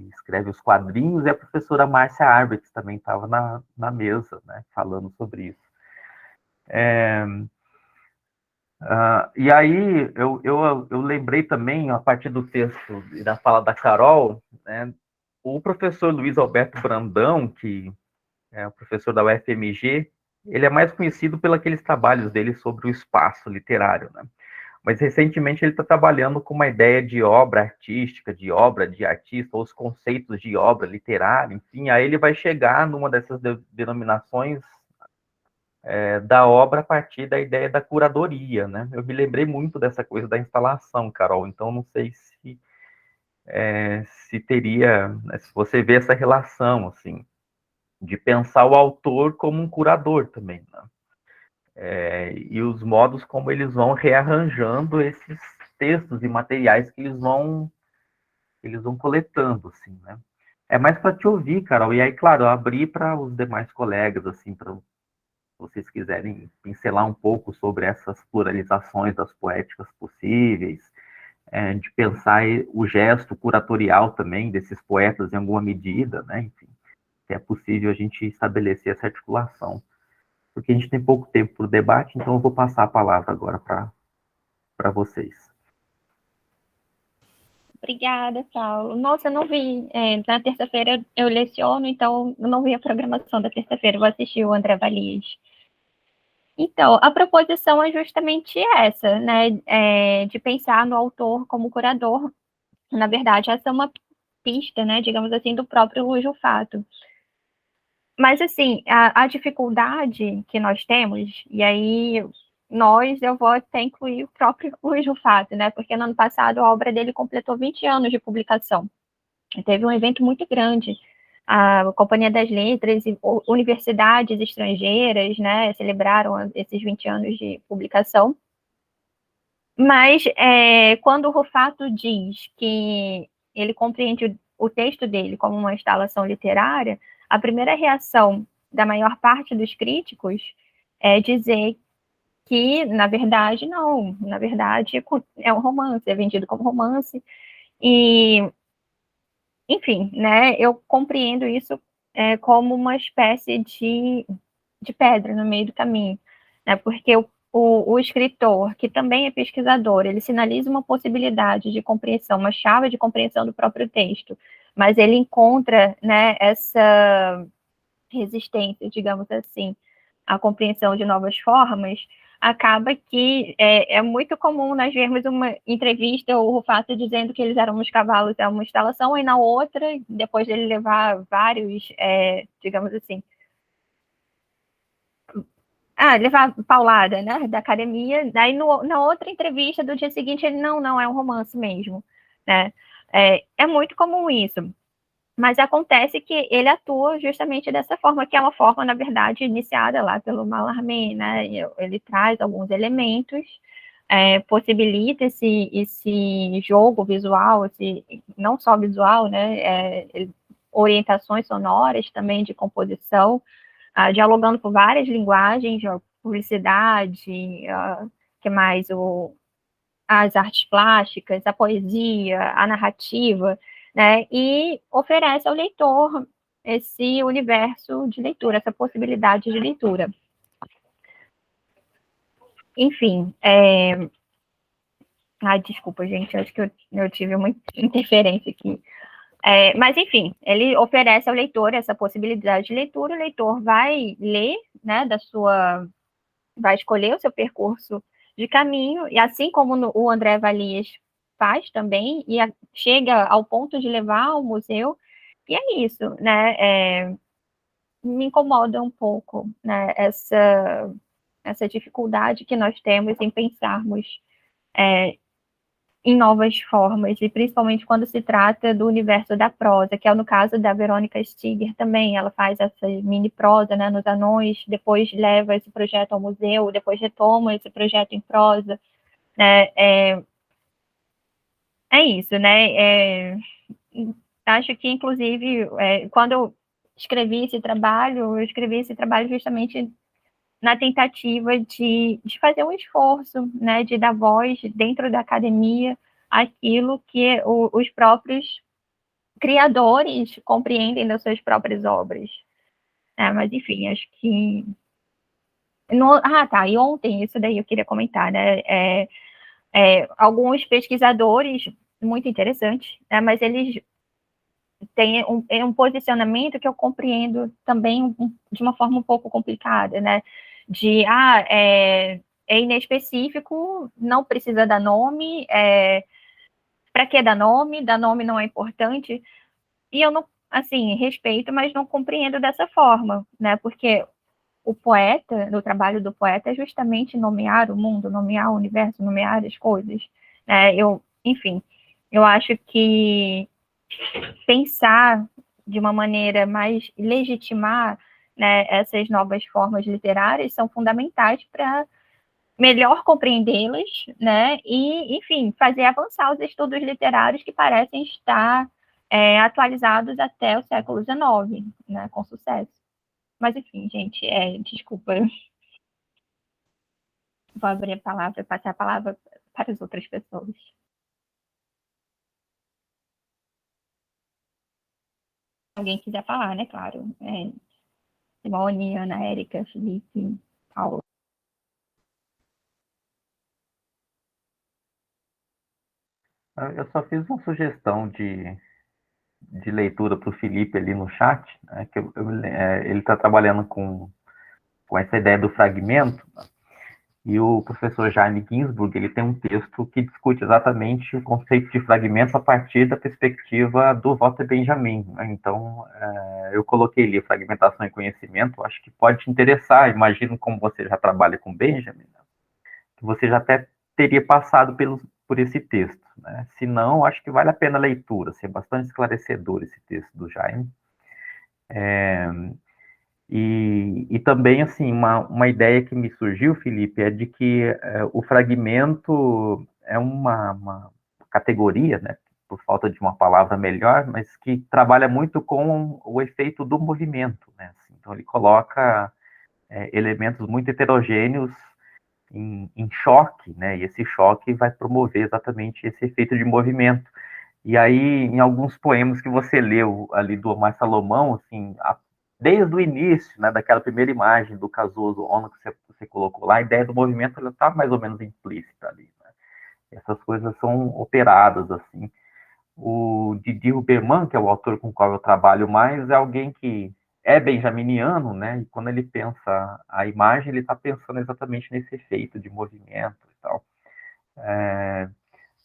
S2: escreve os quadrinhos, e a professora Márcia Arbex também estava na mesa, né? Falando sobre isso. E aí, eu lembrei também, a partir do texto e da fala da Carol, né? O professor Luiz Alberto Brandão, que é o professor da UFMG, ele é mais conhecido pelos aqueles trabalhos dele sobre o espaço literário, né? Mas recentemente ele está trabalhando com uma ideia de obra artística, de obra de artista, ou os conceitos de obra literária, enfim, aí ele vai chegar numa dessas denominações da obra a partir da ideia da curadoria, né? Eu me lembrei muito dessa coisa da instalação, Carol, então não sei se teria, né, se você vê essa relação, assim, de pensar o autor como um curador também, né? E os modos como eles vão rearranjando esses textos e materiais que eles vão coletando, assim, né? É mais para te ouvir, Carol, e aí, claro, eu abri para os demais colegas, assim, para vocês quiserem pincelar um pouco sobre essas pluralizações das poéticas possíveis, de pensar o gesto curatorial também desses poetas em alguma medida, né? Enfim, que é possível a gente estabelecer essa articulação. Porque a gente tem pouco tempo para o debate, então eu vou passar a palavra agora para vocês.
S1: Obrigada, Paulo. Nossa, eu não vi. Na terça-feira eu leciono, então eu não vi a programação da terça-feira. Vou assistir o André Valias. Então, a proposição é justamente essa, né? De pensar no autor como curador. Na verdade, essa é uma pista, né? Digamos assim, do próprio Luiz Fato. Mas, assim, a dificuldade que nós temos, e aí eu vou até incluir o próprio Luiz Fato, né? Porque no ano passado a obra dele completou 20 anos de publicação. Teve um evento muito grande. A Companhia das Letras e universidades estrangeiras, né, celebraram esses 20 anos de publicação. Mas quando o Rufato diz que ele compreende o texto dele como uma instalação literária, a primeira reação da maior parte dos críticos é dizer que, na verdade, não. Na verdade, é um romance, é vendido como romance. E, enfim, né, eu compreendo isso como uma espécie de pedra no meio do caminho, né, porque o escritor, que também é pesquisador, ele sinaliza uma possibilidade de compreensão, uma chave de compreensão do próprio texto, mas ele encontra, né, essa resistência, digamos assim, à compreensão de novas formas, acaba que é muito comum nós vermos uma entrevista, o Rufato dizendo que eles eram uns cavalos, é uma instalação, e na outra, depois dele levar vários, digamos assim, levar paulada, né, da academia, daí na outra entrevista do dia seguinte ele, não, é um romance mesmo, né, é muito comum isso. Mas acontece que ele atua justamente dessa forma, que é uma forma, na verdade, iniciada lá pelo Mallarmé, né? Ele traz alguns elementos, possibilita esse jogo visual, não só visual, né? Orientações sonoras também de composição, dialogando com várias linguagens, publicidade, que mais? As artes plásticas, a poesia, a narrativa, né? E oferece ao leitor esse universo de leitura, essa possibilidade de leitura. Enfim, desculpa, gente, acho que eu tive uma interferência aqui. Mas, enfim, ele oferece ao leitor essa possibilidade de leitura, o leitor vai ler, né, vai escolher o seu percurso de caminho, e assim como o André Valias faz também, e chega ao ponto de levar ao museu, e é isso, né, me incomoda um pouco, né, essa dificuldade que nós temos em pensarmos em novas formas, e principalmente quando se trata do universo da prosa, que é no caso da Verônica Stiger também, ela faz essa mini prosa, né, nos Anões, depois leva esse projeto ao museu, depois retoma esse projeto em prosa, né, é isso, né, acho que, inclusive, quando eu escrevi esse trabalho justamente na tentativa de fazer um esforço, né, de dar voz dentro da academia aquilo que os próprios criadores compreendem das suas próprias obras. Mas, enfim, acho que... E ontem, isso daí eu queria comentar, né, alguns pesquisadores muito interessantes, né, mas eles têm um posicionamento que eu compreendo também de uma forma um pouco complicada, né, é inespecífico, não precisa dar nome, para que dar nome? Dar nome não é importante. E eu não, assim, respeito, mas não compreendo dessa forma, né? Porque o poeta, o trabalho do poeta é justamente nomear o mundo, nomear o universo, nomear as coisas. Enfim, eu acho que pensar de uma maneira mais legitimar, né, essas novas formas literárias são fundamentais para melhor compreendê-las, né, e, enfim, fazer avançar os estudos literários que parecem estar atualizados até o século XIX, né, com sucesso. Mas, enfim, gente, desculpa. Vou abrir a palavra, passar a palavra para as outras pessoas. Se alguém quiser falar, né, claro. Simone, Ana, Érica, Felipe, Paulo.
S2: Eu só fiz uma sugestão de leitura para o Felipe ali no chat, né, que ele está trabalhando com essa ideia do fragmento, e o professor Jaime Ginsburg, ele tem um texto que discute exatamente o conceito de fragmento a partir da perspectiva do Walter Benjamin, né? Então, eu coloquei ali fragmentação e conhecimento, acho que pode te interessar, imagino como você já trabalha com Benjamin, né, que você já até teria passado por esse texto, né? Se não, acho que vale a pena a leitura, assim, é bastante esclarecedor esse texto do Jaime. E também, assim, uma ideia que me surgiu, Felipe, é de que o fragmento é uma categoria, né, por falta de uma palavra melhor, mas que trabalha muito com o efeito do movimento, né? Assim, então, ele coloca elementos muito heterogêneos em choque, né? E esse choque vai promover exatamente esse efeito de movimento. E aí, em alguns poemas que você leu ali do Omar Salomão, assim, desde o início, né, daquela primeira imagem do Cazuza Ono que você colocou lá, a ideia do movimento ela está mais ou menos implícita ali, né? Essas coisas são operadas assim. O Didi Huberman, que é o autor com o qual eu trabalho mais, é alguém que é benjaminiano, né? E quando ele pensa a imagem, ele está pensando exatamente nesse efeito de movimento e tal.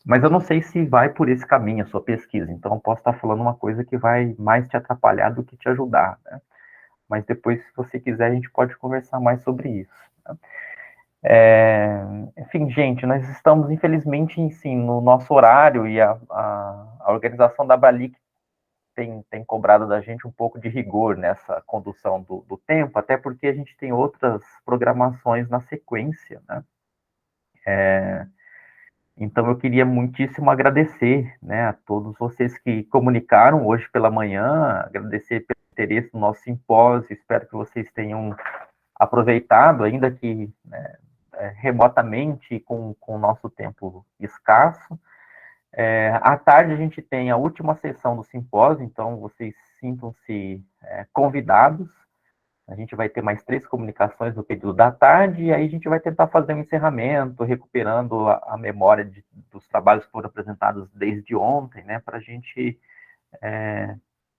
S2: Mas eu não sei se vai por esse caminho a sua pesquisa, então eu posso estar falando uma coisa que vai mais te atrapalhar do que te ajudar, né? Mas depois, se você quiser, a gente pode conversar mais sobre isso, né? Enfim, gente, nós estamos, infelizmente, sim, no nosso horário e a organização da Bralic tem cobrado da gente um pouco de rigor nessa condução do tempo, até porque a gente tem outras programações na sequência, né? Então, eu queria muitíssimo agradecer, né, a todos vocês que comunicaram hoje pela manhã, agradecer pelo interesse no nosso simpósio, espero que vocês tenham aproveitado, ainda que, né, remotamente, com o nosso tempo escasso. À tarde a gente tem a última sessão do simpósio, então vocês sintam-se convidados. A gente vai ter mais 3 comunicações no período da tarde, e aí a gente vai tentar fazer um encerramento, recuperando a memória dos trabalhos que foram apresentados desde ontem, né, para a gente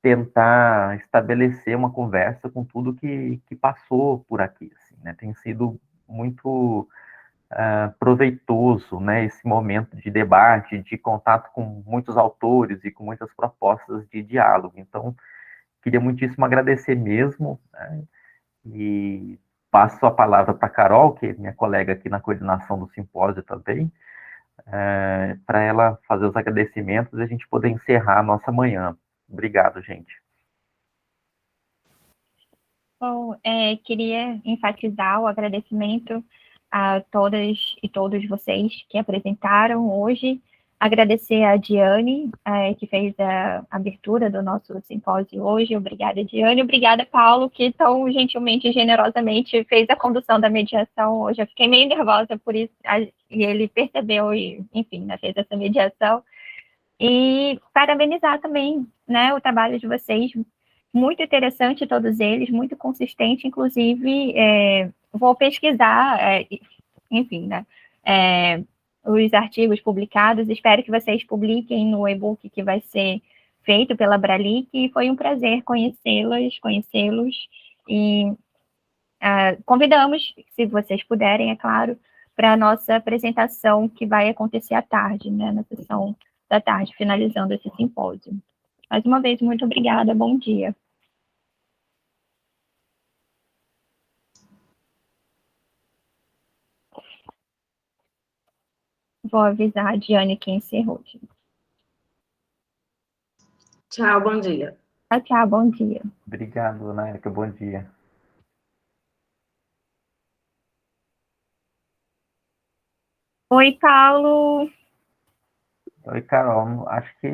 S2: tentar estabelecer uma conversa com tudo que passou por aqui. Assim, né? Tem sido muito proveitoso, né, esse momento de debate, de contato com muitos autores e com muitas propostas de diálogo. Então, queria muitíssimo agradecer mesmo, né, e passo a palavra para a Carol, que é minha colega aqui na coordenação do simpósio também, para ela fazer os agradecimentos e a gente poder encerrar a nossa manhã. Obrigado, gente.
S1: Bom, queria enfatizar o agradecimento a todas e todos vocês que apresentaram hoje. Agradecer a Diane, que fez a abertura do nosso simpósio hoje. Obrigada, Diane. Obrigada, Paulo, que tão gentilmente e generosamente fez a condução da mediação hoje. Eu fiquei meio nervosa por isso, e ele percebeu e, enfim, né, fez essa mediação. E parabenizar também, né, o trabalho de vocês, muito interessante todos eles, muito consistente, inclusive vou pesquisar, enfim, né, os artigos publicados, espero que vocês publiquem no e-book que vai ser feito pela Bralic, e foi um prazer conhecê-los, e convidamos, se vocês puderem, é claro, para a nossa apresentação que vai acontecer à tarde, né, na sessão da tarde, finalizando esse simpósio. Mais uma vez, muito obrigada, bom dia. Vou avisar a Diane que encerrou.
S4: Tchau, bom dia.
S1: Tchau, bom dia.
S2: Obrigado, dona Érica, bom dia.
S1: Oi, Paulo.
S2: Oi, Carol, acho que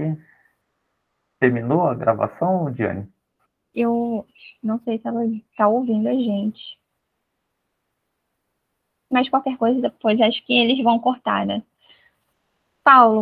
S2: terminou a gravação, Diane?
S1: Eu não sei se ela está ouvindo a gente. Mas qualquer coisa, depois acho que eles vão cortar, né? Paulo.